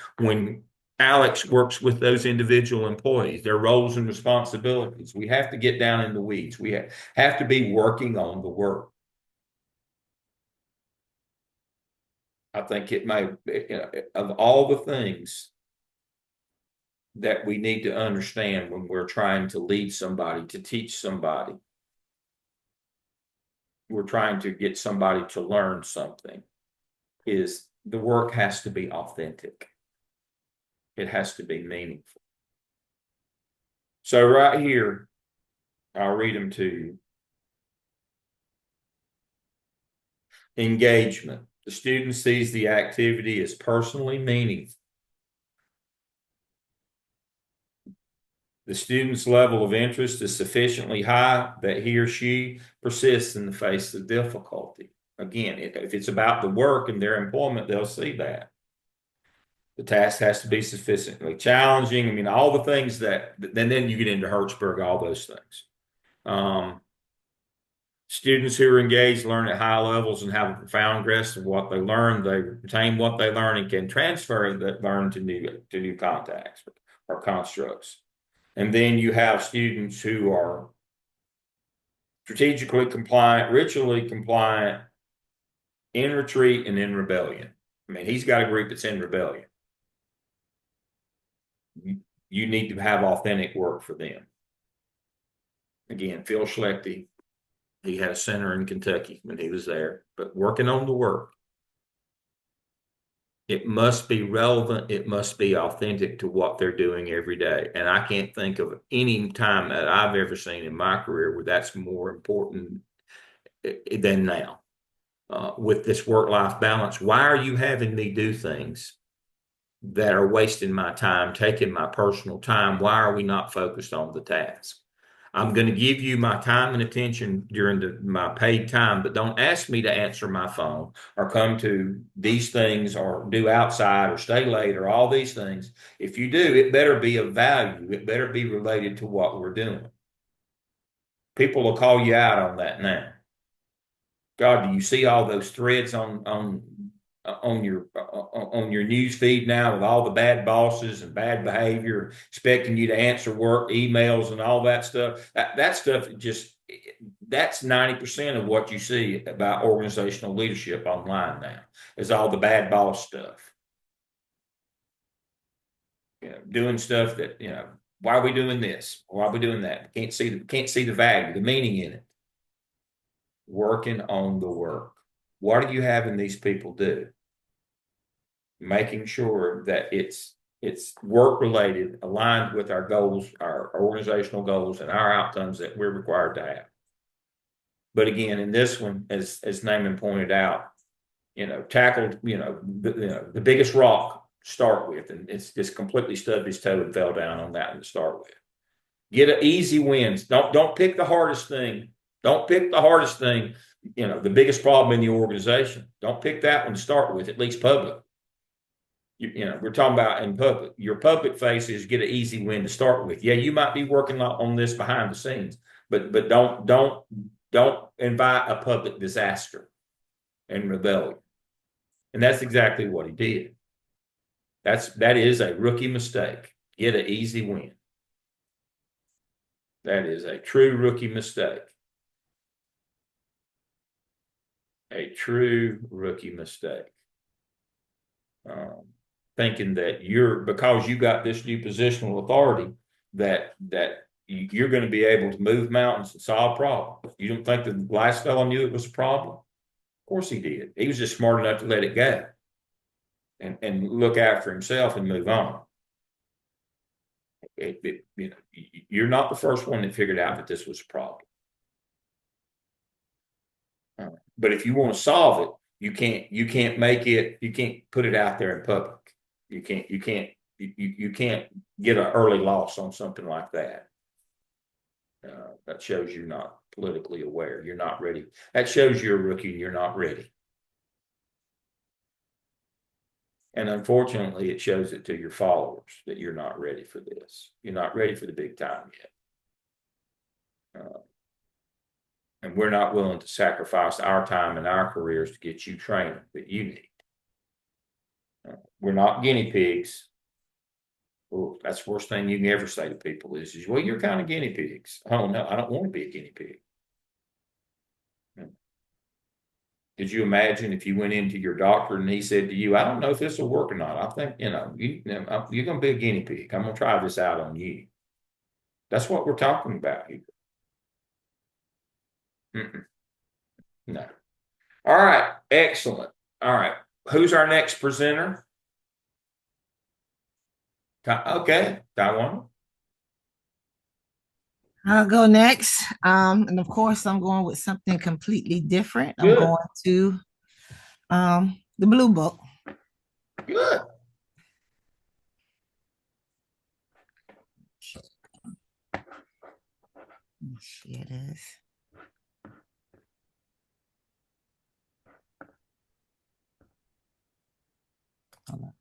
Alex works with those individual employees, their roles and responsibilities. We have to get down in the weeds. We have to be working on the work. I think it may, of all the things that we need to understand when we're trying to lead somebody, to teach somebody, we're trying to get somebody to learn something, is the work has to be authentic. It has to be meaningful. So right here, I'll read them to you. Engagement. The student sees the activity as personally meaningful. The student's level of interest is sufficiently high that he or she persists in the face of difficulty. Again, if it's about the work and their employment, they'll see that. The task has to be sufficiently challenging. I mean, all the things that, and then you get into Hertzberg, all those things. Students who are engaged learn at high levels and have a profound grasp of what they learn. They retain what they learn and can transfer that learn to new contacts or constructs. And then you have students who are strategically compliant, ritually compliant, in retreat, and in rebellion. I mean, he's got a group that's in rebellion. You need to have authentic work for them. Again, Phil Schlechte, he had a center in Kentucky when he was there, but working on the work. It must be relevant. It must be authentic to what they're doing every day. And I can't think of any time that I've ever seen in my career where that's more important than now. With this work-life balance, why are you having me do things that are wasting my time, taking my personal time? Why are we not focused on the task? I'm going to give you my time and attention during my paid time, but don't ask me to answer my phone or come to these things or do outside or stay late or all these things. If you do, it better be of value. It better be related to what we're doing. People will call you out on that now. God, do you see all those threads on your news feed now with all the bad bosses and bad behavior, expecting you to answer work emails and all that stuff? That stuff that's 90% of what you see about organizational leadership online now is all the bad boss stuff. Doing stuff that, why are we doing this? Why are we doing that? Can't see the value, the meaning in it. Working on the work. What are you having these people do? Making sure that it's work related, aligned with our goals, our organizational goals, and our outcomes that we're required to have. But again, in this one, as Naaman pointed out, tackled the biggest rock to start with, and it's just completely stubbed his toe and fell down on that one to start with. Get an easy wins. Don't pick the hardest thing. Don't pick the hardest thing. The biggest problem in the organization. Don't pick that one to start with, at least public. We're talking about in public. Your public face is get an easy win to start with. Yeah, you might be working on this behind the scenes, but don't invite a public disaster and rebellion. And that's exactly what he did. That is a rookie mistake. Get an easy win. That is a true rookie mistake. A true rookie mistake. Thinking that because you got this new positional authority, that you're going to be able to move mountains and solve problems. You don't think the last fellow knew it was a problem? Of course he did. He was just smart enough to let it go and look after himself and move on. You're not the first one that figured out that this was a problem. But if you want to solve it, you can't put it out there in public. You can't get an early loss on something like that. That shows you're not politically aware. You're not ready. That shows you're a rookie and you're not ready. And unfortunately, it shows it to your followers that you're not ready for this. You're not ready for the big time yet. And we're not willing to sacrifice our time and our careers to get you training that you need. We're not guinea pigs. Well, that's the worst thing you can ever say to people is, well, you're kind of guinea pigs. Oh, no, I don't want to be a guinea pig. Could you imagine if you went into your doctor and he said to you, I don't know if this will work or not. I think, you're going to be a guinea pig. I'm going to try this out on you. That's what we're talking about here. No. All right. Excellent. All right. Who's our next presenter? Okay. Taiwan. I'll go next. And of course, I'm going with something completely different. I'm Good, going to the Blue Book. good. Here it is. Hold on.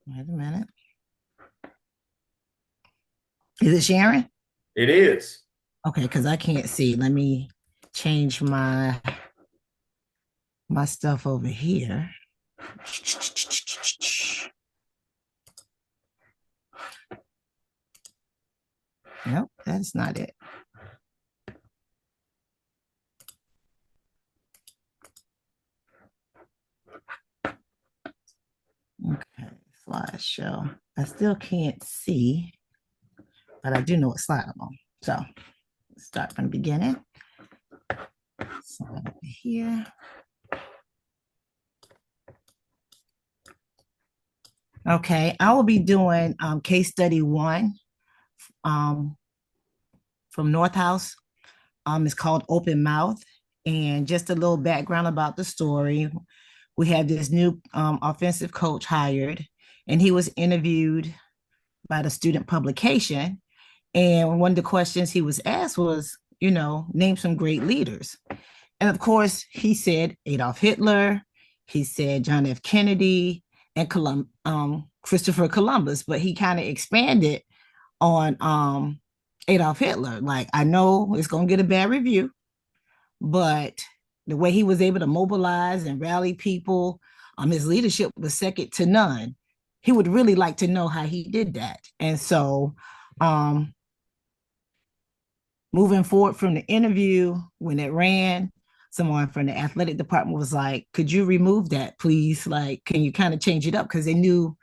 Wait a minute. Is it Sharon? It is. Okay, because I can't see. Let me change my stuff over here. Nope, that's not it. Okay, slideshow. I still can't see, but I do know what slide I'm on. So let's start from the beginning. Slide over here. Okay, I will be doing case study 1 from North House. It's called Open Mouth. And just a little background about the story. We had this new offensive coach hired, and he was interviewed by the student publication. And one of the questions he was asked was, name some great leaders. And of course, he said Adolf Hitler, he said John F. Kennedy, and Christopher Columbus, but he kind of expanded on Adolf Hitler. Like, I know it's going to get a bad review, but the way he was able to mobilize and rally people, his leadership was second to none. He would really like to know how he did that. And so, moving forward from the interview, when it ran, someone from the athletic department was like, could you remove that, please? Like, can you kind of change it up? Because they knew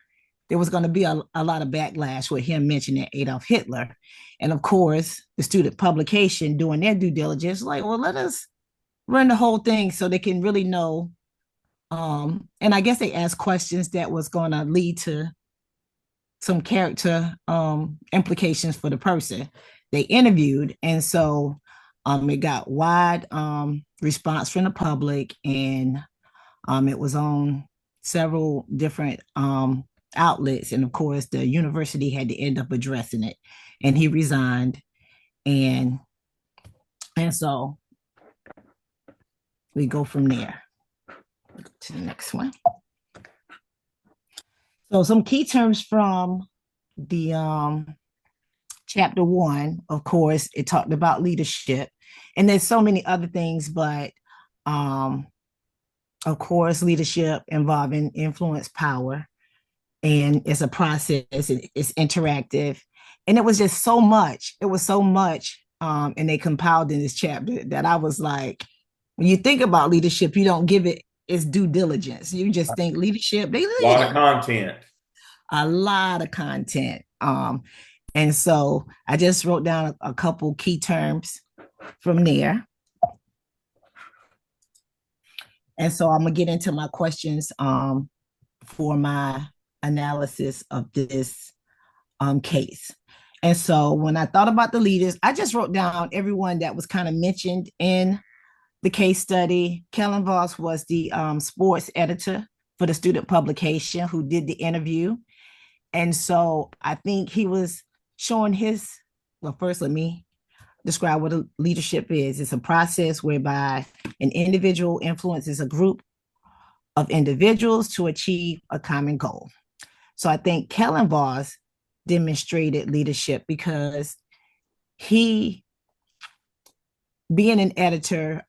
there was going to be a lot of backlash with him mentioning Adolf Hitler. And of course, the student publication doing their due diligence, like, well, let us run the whole thing so they can really know. And I guess they asked questions that was going to lead to some character implications for the person they interviewed. And so it got wide response from the public, and it was on several different outlets. And of course, the university had to end up addressing it, and he resigned. And so we go from there. Go to the next one. So some key terms from the chapter 1, of course, it talked about leadership, and there's so many other things, but of course, leadership involving influence, power, and it's a process. It's interactive, and it was just so much. It was so much, and they compiled in this chapter that I was like, when you think about leadership, you don't give it its due diligence. You just think leadership, they A lot of content. a lot of content. And so I just wrote down a couple key terms from there. And so I'm gonna get into my questions for my analysis of this case. And so when I thought about the leaders, I just wrote down everyone that was kind of mentioned in the case study. Kellen Voss was the sports editor for the student publication who did the interview. And so I think he was showing well, first, let me describe what a leadership is. It's a process whereby an individual influences a group of individuals to achieve a common goal. So I think Kellen Voss demonstrated leadership because he, being an editor,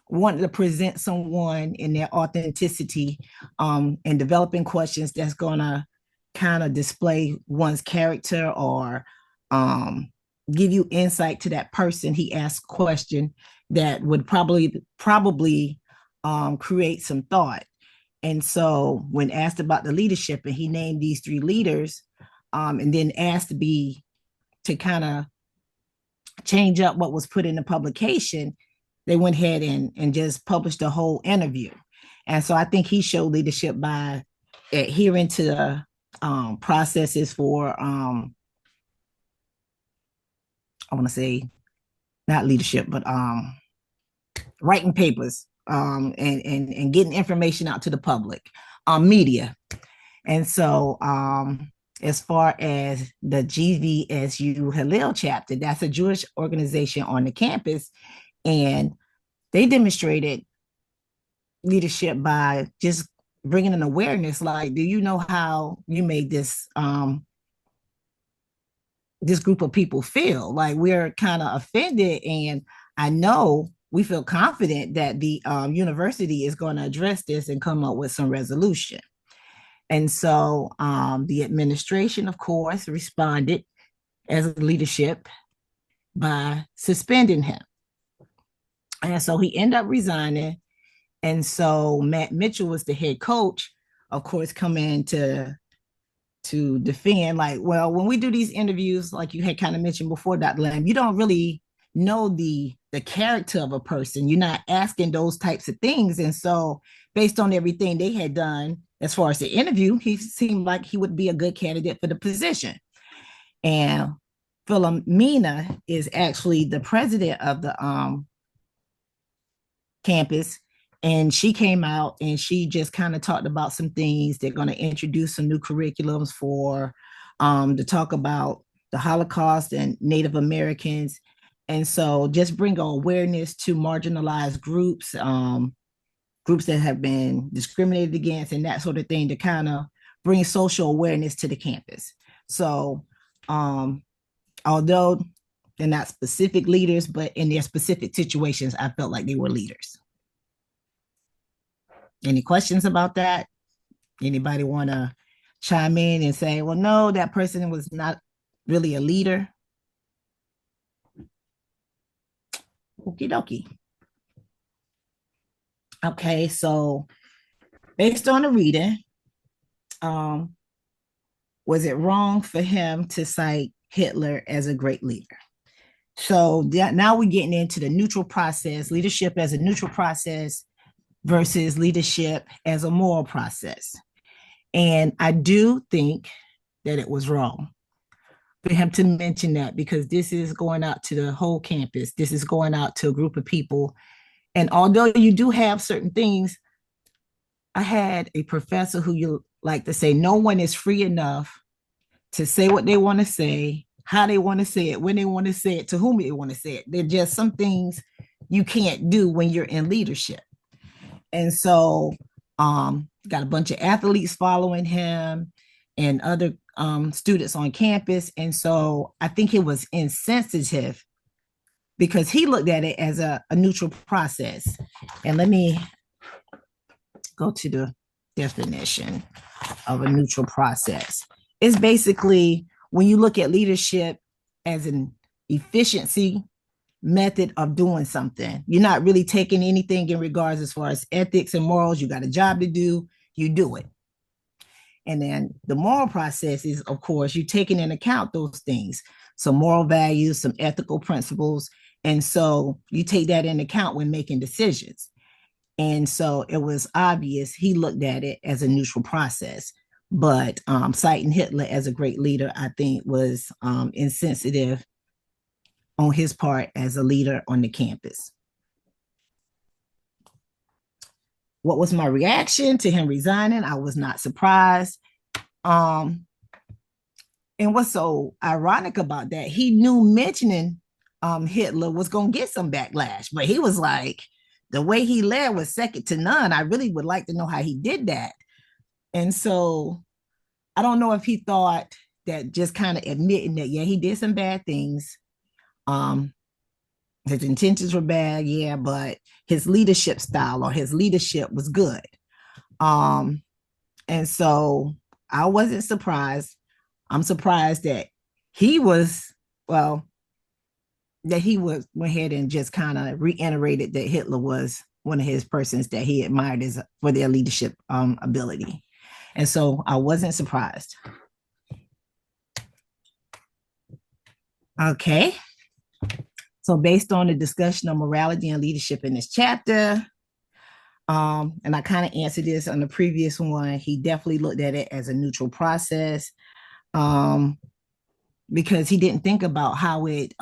wanted to present someone in their authenticity and developing questions that's going to kind of display one's character or give you insight to that person. He asked a question that would probably create some thought. And so when asked about the leadership, and he named these 3 leaders, and then asked to kind of change up what was put in the publication, they went ahead and just published the whole interview. And so I think he showed leadership by adhering to the processes for I want to say not leadership, but writing papers, and getting information out to the public, media. And so as far as the GVSU Hillel chapter, that's a Jewish organization on the campus, and they demonstrated leadership by just bringing an awareness. Like, do you know how you made this group of people feel? Like, we're kind of offended, and I know we feel confident that the university is going to address this and come up with some resolution. And so the administration, of course, responded as leadership by suspending him. And so he ended up resigning. And so Matt Mitchell was the head coach, of course, coming to defend, like, well, when we do these interviews, like you had kind of mentioned before, Dr. Lamb, you don't really know the character of a person. You're not asking those types of things. And so based on everything they had done as far as the interview, he seemed like he would be a good candidate for the position. And Philomena is actually the president of the campus, and she came out and she just kind of talked about some things. They're going to introduce some new curriculums for to talk about the Holocaust and Native Americans. And so just bring awareness to marginalized groups, groups that have been discriminated against and that sort of thing, to kind of bring social awareness to the campus. So although they're not specific leaders, but in their specific situations, I felt like they were leaders. Any questions about that? Anybody want to chime in and say, well, no, that person was not really a leader? Okie dokie. Okay, so based on the reading, was it wrong for him to cite Hitler as a great leader? So now we're getting into the neutral process, leadership as a neutral process versus leadership as a moral process. And I do think that it was wrong for him to mention that, because this is going out to the whole campus. This is going out to a group of people. And although you do have certain things, I had a professor who you like to say, no one is free enough to say what they want to say, how they want to say it, when they want to say it, to whom they want to say it. There are just some things you can't do when you're in leadership. And so got a bunch of athletes following him and other students on campus. And so I think it was insensitive because he looked at it as a neutral process. And let me go to the definition of a neutral process. It's basically when you look at leadership as an efficiency method of doing something. You're not really taking anything in regards as far as ethics and morals. You got a job to do, you do it. And then the moral process is, of course, you're taking into account those things, some moral values, some ethical principles. And so you take that into account when making decisions. And so it was obvious he looked at it as a neutral process. But citing Hitler as a great leader, I think, was insensitive on his part as a leader on the campus. What was my reaction to him resigning? I was not surprised. And what's so ironic about that, he knew mentioning Hitler was going to get some backlash, but he was like, the way he led was second to none. I really would like to know how he did that. And so I don't know if he thought that just kind of admitting that, yeah, he did some bad things. His intentions were bad, yeah, but his leadership style or his leadership was good. And so I wasn't surprised. I'm surprised that he was, well, that he went ahead and just kind of reiterated that Hitler was one of his persons that he admired as for their leadership ability. And so I wasn't surprised. Okay. So based on the discussion of morality and leadership in this chapter, and I kind of answered this on the previous one, he definitely looked at it as a neutral process. because he didn't think about how it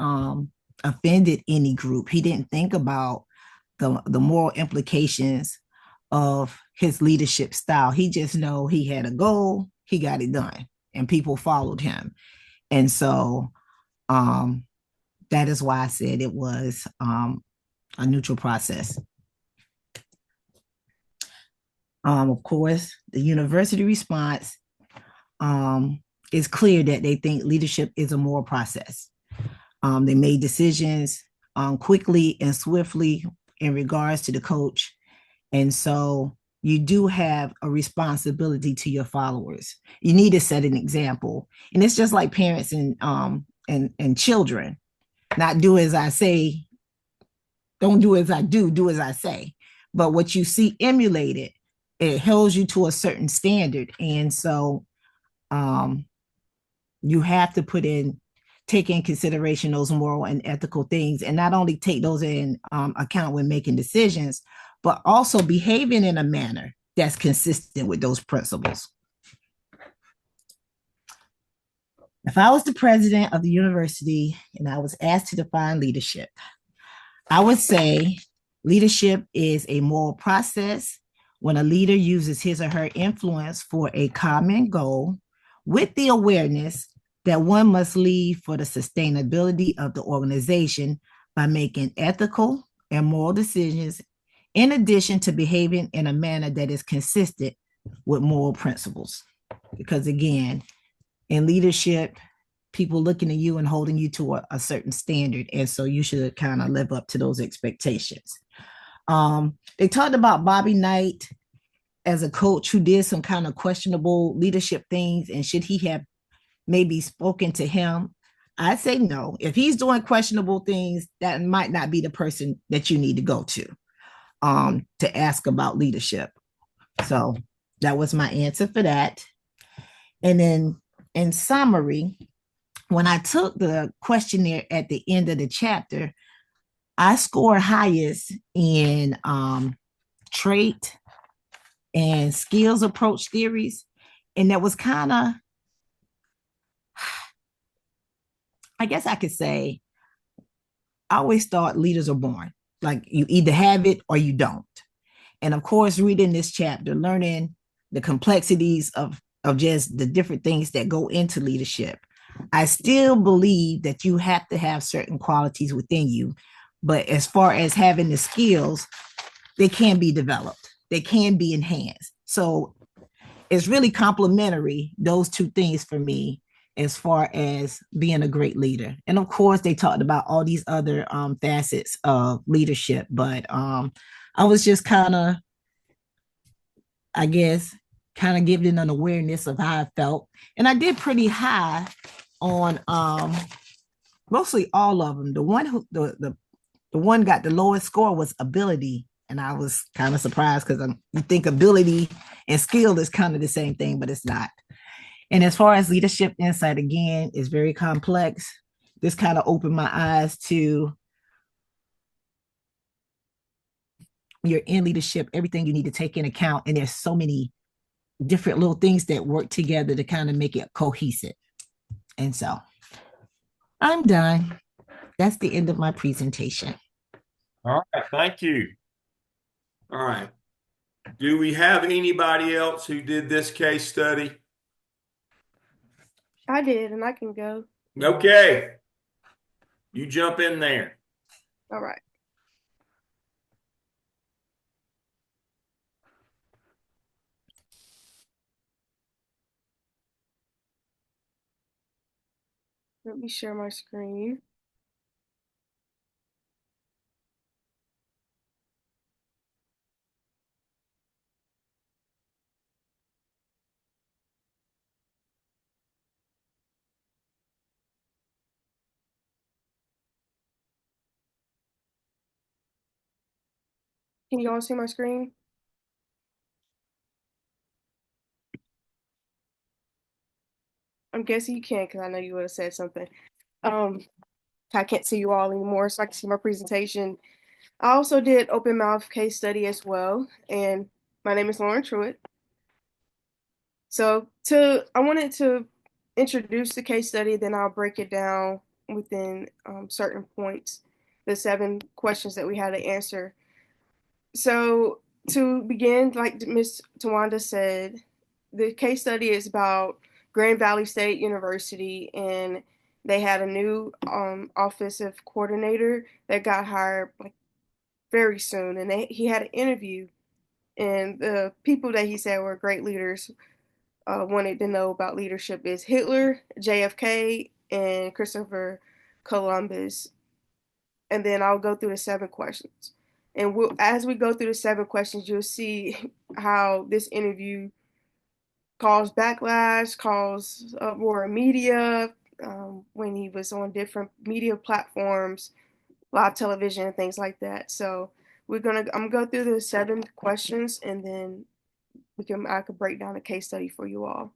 offended any group. He didn't think about the moral implications of his leadership style. He just know he had a goal, he got it done, and people followed him. And so that is why I said it was a neutral process. Of course, the university response is clear that they think leadership is a moral process. They made decisions quickly and swiftly in regards to the coach. And so you do have a responsibility to your followers. You need to set an example. And it's just like parents and children. Not do as I say, don't do as I do as I say. But what you see emulated, it holds you to a certain standard. And so you have to take in consideration those moral and ethical things, and not only take those in account when making decisions, but also behaving in a manner that's consistent with those principles. If I was the president of the university and I was asked to define leadership, I would say leadership is a moral process when a leader uses his or her influence for a common goal with the awareness that one must lead for the sustainability of the organization by making ethical and moral decisions, in addition to behaving in a manner that is consistent with moral principles. Because again, in leadership, people looking at you and holding you to a certain standard. And so you should kind of live up to those expectations. They talked about Bobby Knight as a coach who did some kind of questionable leadership things, and should he have maybe spoken to him? I'd say no. If he's doing questionable things, that might not be the person that you need to go to ask about leadership. So that was my answer for that. And then in summary, when I took the questionnaire at the end of the chapter, I scored highest in trait and skills approach theories. And that was kind of, I guess I could say, I always thought leaders are born. Like you either have it or you don't. And of course, reading this chapter, learning the complexities of just the different things that go into leadership, I still believe that you have to have certain qualities within you. But as far as having the skills, they can be developed, they can be enhanced. So it's really complementary, those two things for me, as far as being a great leader. And of course, they talked about all these other facets of leadership, but I was just kind of, I guess, kind of giving an awareness of how I felt. And I did pretty high on mostly all of them. The one who the one got the lowest score was ability. And I was kind of surprised because you think ability and skill is kind of the same thing, but it's not. And as far as leadership insight, again, is very complex. This kind of opened my eyes to you're in leadership, everything you need to take in account. And there's so many different little things that work together to kind of make it cohesive. And so I'm done. That's the end of my presentation. All right, thank you. All right. Do we have anybody else who did this case study? I did, and I can go. Okay. You jump in there. All right. Let me share my screen. Can you all see my screen? I'm guessing you can because I know you would have said something. I can't see you all anymore, so I can see my presentation. I also did open mouth case study as well, and my name is Lauren Truitt. So I wanted to introduce the case study, then I'll break it down within certain points, the 7 questions that we had to answer. So to begin, like Miss Tawanda said, the case study is about Grand Valley State University, and they had a new offensive coordinator that got hired like very soon, and he had an interview, and the people that he said were great leaders wanted to know about leadership is Hitler, JFK, and Christopher Columbus. And then I'll go through the 7 questions. And as we go through the 7 questions, you'll see how this interview caused backlash, caused uproar in media when he was on different media platforms, live television, and things like that. So I'm gonna go through the 7 questions, and then I could break down a case study for you all.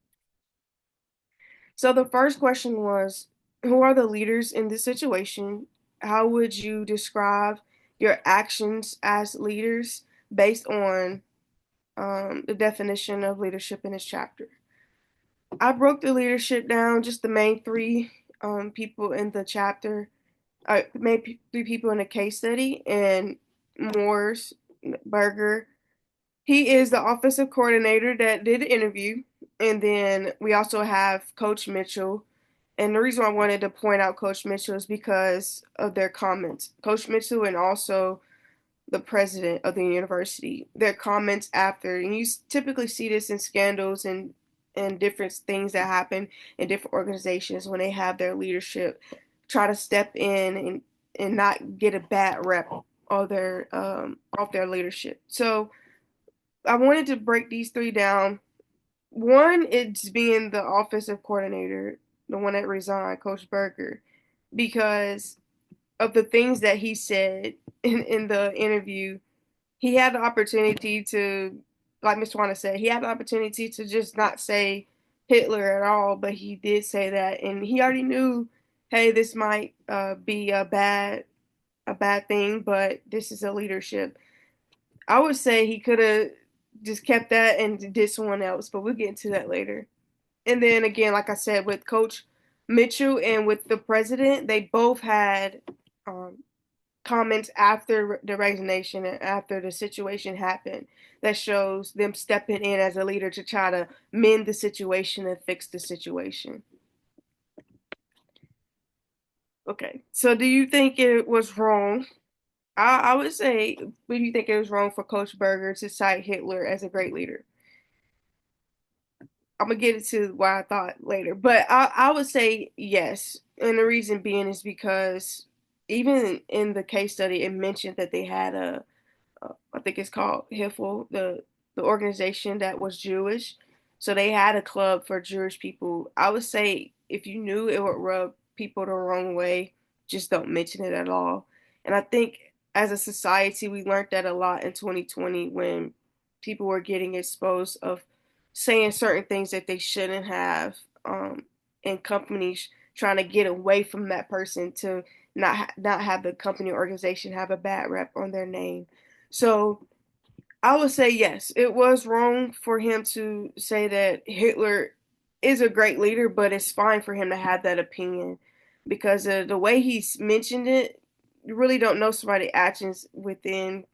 So the first question was, who are the leaders in this situation? How would you describe your actions as leaders based on the definition of leadership in this chapter? I broke the leadership down, just the main 3 people in the chapter, main 3 people in the case study, and Morris Berger. He is the offensive coordinator that did the interview. And then we also have Coach Mitchell. And the reason I wanted to point out Coach Mitchell is because of their comments. Coach Mitchell and also the president of the university, their comments after, and you typically see this in scandals and different things that happen in different organizations when they have their leadership try to step in and not get a bad rep of their leadership. So I wanted to break these 3 down. One, it's being the offensive coordinator, the one that resigned, Coach Berger, because of the things that he said in the interview. He had the opportunity to, like Mr. Wanda said, he had the opportunity to just not say Hitler at all, but he did say that, and he already knew, hey, this might be a bad thing, but this is a leadership. I would say he could have just kept that and did someone else, but we'll get into that later. And then again, like I said, with Coach Mitchell and with the president, they both had um, comments after the resignation and after the situation happened that shows them stepping in as a leader to try to mend the situation and fix the situation. Okay, so do you think it was wrong? I would say, do you think it was wrong for Coach Berger to cite Hitler as a great leader? I'm gonna get into what I thought later, but I would say yes, and the reason being is because even in the case study, it mentioned that they had I think it's called HIFL, the organization that was Jewish. So they had a club for Jewish people. I would say if you knew it would rub people the wrong way, just don't mention it at all. And I think as a society, we learned that a lot in 2020 when people were getting exposed of saying certain things that they shouldn't have, and companies trying to get away from that person to not have the company or organization have a bad rep on their name. So I would say yes, it was wrong for him to say that Hitler is a great leader, but it's fine for him to have that opinion because of the way he's mentioned it. You really don't know somebody's actions within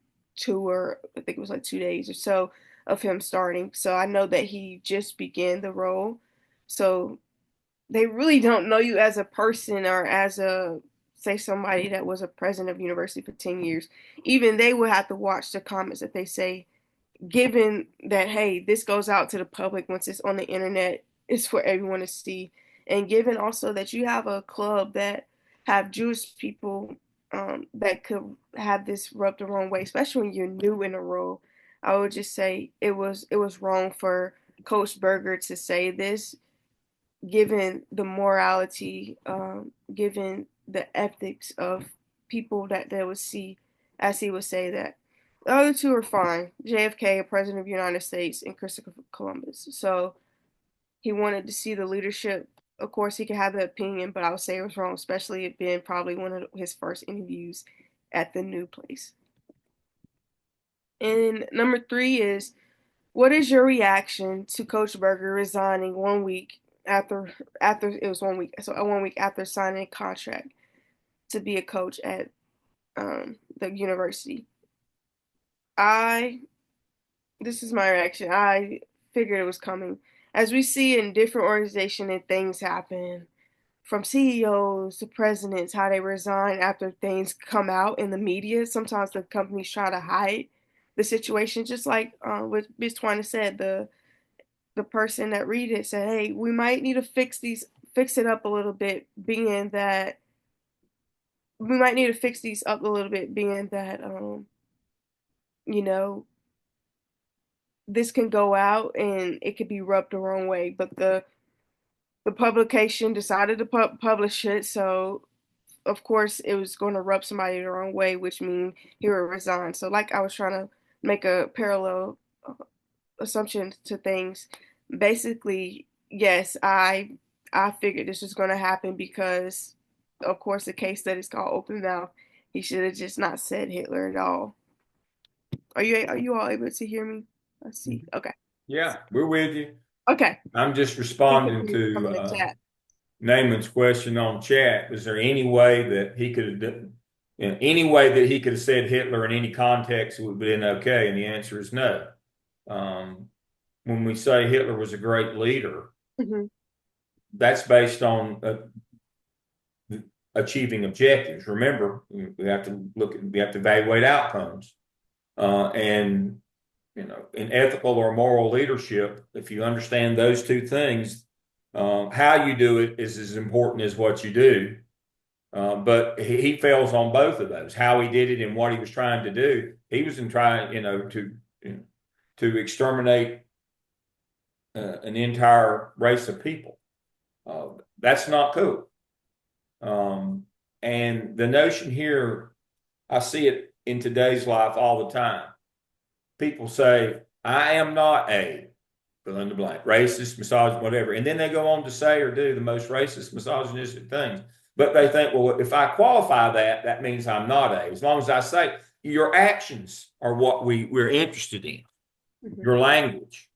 I think it was like 2 days or so of him starting. So I know that he just began the role. So they really don't know you as a person or as a say somebody that was a president of university for 10 years. Even they will have to watch the comments that they say, given that hey, this goes out to the public once it's on the internet, it's for everyone to see. And given also that you have a club that have Jewish people that could have this rubbed the wrong way, especially when you're new in a role. I would just say it was wrong for Coach Berger to say this, given the morality, given the ethics of people that they would see, as he would say that. The other 2 are fine. JFK, a president of the United States, and Christopher Columbus. So he wanted to see the leadership. Of course, he could have the opinion, but I would say it was wrong, especially it being probably one of his first interviews at the new place. And number 3 is, what is your reaction to Coach Berger resigning one week after it was 1 week, so 1 week after signing a contract to be a coach at the university. I This is my reaction. I figured it was coming. As we see in different organizations and things happen, from CEOs to presidents, how they resign after things come out in the media. Sometimes the companies try to hide the situation, just like what Ms. Twyna said. The person that read it said, "Hey, we might need to fix it up a little bit, being that we might need to fix these up a little bit, being that you know, this can go out and it could be rubbed the wrong way." But the publication decided to publish it, so of course it was going to rub somebody the wrong way, which means he would resign. So like I was trying to make a parallel assumption to things. Basically, yes, I figured this was going to happen because, of course, the case study is called Open Mouth. He should have just not said Hitler at all. Are you all able to hear me? Let's see. Okay. Yeah, we're with you. Okay. I'm just You can responding see it from the to chat. Naaman's question on chat. Was there any way that he could have done, any way that he could have said Hitler in any context would have been okay? And the answer is no. When we say Hitler was a great leader, Mm-hmm. that's based on achieving objectives. Remember, we have to evaluate outcomes. And in ethical or moral leadership, if you understand those two things, how you do it is as important as what you do. But he fails on both of those. How he did it and what he was trying to do. He was trying, to exterminate an entire race of people. That's not cool. And the notion here, I see it in today's life all the time. People say, "I am not a fill in the blank, racist, misogynist, whatever," and then they go on to say or do the most racist, misogynistic things. But they think, well, if I qualify that, that means I'm not a. As long as I say your actions are what we're interested in, Mm-hmm. your language.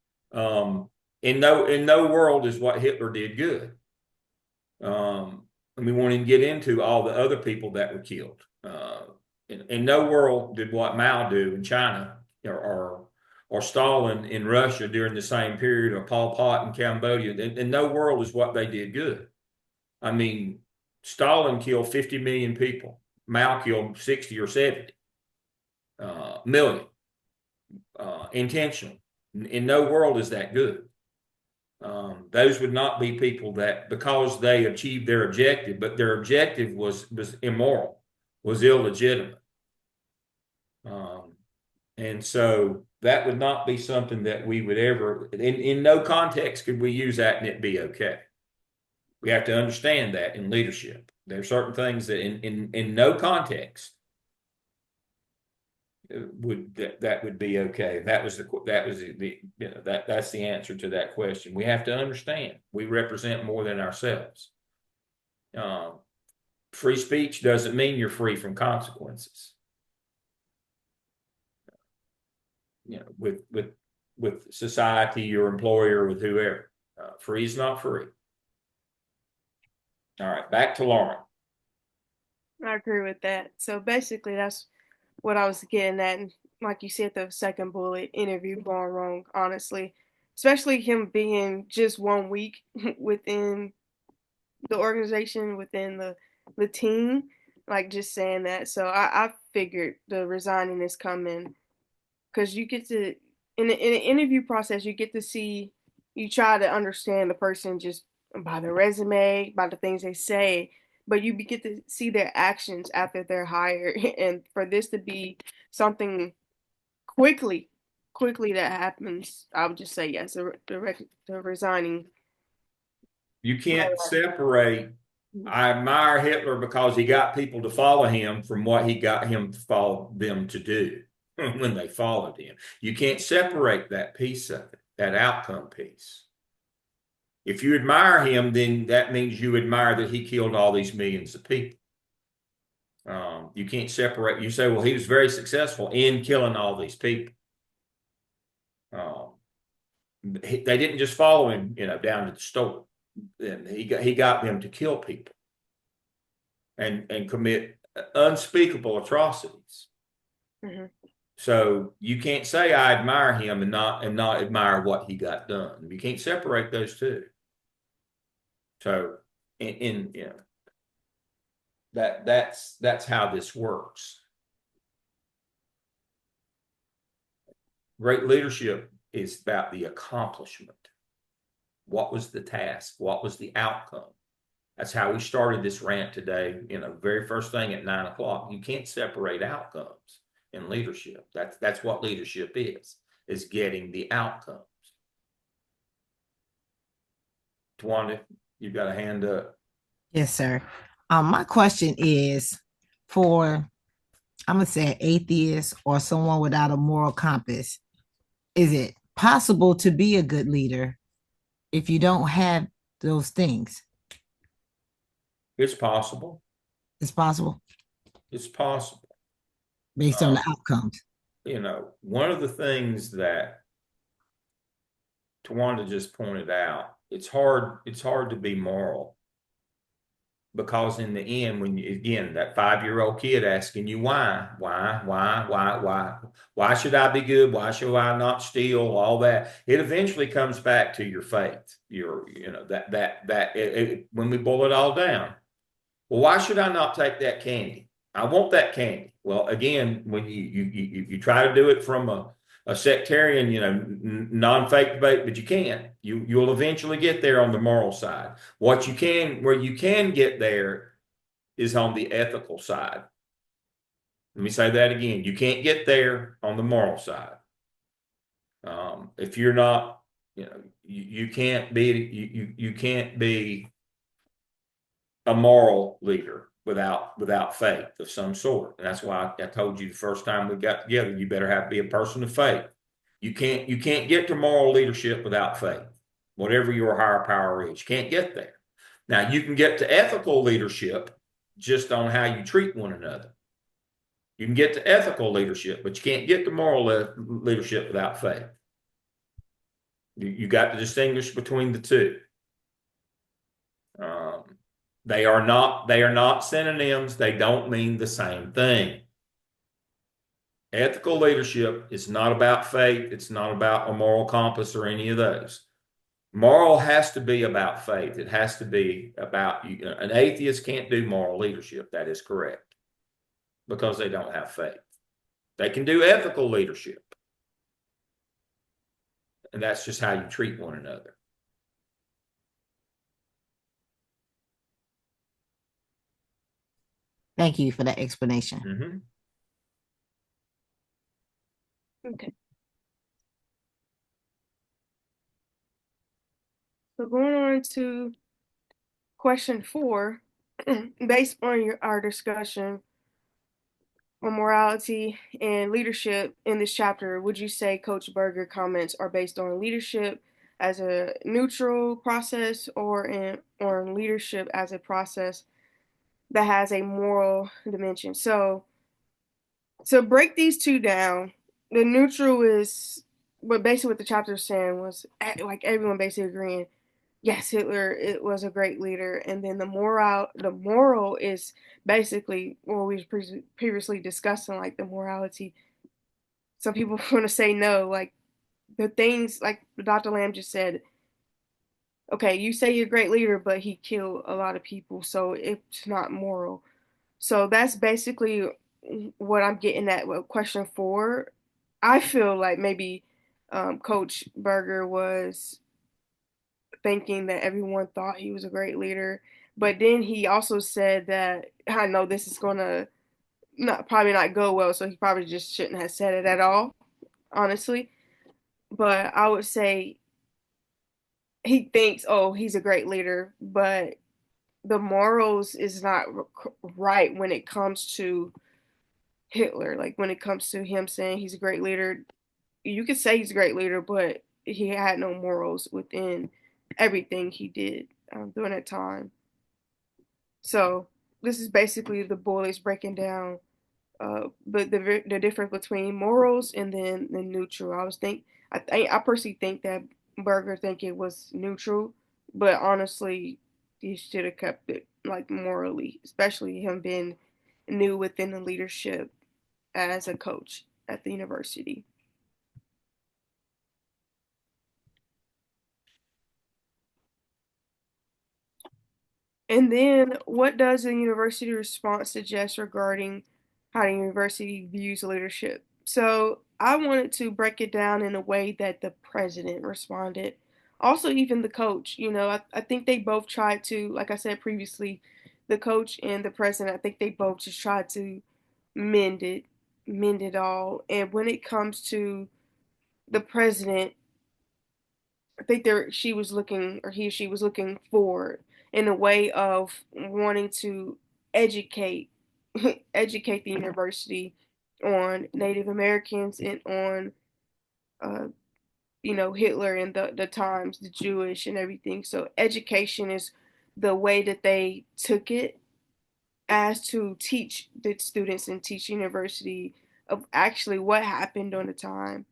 In no world is what Hitler did good. And we won't even get into all the other people that were killed. In no world did what Mao do in China or Stalin in Russia during the same period, or Pol Pot in Cambodia. In no world is what they did good. I mean, Stalin killed 50 million people. Mao killed 60 or 70 million intentionally. In no world is that good. Those would not be people that, because they achieved their objective, but their objective was immoral, was illegitimate. And so that would not be something that we would ever, in no context could we use that and it be okay. We have to understand that in leadership. There are certain things that in no context that would be okay. That's the answer to that question. We have to understand we represent more than ourselves. Free speech doesn't mean you're free from consequences. With society, your employer, with whoever, free is not free. All right, back to Lauren. I agree with that. So basically, that's what I was getting at. And like you said, the second bullet, interview gone wrong, honestly. Especially him being just 1 week within the organization, within the team. Like just saying that. So I figured the resigning is coming. Because you get to, in the interview process, you get to see, you try to understand the person just by their resume, by the things they say, but you get to see their actions after they're hired. And for this to be something quickly, that happens, I would just say yes, the resigning. You can't separate, I admire Hitler because he got people to follow him, from what he got him to follow them to do when they followed him. You can't separate that piece of it, that outcome piece. If you admire him, then that means you admire that he killed all these millions of people. You can't separate. You say, well, he was very successful in killing all these people. They didn't just follow him, down to the store. and he got them to kill people and commit unspeakable atrocities. Mm-hmm. So you can't say I admire him and not admire what he got done. You can't separate those two. So in you know that's how this works. Great leadership is about the accomplishment. What was the task? What was the outcome? That's how we started this rant today. Very first thing at 9 o'clock. You can't separate outcomes in leadership. That's what leadership is getting the outcomes. Tawanda, you've got a hand up. Yes, sir. My question is for, I'm gonna say, an atheist or someone without a moral compass. Is it possible to be a good leader if you don't have those things? It's possible. It's possible It's possible. based on the outcomes. One of the things that Tawanda just pointed out, it's hard to be moral because in the end, again, that 5-year-old kid asking you why should I be good? Why should I not steal? All that, it eventually comes back to your faith. When we boil it all down, well, why should I not take that candy? I want that candy. Well, again, when you try to do it from a sectarian, non-faith debate, but you can't. You'll eventually get there on the moral side. Where you can get there is on the ethical side. Let me say that again. You can't get there on the moral side. If you're not, you can't be a moral leader without faith of some sort. And that's why I told you the first time we got together, you better be a person of faith. You can't get to moral leadership without faith. Whatever your higher power is, you can't get there. Now you can get to ethical leadership just on how you treat one another. You can get to ethical leadership, but you can't get to moral leadership without faith. You got to distinguish between the two. They are not synonyms. They don't mean the same thing. Ethical leadership is not about faith. It's not about a moral compass or any of those. Moral has to be about faith. It has to be about you. An atheist can't do moral leadership. That is correct, because they don't have faith. They can do ethical leadership, and that's just how you treat one another. Thank you for that explanation. Mm-hmm. Okay. So going on to question 4, based on our discussion on morality and leadership in this chapter, would you say Coach Berger comments are based on leadership as a neutral process or on leadership as a process that has a moral dimension? So to break these two down, the neutral is basically what the chapter is saying was like everyone basically agreeing, yes, Hitler it was a great leader, and then the moral is basically what we previously discussing, like the morality. Some people want to say no, like the things like Dr. Lamb just said. Okay, you say you're a great leader, but he killed a lot of people, so it's not moral. So that's basically what I'm getting at with question 4. I feel like maybe Coach Berger was thinking that everyone thought he was a great leader, but then he also said that I know this is gonna probably not go well, so he probably just shouldn't have said it at all, honestly. But I would say he thinks, oh, he's a great leader, but the morals is not right when it comes to Hitler. Like when it comes to him saying he's a great leader, you could say he's a great leader, but he had no morals within everything he did during that time. So this is basically the bullies breaking down the difference between morals and then the neutral. I personally think that Berger think it was neutral, But honestly, he should have kept it like morally, especially him being new within the leadership as a coach at the university. And then, what does the university response suggest regarding how the university views leadership? So, I wanted to break it down in a way that the president responded. Also, even the coach, I think they both tried to, like I said previously, the coach and the president, I think they both just tried to mend it, mend it all. And when it comes to the president, I think she was looking, or he or she was looking forward in a way of wanting to educate educate the university on Native Americans and on uh, Hitler and the times, the Jewish and everything. So education is the way that they took it, as to teach the students and teach university of actually what happened on the time,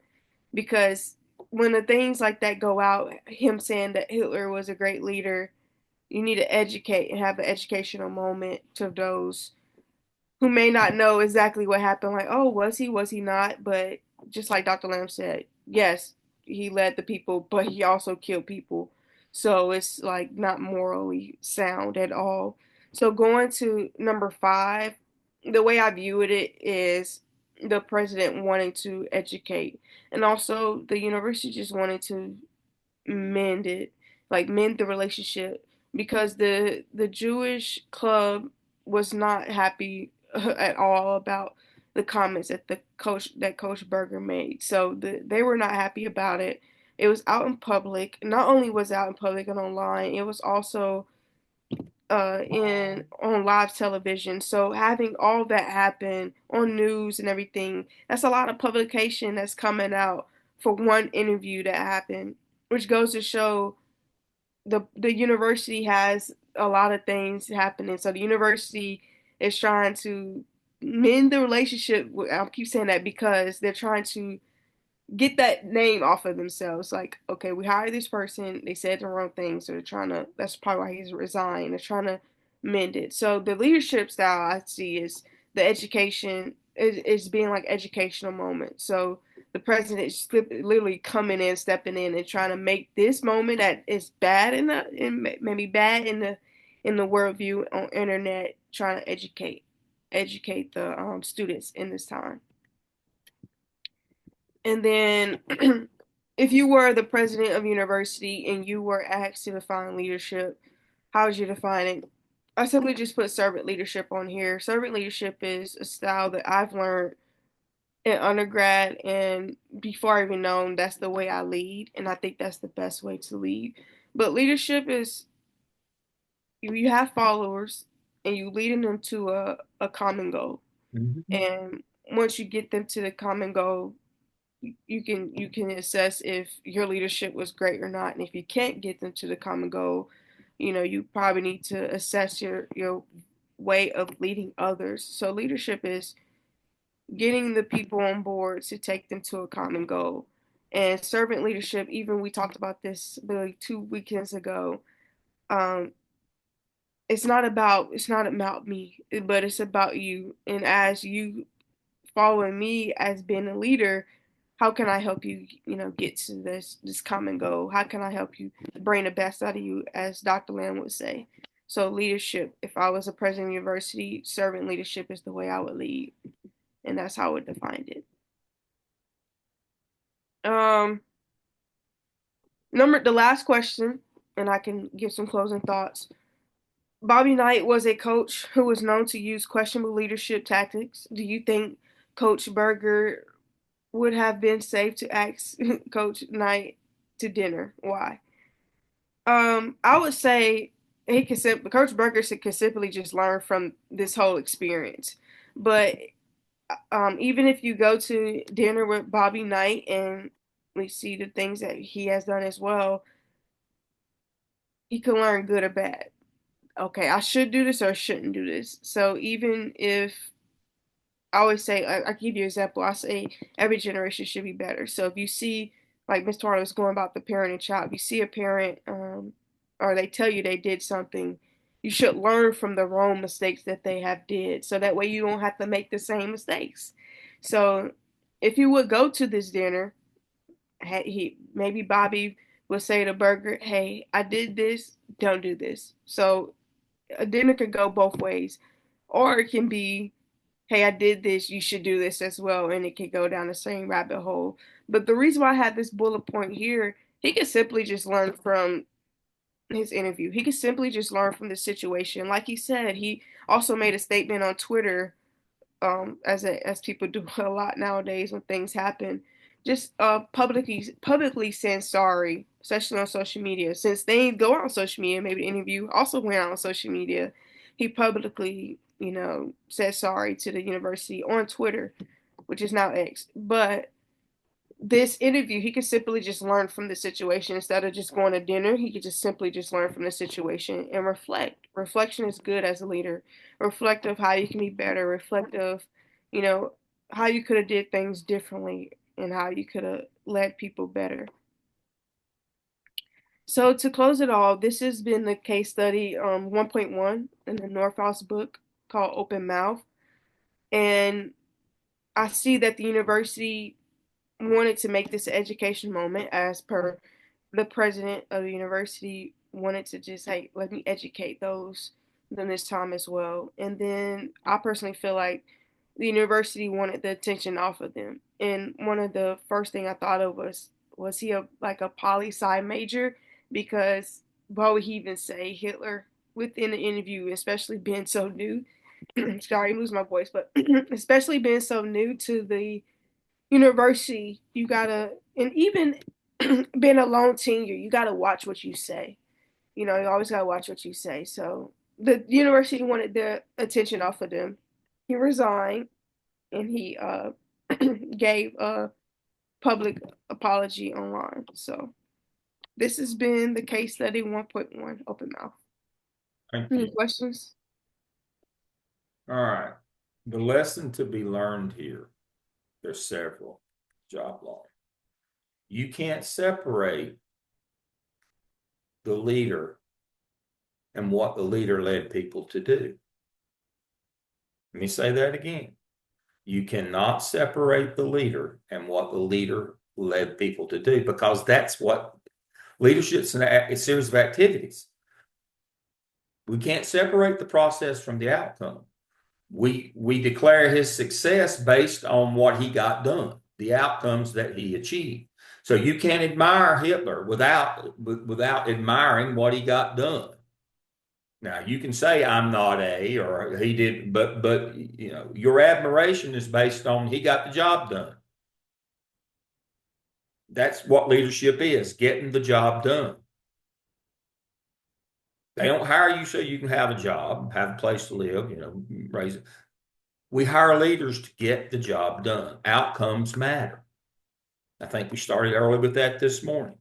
because when the things like that go out, him saying that Hitler was a great leader, you need to educate and have an educational moment to those who may not know exactly what happened. Like, oh, was he not? But just like Dr. Lamb said, yes, he led the people, but he also killed people. So it's like not morally sound at all. So going to number five, the way I view it is the president wanting to educate, and also the university just wanting to mend it, like mend the relationship, because the Jewish club was not happy at all about the comments that Coach Berger made. So they were not happy about it. It was out in public. Not only was it out in public and online, it was also in on live television. So having all that happen on news and everything, that's a lot of publication that's coming out for one interview that happened, which goes to show the university has a lot of things happening. So the university is trying to mend the relationship. I keep saying that because they're trying to get that name off of themselves. Like, okay, we hired this person, they said the wrong thing, so they're trying to, that's probably why he's resigned. They're trying to mend it. So the leadership style I see is the education is being like educational moment. So the president is literally coming in, stepping in, and trying to make this moment that is bad maybe bad in the worldview on internet, trying to educate the students in this time. And then, if you were the president of university and you were asked to define leadership, how would you define it? I simply just put servant leadership on here. Servant leadership is a style that I've learned in undergrad, and before I even known, that's the way I lead, and I think that's the best way to lead. But leadership is, you have followers and you leading them to a common goal. Mhm. And once you get them to the common goal, you can assess if your leadership was great or not. And if you can't get them to the common goal, you probably need to assess your way of leading others. So leadership is getting the people on board to take them to a common goal. And servant leadership, even we talked about this really 2 weekends ago. Um, it's not about me, but it's about you. And as you following me as being a leader, how can I help you, get to this common goal? How can I help you bring the best out of you, as Dr. Lamb would say? So leadership, if I was a president of the university, servant leadership is the way I would lead, and that's how I would define it. Um, the last question, and I can give some closing thoughts. Bobby Knight was a coach who was known to use questionable leadership tactics. Do you think Coach Berger would have been safe to ask Coach Knight to dinner? Why? I would say Coach Burger could simply just learn from this whole experience. But even if you go to dinner with Bobby Knight and we see the things that he has done as well, he can learn good or bad. Okay, I should do this or I shouldn't do this. So even if I always say, I give you an example. I say every generation should be better. So if you see, like Miss Tarter was going about the parent and child, if you see a parent or they tell you they did something, you should learn from the wrong mistakes that they have did, so that way you don't have to make the same mistakes. So if you would go to this dinner, he maybe Bobby would say to Burger, "Hey, I did this. Don't do this." So a dinner could go both ways, or it can be, "Hey, I did this. You should do this as well," and it could go down the same rabbit hole. But the reason why I had this bullet point here, he could simply just learn from his interview. He could simply just learn from the situation. Like he said, he also made a statement on Twitter, as people do a lot nowadays when things happen, just publicly saying sorry, especially on social media. Since they go out on social media, maybe the interview also went out on social media. He publicly, said sorry to the university on Twitter, which is now X. But this interview, he could simply just learn from the situation instead of just going to dinner. He could just simply just learn from the situation and reflect. Reflection is good as a leader. Reflect of how you can be better. Reflect of, you know, how you could have did things differently and how you could have led people better. So to close it all, this has been the case study 1.1 in the Northhouse book called Open Mouth. And I see that the university wanted to make this an education moment, as per the president of the university wanted to just, hey, let me educate those during this time as well. And then I personally feel like the university wanted the attention off of them. And one of the first thing I thought of was he a poli sci major? Because what would he even say Hitler within the interview, especially being so new? Sorry, lose my voice, but especially being so new to the university, you gotta, and even being a lone tenure, you gotta watch what you say. You always gotta watch what you say. So the university wanted the attention off of them. He resigned, and he gave a public apology online. So this has been the case study 1.1 Open Mouth. Thank Any you. questions? All right. The lesson to be learned here, there's several. Job law. You can't separate the leader and what the leader led people to do. Let me say that again. You cannot separate the leader and what the leader led people to do, because that's what leadership's a series of activities. We can't separate the process from the outcome. We declare his success based on what he got done, the outcomes that he achieved. So you can't admire Hitler without admiring what he got done. Now you can say I'm not or he did, but your admiration is based on he got the job done. That's what leadership is, getting the job done. They don't hire you so you can have a job, have a place to live, raise it. We hire leaders to get the job done. Outcomes matter. I think we started early with that this morning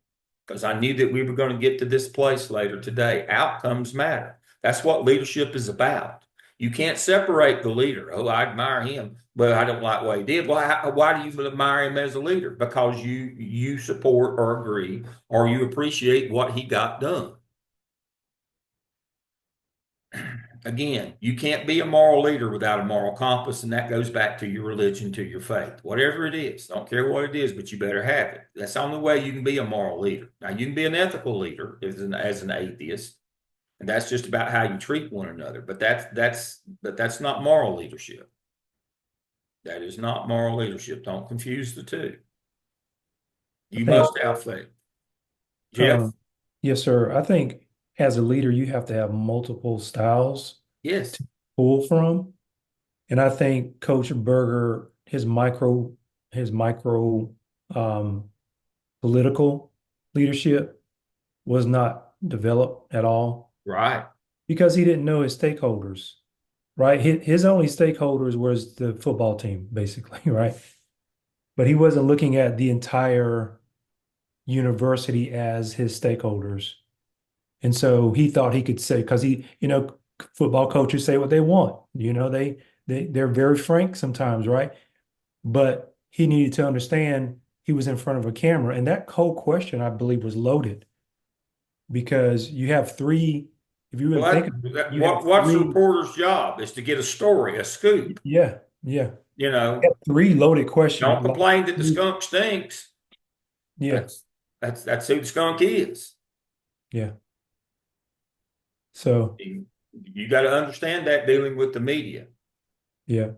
because I knew that we were going to get to this place later today. Outcomes matter. That's what leadership is about. You can't separate the leader. Oh, I admire him, but I don't like what he did. Well, why do you admire him as a leader? Because you support or agree or you appreciate what he got done. Again, you can't be a moral leader without a moral compass, and that goes back to your religion, to your faith, whatever it is. Don't care what it is, but you better have it. That's the only way you can be a moral leader. Now, you can be an ethical leader as an atheist, and that's just about how you treat one another. But that's not moral leadership. That is not moral leadership. Don't confuse the two. You must have faith. Jeff? Yes, sir. I think as a leader, you have to have multiple styles Yes. to pull from. And I think Coach Berger, his micro political leadership was not developed at all Right. because he didn't know his stakeholders, right? His only stakeholders was the football team, basically, right? But he wasn't looking at the entire university as his stakeholders. And so he thought he could say, because football coaches say what they want. They're very frank sometimes, right? But he needed to understand he was in front of a camera. And that whole question, I believe, was loaded because you have three, if you really think of it, you have What's the three, reporter's job? Is to get a story, a scoop. yeah, yeah. You You know, have three loaded don't questions. complain that the skunk stinks. Yeah, That's who the skunk is. yeah. So, You got to understand that dealing with the media. yeah.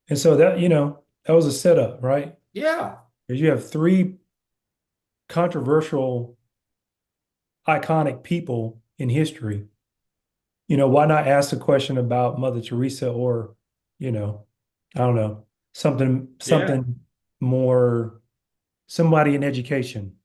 And so that, that was a setup, right? Yeah, Because you have three controversial, iconic people in history. Why not ask a question about Mother Teresa or, I don't know, something yeah, something more, somebody in education,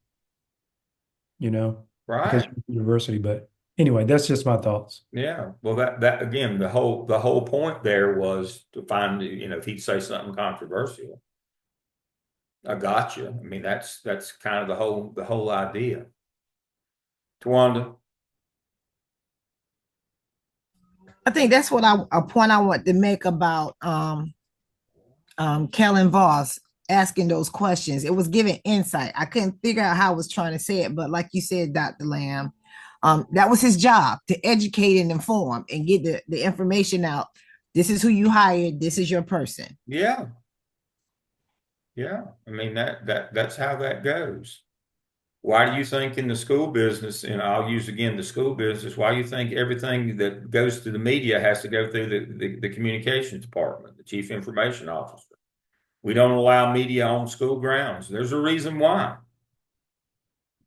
because right. you're university. But anyway, that's just my thoughts. Yeah. Well, that again, the whole point there was to find, if he'd say something controversial, I got you. I mean, that's kind of the whole idea. Tawanda. I think that's what a point I want to make about Kellen Voss asking those questions. It was giving insight. I couldn't figure out how I was trying to say it, but like you said, Dr. Lamb, that was his job, to educate and inform and get the information out. This is who you hired. This is your person. Yeah. Yeah. I mean, that's how that goes. Why do you think in the school business, and I'll use again the school business, why do you think everything that goes to the media has to go through the communications department, the chief information officer? We don't allow media on school grounds. There's a reason why.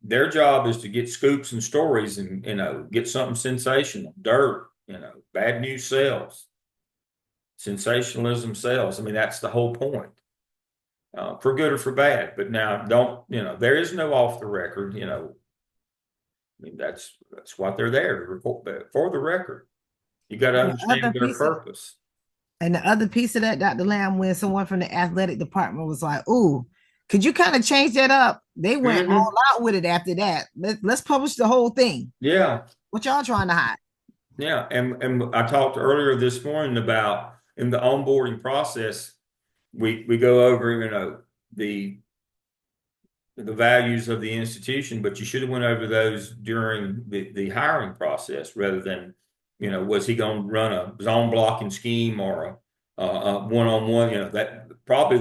Their job is to get scoops and stories and, get something sensational, dirt, bad news sells, sensationalism sells. I mean, that's the whole point. For good or for bad. But now don't, there is no off the record, I mean, that's what they're there to report for the record. You got to And the understand other their piece of purpose. And the other piece of that, Dr. Lamb, when someone from the athletic department was like, "Ooh, could you kind of change that up?" They went all Hmm. out with it after that. Let's publish the whole thing. Yeah. What y'all trying to hide? Yeah. And I talked earlier this morning about in the onboarding process, we go over, the values of the institution, but you should have went over those during the hiring process rather than, was he going to run a zone blocking scheme or a one-on-one, that probably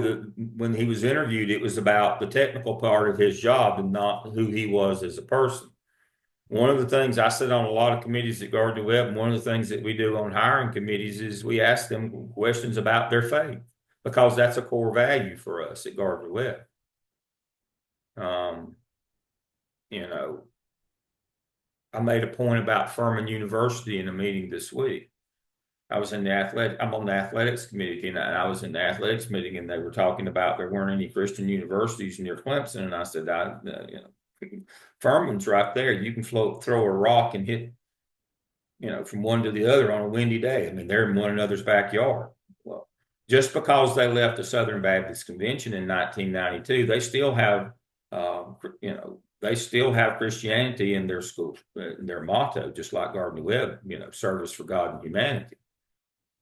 when he was interviewed, it was about the technical part of his job and not who he was as a person. One of the things I sit on a lot of committees at Gardner Webb, and one of the things that we do on hiring committees is we ask them questions about their faith because that's a core value for us at Gardner Webb. Um, you know, I made a point about Furman University in a meeting this week. I'm on the athletics committee, and I was in the athletics meeting, and they were talking about there weren't any Christian universities near Clemson, and I said, Furman's right there. You can throw a rock and hit, from one to the other on a windy day. I mean, they're in one another's backyard. Well, just because they left the Southern Baptist Convention in 1992, they still have, they still have Christianity in their school, their motto, just like Gardner Webb, service for God and humanity.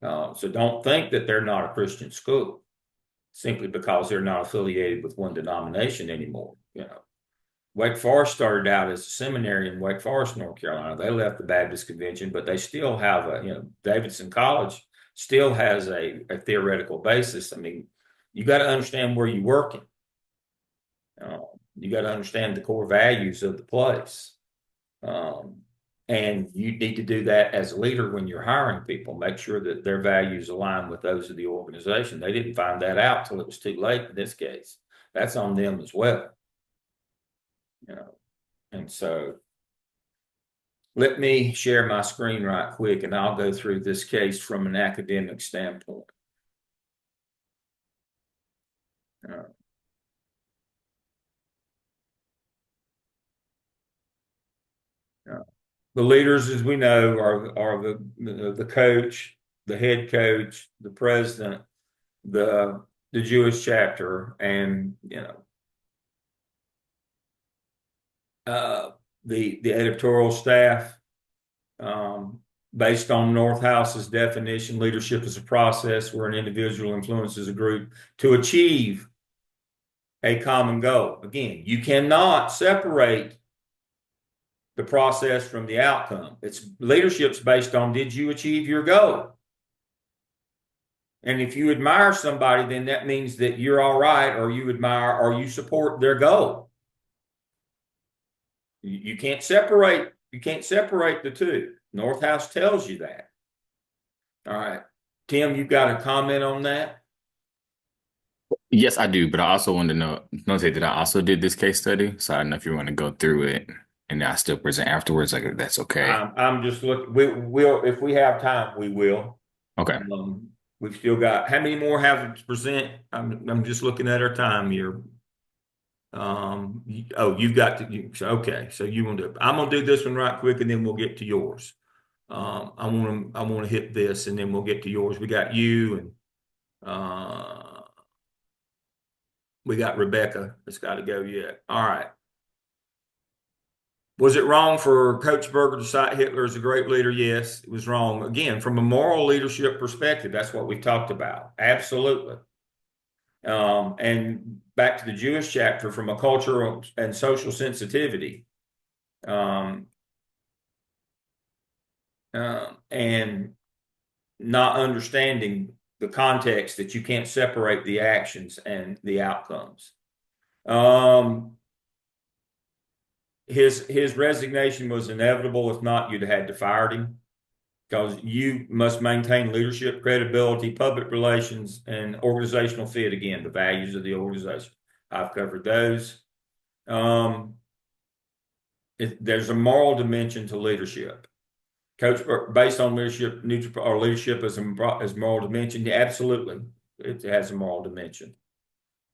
So don't think that they're not a Christian school simply because they're not affiliated with one denomination anymore. Wake Forest started out as a seminary in Wake Forest, North Carolina. They left the Baptist Convention, but they still have Davidson College still has a theoretical basis. I mean, you got to understand where you're working. You got to understand the core values of the place. And you need to do that as a leader when you're hiring people. Make sure that their values align with those of the organization. They didn't find that out till it was too late in this case. That's on them as well. And so let me share my screen right quick, and I'll go through this case from an academic standpoint. The leaders, as we know, are the coach, the head coach, the president, the Jewish chapter, and the editorial staff. Based on Northhouse's definition, leadership is a process where an individual influences a group to achieve a common goal. Again, you cannot separate the process from the outcome. It's leadership's based on, did you achieve your goal? And if you admire somebody, then that means that you're all right, or you admire or you support their goal. You can't separate the two. Northhouse tells you that. All right. Tim, you've got a comment on that? Yes, I do, but I also wanted to notate that I also did this case study, so I don't know if you want to go through it and I still present afterwards, like if that's okay. I'm just looking. We'll if we have time, we will. Okay. We've still got how many more have to present? I'm just looking at our time here. You've got to. Okay, so you want to? I'm gonna do this one right quick, and then we'll get to yours. I want to hit this, and then we'll get to yours. We got you, and we got Rebecca. It's got to go yet. All right. Was it wrong for Coach Berger to cite Hitler as a great leader? Yes, it was wrong. Again, from a moral leadership perspective, that's what we've talked about. Absolutely. And back to the Jewish chapter, from a cultural and social sensitivity, and not understanding the context that you can't separate the actions and the outcomes. His resignation was inevitable. If not, you'd have had to fire him, because you must maintain leadership, credibility, public relations, and organizational fit. Again, the values of the organization. I've covered those. There's a moral dimension to leadership. Coach, based on leadership, or leadership as moral dimension, yeah, absolutely, it has a moral dimension.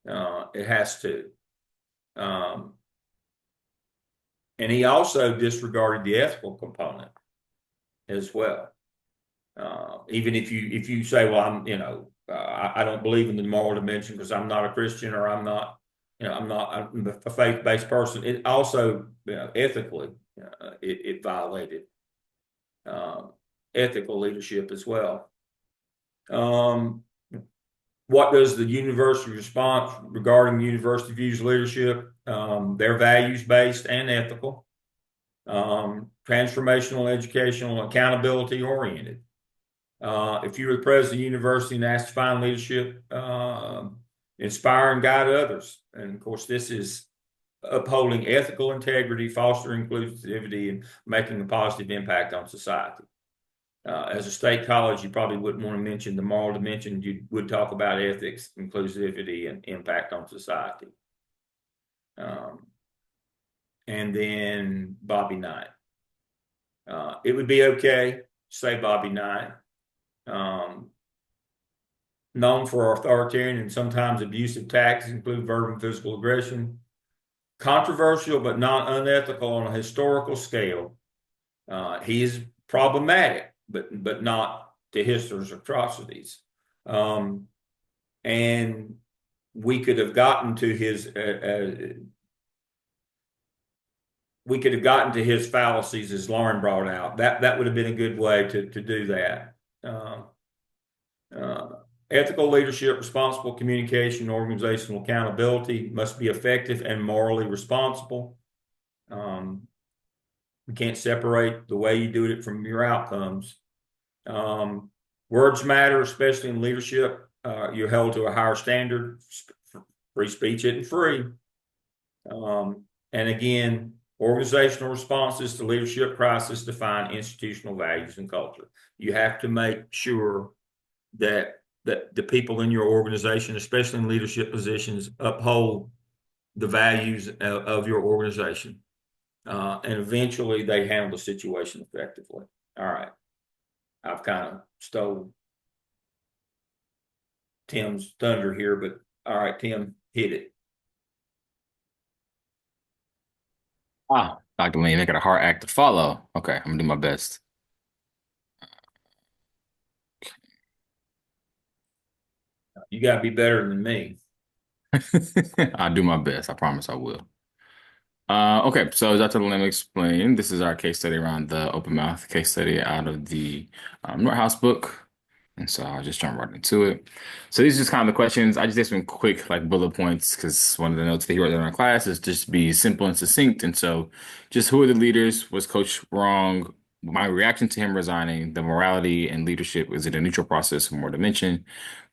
It has to. And he also disregarded the ethical component as well. Even if you say, well, I don't believe in the moral dimension because I'm not a Christian, or I'm a faith-based person. It also, ethically, it violated ethical leadership as well. What does the university response regarding university views leadership? They're values-based and ethical, transformational, educational, accountability oriented. If you were the president of the university and asked to find leadership, inspire and guide others. And of course, this is upholding ethical integrity, fostering inclusivity, and making a positive impact on society. As a state college, you probably wouldn't want to mention the moral dimension. You would talk about ethics, inclusivity, and impact on society. And then Bobby Knight. It would be okay to say Bobby Knight. Known for authoritarian and sometimes abusive tactics, include verbal and physical aggression. Controversial but not unethical on a historical scale. He is problematic, but not to Hitler's atrocities. And we could have gotten to his fallacies, as Lauren brought out. That would have been a good way to do that. Ethical leadership, responsible communication, organizational accountability must be effective and morally responsible. We can't separate the way you do it from your outcomes. Words matter, especially in leadership. You're held to a higher standard. Free speech isn't free. And again, organizational responses to leadership crisis define institutional values and culture. You have to make sure that the people in your organization, especially in leadership positions, uphold the values of your organization. And eventually they handle the situation effectively. All right. I've kind of stole Tim's thunder here, but all right, Tim, hit it. Wow, Dr. Lane, they got a hard act to follow. Okay, I'm gonna do my best. You got to be better than me. I'll do my best. I promise I will. Okay, so as Dr. Lim explained, this is our case study around the open mouth case study out of the Northouse book. And so I'll just jump right into it. So these are just kind of the questions. I just did some quick like bullet points because one of the notes that he wrote in our class is just be simple and succinct. And so just who are the leaders? Was coach wrong? My reaction to him resigning, the morality and leadership, is it a neutral process or more dimension?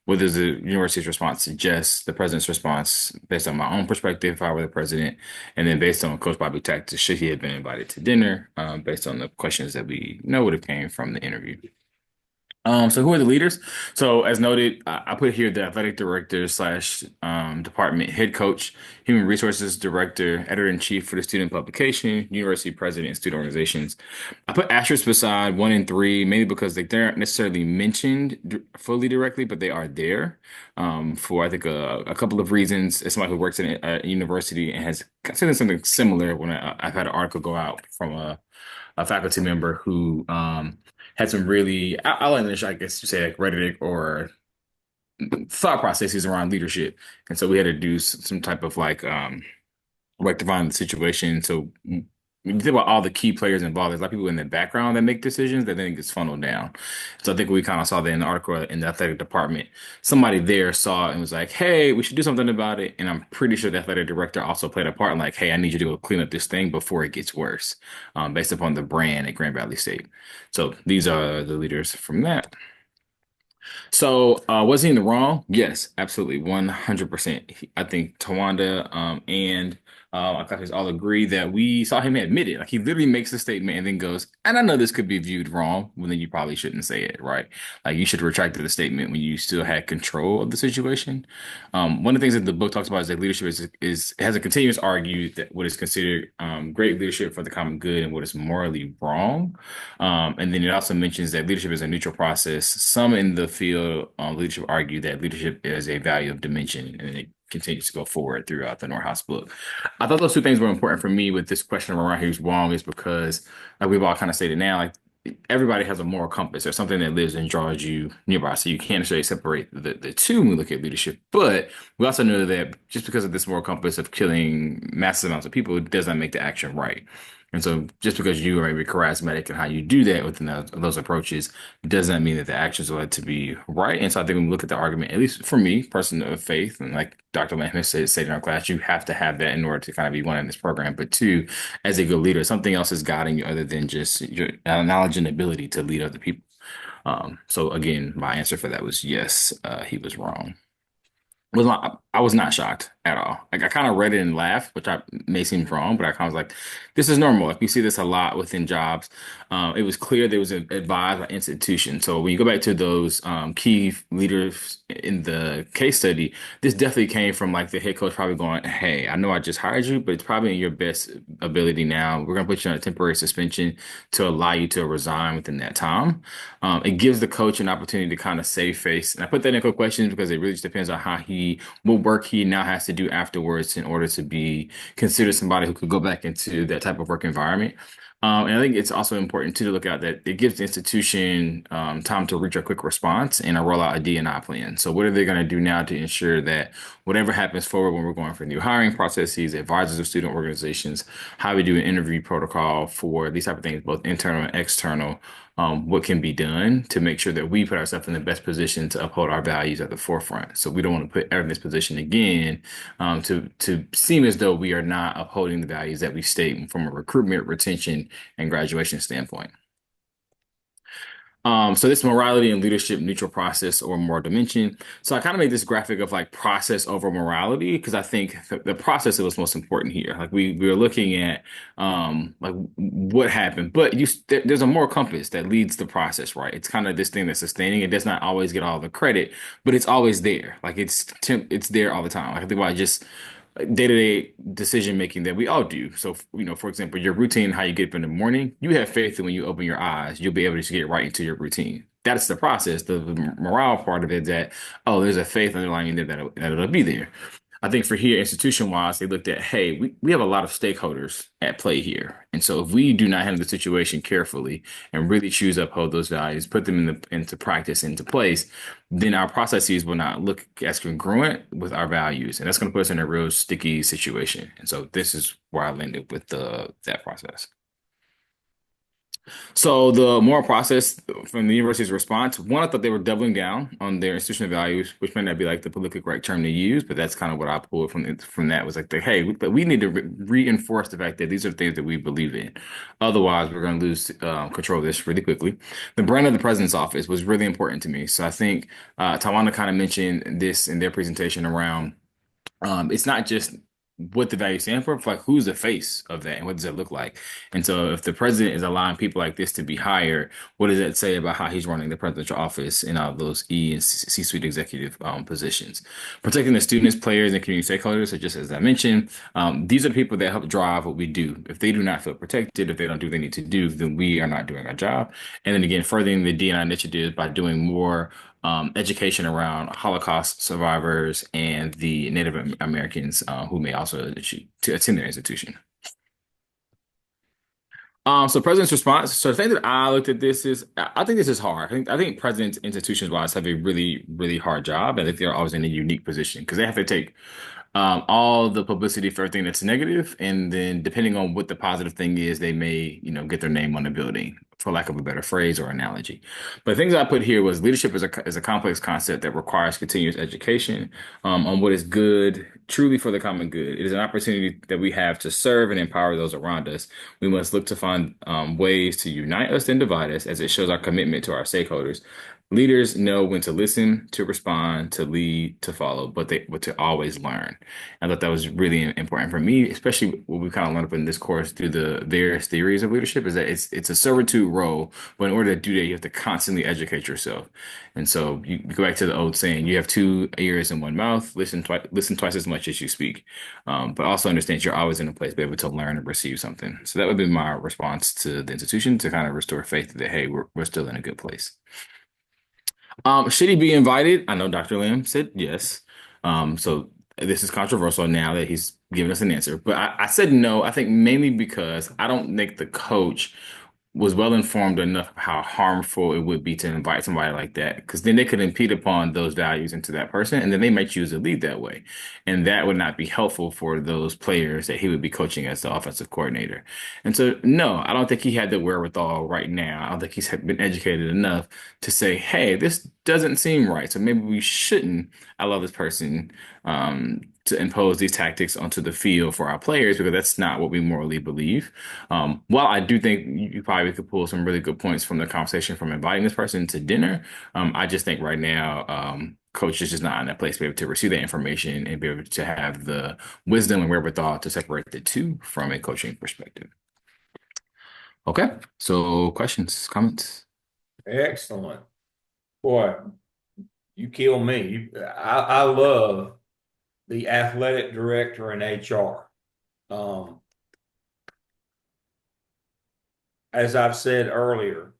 What does the university's response suggest? The president's response, based on my own perspective, if I were the president, and then based on Coach Bobby tactics, should he have been invited to dinner? Based on the questions that we know would have came from the interview. So who are the leaders? So as noted, I put here the athletic director slash department head coach, human resources director, editor-in-chief for the student publication, university president, and student organizations. I put asterisks beside 1 and 3, mainly because they aren't necessarily mentioned fully directly, but they are there for I think a couple of reasons. As somebody who works in a university and has considered something similar when I've had an article go out from a faculty member who had some really outlandish, I guess you say, like rhetoric or thought processes around leadership. And so we had to do some type of like rectifying the situation. So when you think about all the key players involved, there's a lot of people in the background that make decisions that then gets funneled down. So I think we kind of saw that in the article in the athletic department. Somebody there saw it and was like, hey, we should do something about it. And I'm pretty sure the athletic director also played a part in like, hey, I need you to go clean up this thing before it gets worse, based upon the brand at Grand Valley State. So these are the leaders from that. So, was he in the wrong? Yes, absolutely, 100%. I think Tawanda and I thought all agree that we saw him admit it. Like he literally makes a statement and then goes, and I know this could be viewed wrong, but then you probably shouldn't say it, right? Like you should retract the statement when you still had control of the situation. One of the things that the book talks about is that leadership is has a continuous argue that what is considered great leadership for the common good and what is morally wrong. And then it also mentions that leadership is a neutral process. Some in the field, leadership argue that leadership is a value of dimension, and it continues to go forward throughout the Norhaus book. I thought those two things were important for me with this question of around who's wrong is because, like we've all kind of stated now, like everybody has a moral compass or something that lives and draws you nearby. So you can't necessarily separate the two when we look at leadership. But we also know that just because of this moral compass of killing massive amounts of people, it does not make the action right. And so just because you are maybe charismatic and how you do that within those approaches does not mean that the actions are to be right. And so I think when we look at the argument, at least for me, person of faith, and like Dr. Lamb said in our class, you have to have that in order to kind of be one in this program. But two, as a good leader, something else is guiding you other than just your knowledge and ability to lead other people. So again, my answer for that was yes, he was wrong. I was not shocked at all. Like I kind of read it and laughed, which I may seem wrong, but I kind of was like, this is normal. Like we see this a lot within jobs. It was clear there was advised by institution. So when you go back to those key leaders in the case study, this definitely came from like the head coach probably going, hey, I know I just hired you, but it's probably in your best ability now. We're gonna put you on a temporary suspension to allow you to resign within that time. It gives the coach an opportunity to kind of save face. And I put that in quick questions because it really just depends on what work he now has to do afterwards in order to be considered somebody who could go back into that type of work environment. And I think it's also important too to look at that it gives the institution time to reach a quick response and roll out a D&I plan. So what are they going to do now to ensure that whatever happens forward when we're going for new hiring processes, advisors of student organizations, how we do an interview protocol for these type of things, both internal and external, what can be done to make sure that we put ourselves in the best position to uphold our values at the forefront. So we don't want to put ever in this position again to seem as though we are not upholding the values that we state from a recruitment, retention, and graduation standpoint. So this morality and leadership neutral process or moral dimension. So I kind of made this graphic of like process over morality because I think the process is what's most important here. Like we were looking at like what happened, but there's a moral compass that leads the process, right? It's kind of this thing that's sustaining. It does not always get all the credit, but it's always there. Like it's there all the time. Like I think about just day-to-day decision making that we all do. So, for example, your routine, how you get up in the morning, you have faith that when you open your eyes, you'll be able to get right into your routine. That's the process. The morale part of it that, oh, there's a faith underlying there that it'll be there. I think for here, institution-wise, they looked at, hey, we have a lot of stakeholders at play here. And so if we do not handle the situation carefully and really choose to uphold those values, put them into practice, into place, then our processes will not look as congruent with our values. And that's going to put us in a real sticky situation. And so this is where I landed with that process. So the moral process from the university's response, one, I thought they were doubling down on their institutional values, which may not be like the politically correct term to use, but that's kind of what I pulled from that was like, hey, we need to reinforce the fact that these are things that we believe in. Otherwise, we're going to lose control of this really quickly. The brand of the president's office was really important to me. So I think Tawana kind of mentioned this in their presentation around it's not just what the values stand for, like who's the face of that and what does it look like. And so if the president is allowing people like this to be hired, what does that say about how he's running the presidential office in all those E and C-suite executive positions? Protecting the students, players, and community stakeholders, so just as I mentioned, these are the people that help drive what we do. If they do not feel protected, if they don't do what they need to do, then we are not doing our job. And then again, furthering the D&I initiatives by doing more education around Holocaust survivors and the Native Americans who may also to attend their institution. So president's response. So the thing that I looked at this is, I think this is hard. I think presidents institutions wise have a really, really hard job. I think they're always in a unique position because they have to take all the publicity for everything that's negative, and then depending on what the positive thing is, they may, get their name on the building, for lack of a better phrase or analogy. But things I put here was leadership is a complex concept that requires continuous education on what is good, truly for the common good. It is an opportunity that we have to serve and empower those around us. We must look to find ways to unite us and divide us as it shows our commitment to our stakeholders. Leaders know when to listen, to respond, to lead, to follow, but to always learn. I thought that was really important for me, especially what we kind of learned up in this course through the various theories of leadership, is that it's a servitude role, but in order to do that, you have to constantly educate yourself. And so you go back to the old saying, you have two ears and one mouth, listen twice as much as you speak. But also understand you're always in a place to be able to learn and receive something. So that would be my response to the institution to kind of restore faith that, hey, we're still in a good place. Should he be invited? I know Dr. Lim said yes. So this is controversial now that he's given us an answer, but I said no. I think mainly because I don't think the coach was well informed enough of how harmful it would be to invite somebody like that, because then they could impede upon those values into that person, and then they might choose to lead that way. And that would not be helpful for those players that he would be coaching as the offensive coordinator. And so, no, I don't think he had the wherewithal right now. I don't think he's been educated enough to say, hey, this doesn't seem right. So maybe we shouldn't allow this person to impose these tactics onto the field for our players, because that's not what we morally believe. While I do think you probably could pull some really good points from the conversation from inviting this person to dinner, I just think right now, coach is just not in that place to be able to receive that information and be able to have the wisdom and wherewithal to separate the two from a coaching perspective. Okay, so questions, comments? Excellent. Boy, you kill me. I love the athletic director and HR. As I've said earlier,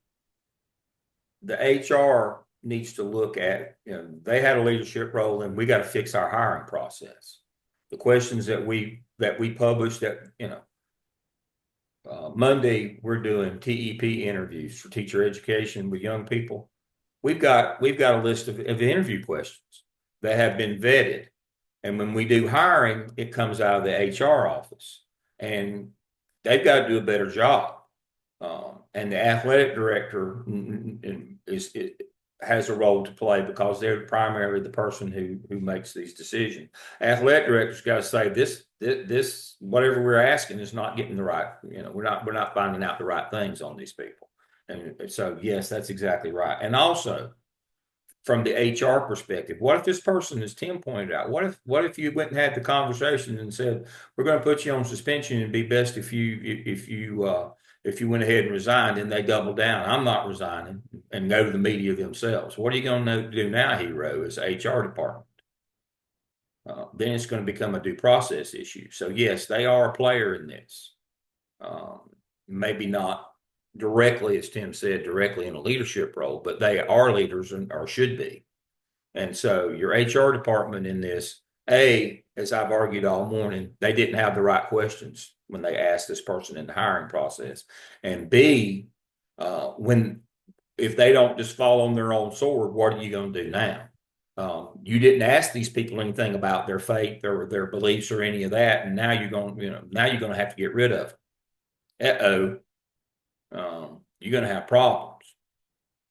the HR needs to look at, they had a leadership role, and we got to fix our hiring process. The questions that we published that, Monday, we're doing TEP interviews for teacher education with young people. We've got a list of interview questions that have been vetted. And when we do hiring, it comes out of the HR office, and they've got to do a better job. And the athletic director has a role to play, because they're primarily the person who makes these decisions. Athletic director's got to say this whatever we're asking is not getting the right. We're not finding out the right things on these people. And so yes, that's exactly right. And also, from the HR perspective, what if this person, as Tim pointed out, what if you went and had the conversation and said, we're going to put you on suspension, and it'd be best if you went ahead and resigned, and they double down, I'm not resigning, and go to the media themselves. What are you going to do now, hero, as HR department? Then it's going to become a due process issue. So yes, they are a player in this. Maybe not directly, as Tim said, directly in a leadership role, but they are leaders, or should be. And so your HR department in this, as I've argued all morning, they didn't have the right questions when they asked this person in the hiring process. And B, if they don't just fall on their own sword, what are you going to do now? You didn't ask these people anything about their faith or their beliefs or any of that, and now you're going to have to get rid of them. you're going to have problems.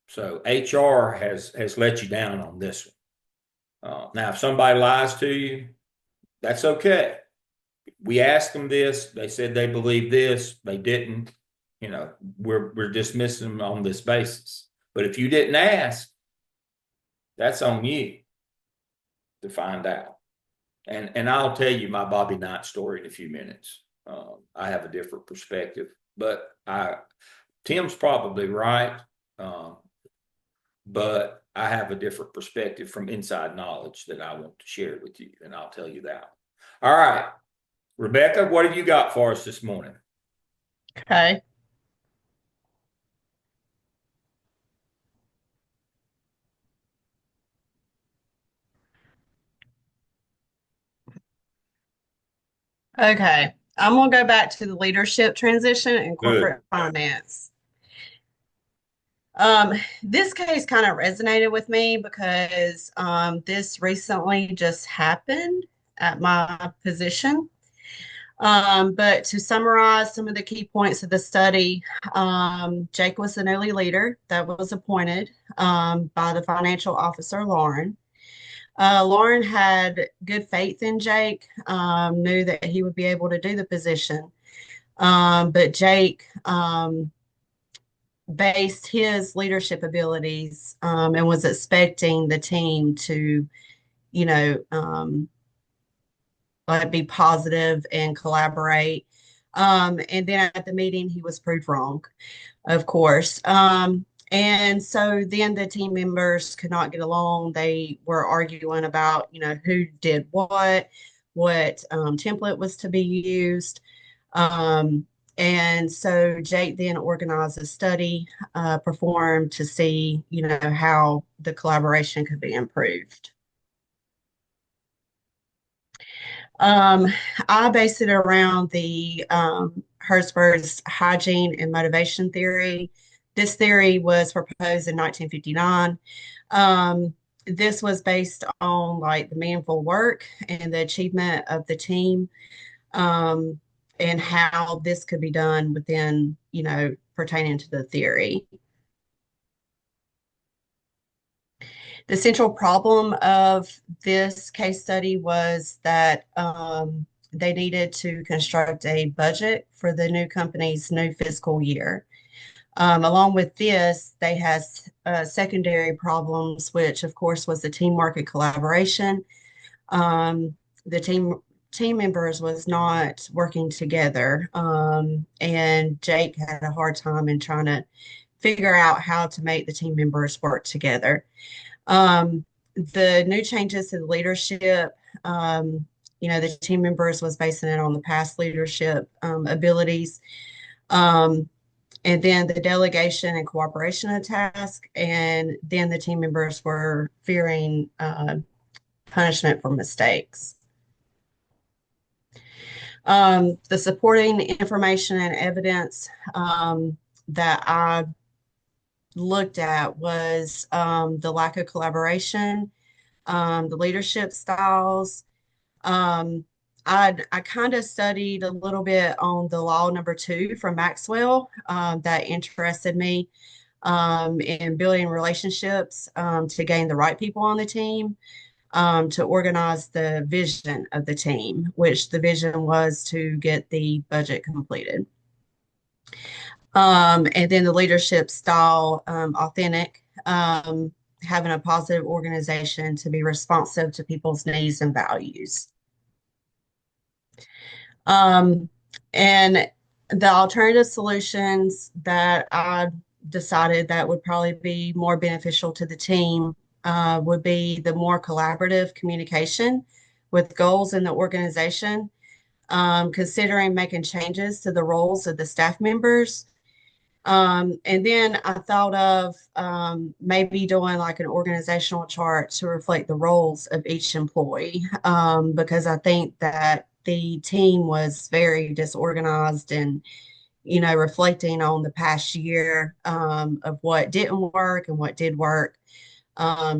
So HR has let you down on this one. Now, if somebody lies to you, that's okay. We asked them this. They said they believed this. They didn't. We're dismissing them on this basis. But if you didn't ask, that's on you to find out. And I'll tell you my Bobby Knight story in a few minutes. I have a different perspective, but Tim's probably right. But I have a different perspective from inside knowledge that I want to share with you, and I'll tell you that. All right, Rebecca, what have you got for us this morning? Okay. Okay. I'm going to go back to the leadership transition in corporate finance. This case kind of resonated with me because this recently just happened at my position. But to summarize some of the key points of the study, Jake was the newly leader that was appointed by the financial officer, Lauren. Lauren had good faith in Jake, knew that he would be able to do the position. But Jake based his leadership abilities and was expecting the team to, you know, be positive and collaborate. And then at the meeting, he was proved wrong, of course. And so then the team members could not get along. They were arguing about, who did what template was to be used. And so Jake then organized a study performed to see, how the collaboration could be improved. I base it around the Herzberg's hygiene and motivation theory. This theory was proposed in 1959. This was based on like the meaningful work and the achievement of the team, and how this could be done within, pertaining to the theory. The central problem of this case study was that they needed to construct a budget for the new company's new fiscal year. Along with this, they had secondary problems, which of course was the teamwork and collaboration. The team members was not working together, and Jake had a hard time in trying to figure out how to make the team members work together. The new changes to the leadership, the team members was basing it on the past leadership abilities. And then the delegation and cooperation of tasks, and then the team members were fearing punishment for mistakes. The supporting information and evidence that I looked at was the lack of collaboration, the leadership styles. I kind of studied a little bit on the law number 2 from Maxwell that interested me in building relationships to gain the right people on the team, to organize the vision of the team, which the vision was to get the budget completed. And then the leadership style, authentic, having a positive organization to be responsive to people's needs and values. And the alternative solutions that I decided that would probably be more beneficial to the team would be the more collaborative communication with goals in the organization, considering making changes to the roles of the staff members. And then I thought of maybe doing like an organizational chart to reflect the roles of each employee, because I think that the team was very disorganized and, reflecting on the past year of what didn't work and what did work,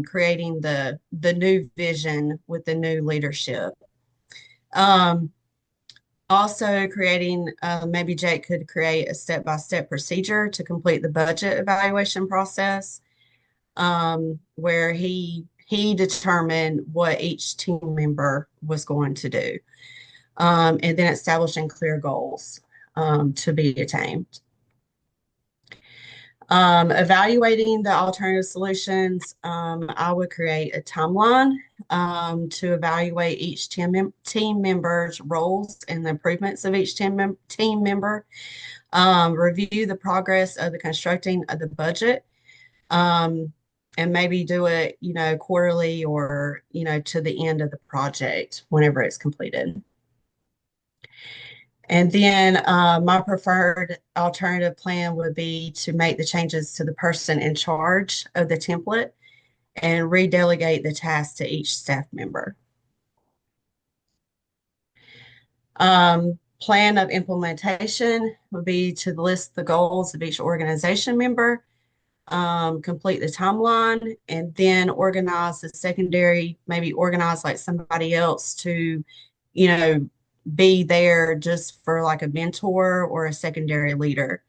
creating the new vision with the new leadership. Also creating, maybe Jake could create a step-by-step procedure to complete the budget evaluation process, where he determined what each team member was going to do, and then establishing clear goals to be attained. Evaluating the alternative solutions, I would create a timeline to evaluate each team member's roles and the improvements of each team member. Review the progress of the constructing of the budget, and maybe do it, quarterly or, to the end of the project whenever it's completed. And then my preferred alternative plan would be to make the changes to the person in charge of the template and redelegate the task to each staff member. Plan of implementation would be to list the goals of each organization member, complete the timeline, and then organize the secondary, maybe organize like somebody else to, be there just for like a mentor or a secondary leader,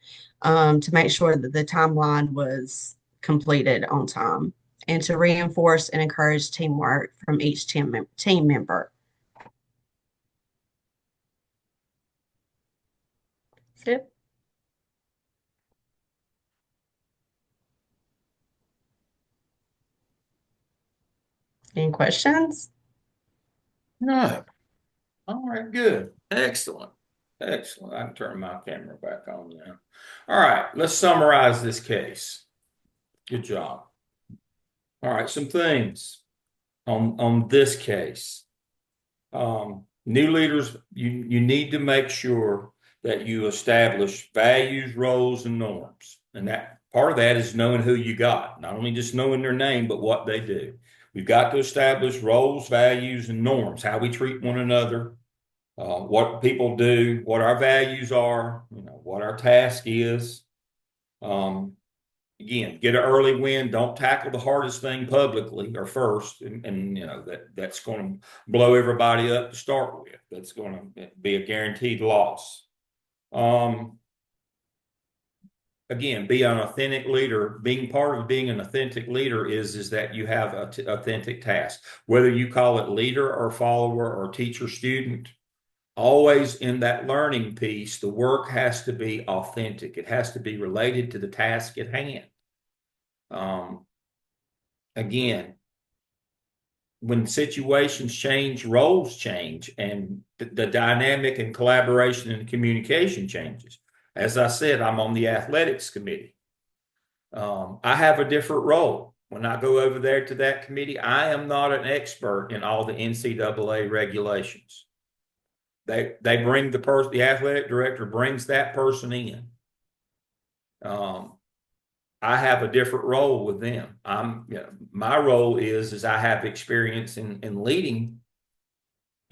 to make sure that the timeline was completed on time, and to reinforce and encourage teamwork from each team member. That's it. Any questions? No. All right, good. Excellent. Excellent. I can turn my camera back on now. All right, let's summarize this case. Good job. All right, some things on this case. New leaders, you need to make sure that you establish values, roles, and norms. And that part of that is knowing who you got, not only just knowing their name, but what they do. We've got to establish roles, values, and norms, how we treat one another, what people do, what our values are, what our task is. Again, get an early win. Don't tackle the hardest thing publicly or first, and that's going to blow everybody up to start with. That's going to be a guaranteed loss. Again, be an authentic leader. Being part of being an authentic leader is that you have an authentic task, whether you call it leader or follower or teacher student. Always in that learning piece, the work has to be authentic. It has to be related to the task at hand. Again, when situations change, roles change, and the dynamic and collaboration and communication changes. As I said, I'm on the athletics committee. I have a different role. When I go over there to that committee, I am not an expert in all the NCAA regulations. They bring the athletic director brings that person in. I have a different role with them. My role is I have experience in leading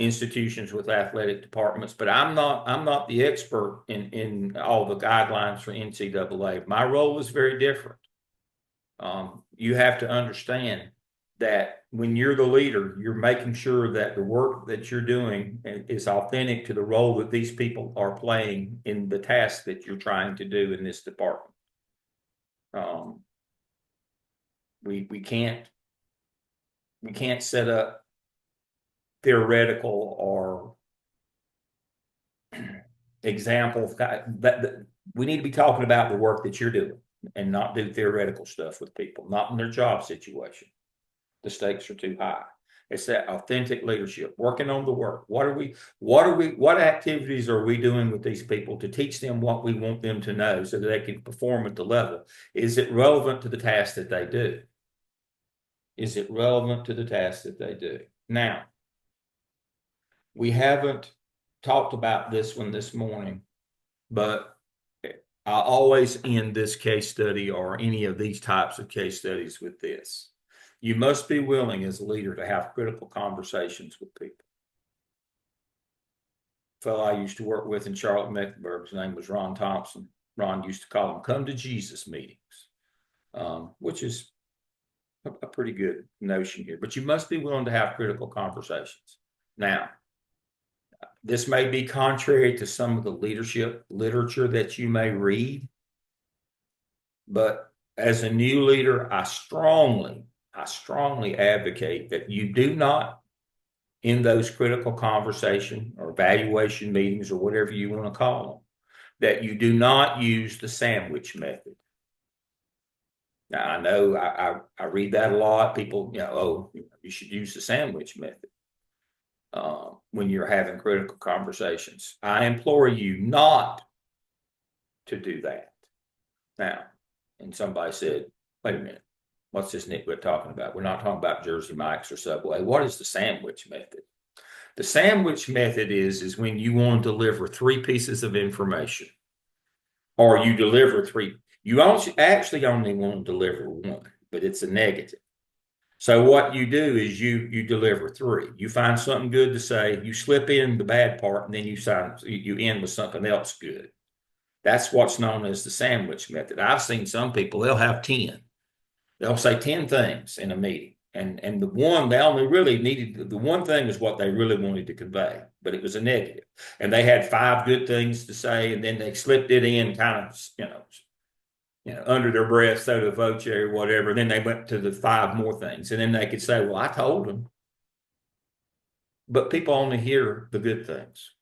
institutions with athletic departments, but I'm not the expert in all the guidelines for NCAA. My role is very different. You have to understand that when you're the leader, you're making sure that the work that you're doing is authentic to the role that these people are playing in the task that you're trying to do in this department. We can't set up theoretical or example that we need to be talking about the work that you're doing and not do theoretical stuff with people, not in their job situation. The stakes are too high. It's that authentic leadership, working on the work. What activities are we doing with these people to teach them what we want them to know so that they can perform at the level? Is it relevant to the task that they do? Is it relevant to the task that they do? Now, we haven't talked about this one this morning, but I always end this case study or any of these types of case studies with this. You must be willing as a leader to have critical conversations with people. A fellow I used to work with in Charlotte, Mecklenburg, his name was Ron Thompson. Ron used to call them come to Jesus meetings, which is a pretty good notion here. But you must be willing to have critical conversations. Now, this may be contrary to some of the leadership literature that you may read, but as a new leader, I strongly advocate that you do not, in those critical conversation or evaluation meetings or whatever you want to call them, that you do not use the sandwich method. Now, I know I read that a lot. People, oh, you should use the sandwich method when you're having critical conversations. I implore you not to do that. Now, and somebody said, wait a minute, what's this nitwit talking about? We're not talking about Jersey Mike's or Subway. What is the sandwich method? The sandwich method is when you want to deliver 3 pieces of information, or you deliver 3. You actually only want to deliver 1, but it's a negative. So what you do is you deliver 3. You find something good to say, you slip in the bad part, and then you end with something else good. That's what's known as the sandwich method. I've seen some people, they'll have 10. They'll say 10 things in a meeting. And the one they only really needed, the one thing was what they really wanted to convey, but it was a negative. And they had 5 good things to say, and then they slipped it in kind of, under their breath, sotto voce or whatever. And then they went to the 5 more things. And then they could say, well, I told them. But people only hear the good things.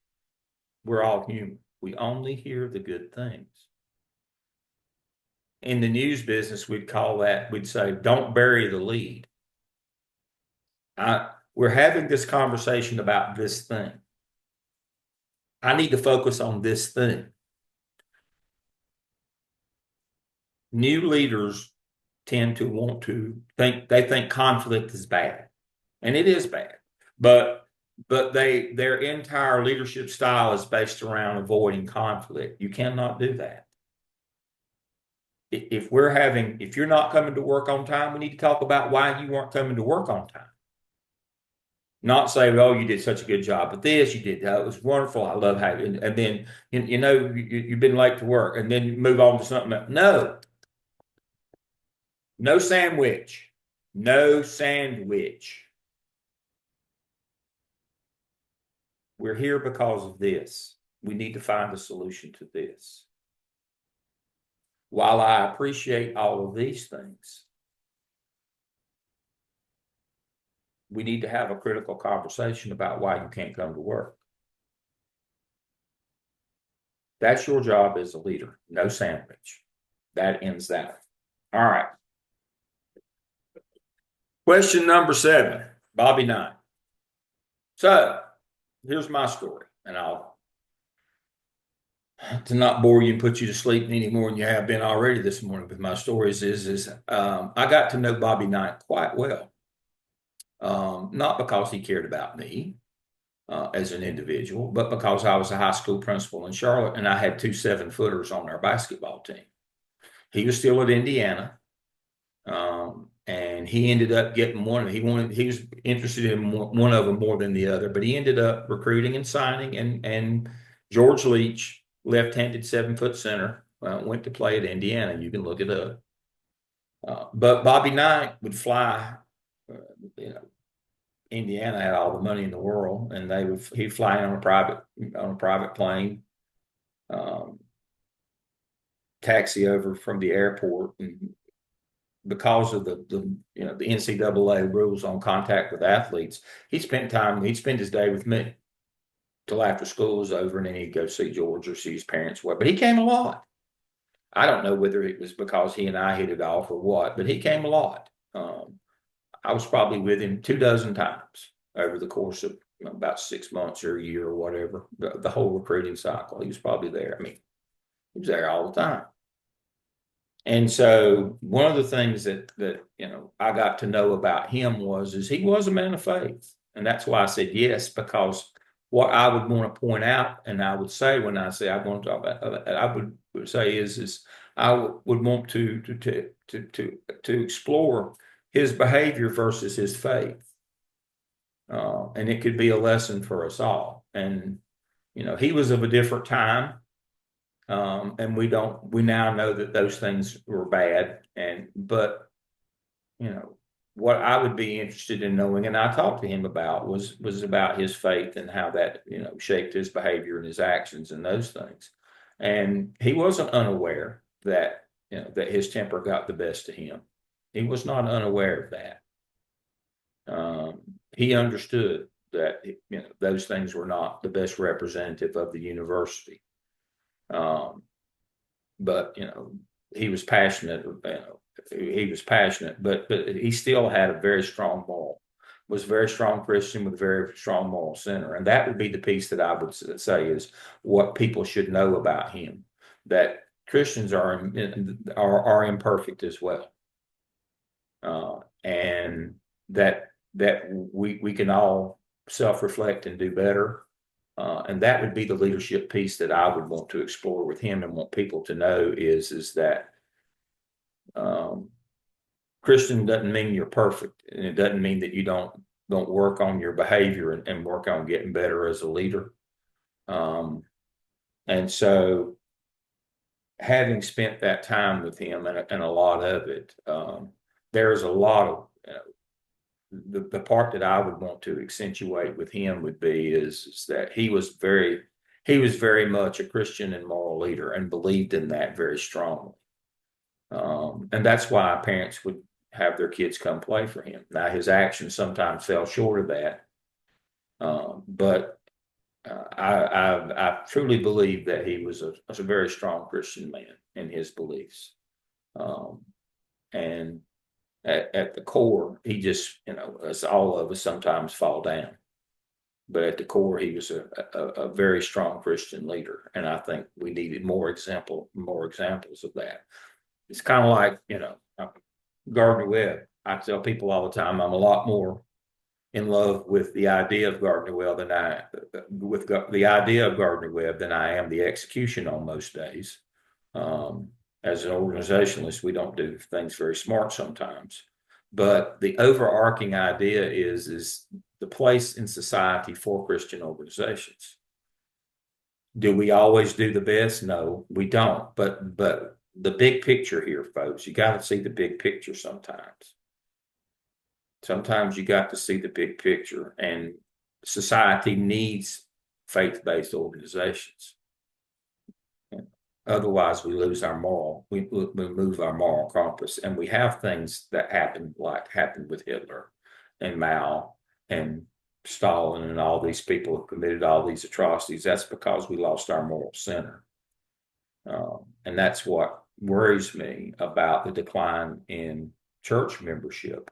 We're all human. We only hear the good things. In the news business, we'd say, don't bury the lead. We're having this conversation about this thing. I need to focus on this thing. New leaders tend to want to think conflict is bad, and it is bad, but their entire leadership style is based around avoiding conflict. You cannot do that. If you're not coming to work on time, we need to talk about why you weren't coming to work on time. Not say, oh, you did such a good job at this, you did that, it was wonderful, I love how you, and then you've been late to work, and then you move on to something else. No sandwich. No sandwich. We're here because of this. We need to find a solution to this. While I appreciate all of these things, we need to have a critical conversation about why you can't come to work. That's your job as a leader. No sandwich. That ends that. All right. Question number 7, Bobby 9. So here's my story, and to not bore you and put you to sleep any more than you have been already this morning with my stories I got to know Bobby Knight quite well. Not because he cared about me as an individual, but because I was a high school principal in Charlotte and I had 2 7-footers on our basketball team. He was still at Indiana. And he ended up getting one. He was interested in one of them more than the other, but he ended up recruiting and signing. And George Leach, left-handed 7-foot center, went to play at Indiana. You can look it up. But Bobby Knight would fly. Indiana had all the money in the world, and he'd fly on a private plane, taxi over from the airport, and because of the NCAA rules on contact with athletes, he'd spend his day with me till after school was over, and then he'd go see George or see his parents. But he came a lot. I don't know whether it was because he and I hit it off or what, but he came a lot. I was probably with him 24 times over the course of about 6 months or a year or whatever, the whole recruiting cycle. He was probably there. I mean, he was there all the time. And so one of the things that I got to know about him is he was a man of faith. And that's why I said yes, because what I would want to point out, and I would say when I say I want to talk about, I would say is I would want to explore his behavior versus his faith. And it could be a lesson for us all. And, he was of a different time. And we now know that those things were bad. But what I would be interested in knowing, and I talked to him about, was about his faith and how that, shaped his behavior and his actions and those things. And he wasn't unaware that, that his temper got the best of him. He was not unaware of that. He understood that, those things were not the best representative of the university. But he was passionate. But he still had a very strong moral. Was a very strong Christian with a very strong moral center, and that would be the piece that I would say is what people should know about him. That Christians are imperfect as well, and that we can all self-reflect and do better. And that would be the leadership piece that I would want to explore with him and want people to know is that Christian doesn't mean you're perfect, and it doesn't mean that you don't work on your behavior and work on getting better as a leader. And so, having spent that time with him and a lot of it, there's a lot of the part that I would want to accentuate with him would be is that he was very much a Christian and moral leader and believed in that very strongly. And that's why parents would have their kids come play for him. Now, his actions sometimes fell short of that. But I truly believe that he was a very strong Christian man in his beliefs. And at the core, he just, as all of us sometimes fall down. But at the core, he was a very strong Christian leader. And I think we needed more examples of that. It's kind of like, Gardner Webb. I tell people all the time, I'm a lot more in love with the idea of Gardner Webb than I am the execution on most days. As an organizationalist, we don't do things very smart sometimes. But the overarching idea is the place in society for Christian organizations. Do we always do the best? No, we don't. But the big picture here, folks, you got to see the big picture sometimes. Sometimes you got to see the big picture, and society needs faith-based organizations. Otherwise, we lose we move our moral compass, and we have things that happen with Hitler and Mao and Stalin and all these people who committed all these atrocities. That's because we lost our moral center. And that's what worries me about the decline in church membership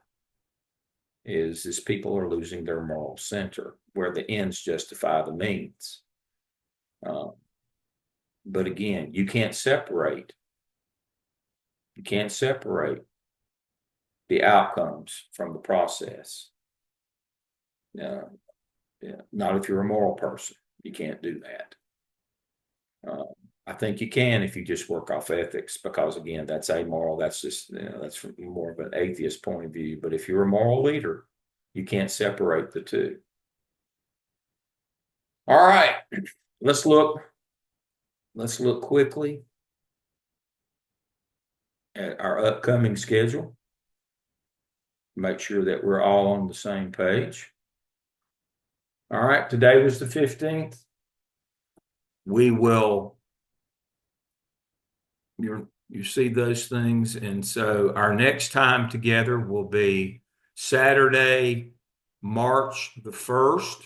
is people are losing their moral center where the ends justify the means. But again, you can't separate the outcomes from the process. Not if you're a moral person. You can't do that. I think you can if you just work off ethics, because again, that's amoral. That's just, that's from more of an atheist point of view. But if you're a moral leader, you can't separate the two. All right, let's look quickly at our upcoming schedule. Make sure that we're all on the same page. All right, today was the 15th. We will, you see those things. And so our next time together will be Saturday, March the 1st.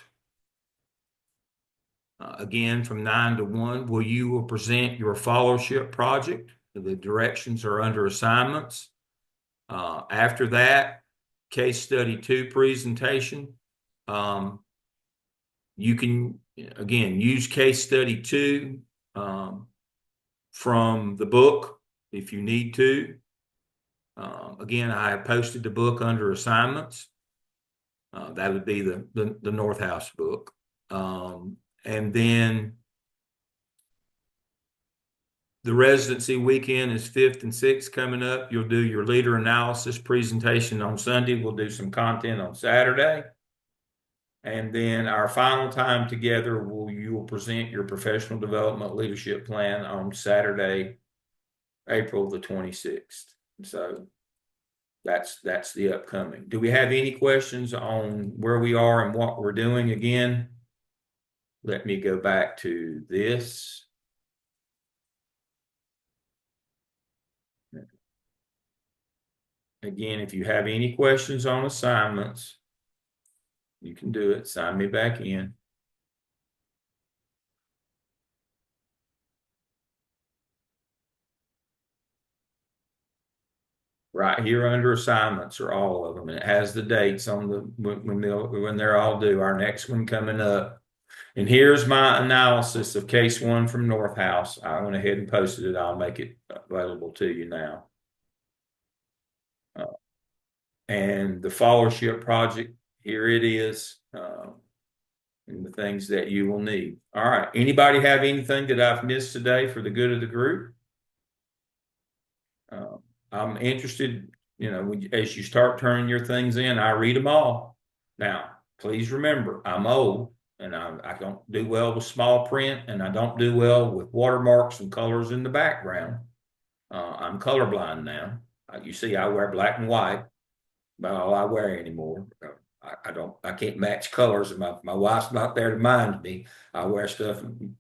Again, from 9 to 1, you will present your fellowship project. The directions are under assignments. After that, case study 2 presentation. You can, again, use case study 2 from the book if you need to. Again, I have posted the book under assignments. That would be the Northhouse book. And then the residency weekend is 5th and 6th coming up. You'll do your leader analysis presentation on Sunday. We'll do some content on Saturday. And then our final time together, you will present your professional development leadership plan on Saturday, April the 26th. So that's the upcoming. Do we have any questions on where we are and what we're doing again? Let me go back to this. Again, if you have any questions on assignments, you can do it. Sign me back in. Right here under assignments are all of them, and it has the dates on the when they're all due. Our next one coming up. And here's my analysis of case one from North House. I went ahead and posted it. I'll make it available to you now. And the followership project, here it is, and the things that you will need. All right. Anybody have anything that I've missed today for the good of the group? I'm interested, as you start turning your things in, I read them all. Now, please remember, I'm old and I don't do well with small print and I don't do well with watermarks and colors in the background. I'm colorblind now. You see, I wear black and white, about all I wear anymore. I can't match colors. And my wife's not there to mind me. I wear stuff and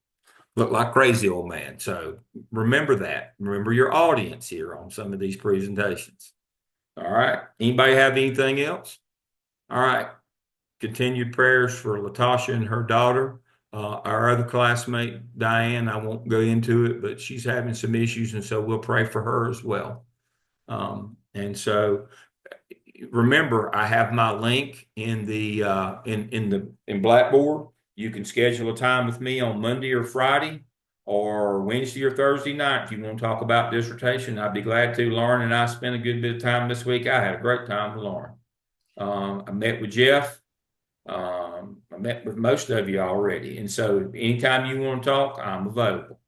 look like crazy old man. So remember that. Remember your audience here on some of these presentations. All right. Anybody have anything else? All right. Continued prayers for Latasha and her daughter. Our other classmate, Diane, I won't go into it, but she's having some issues, and so we'll pray for her as well. And so remember, I have my link in the in Blackboard. You can schedule a time with me on Monday or Friday or Wednesday or Thursday night if you want to talk about dissertation. I'd be glad to. Lauren and I spent a good bit of time this week. I had a great time with Lauren. I met with Jeff. I met with most of you already. And so anytime you want to talk, I'm available.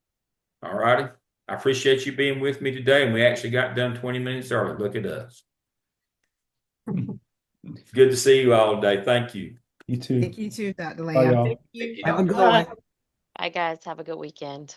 All righty. I appreciate you being with me today. And we actually got done 20 minutes early. Look at us. Good to see you all today. Thank you. You too. Thank you too, Dr. Bye, Lamb. y'all. Thank you. Have a good one. Bye, guys. Have a good weekend.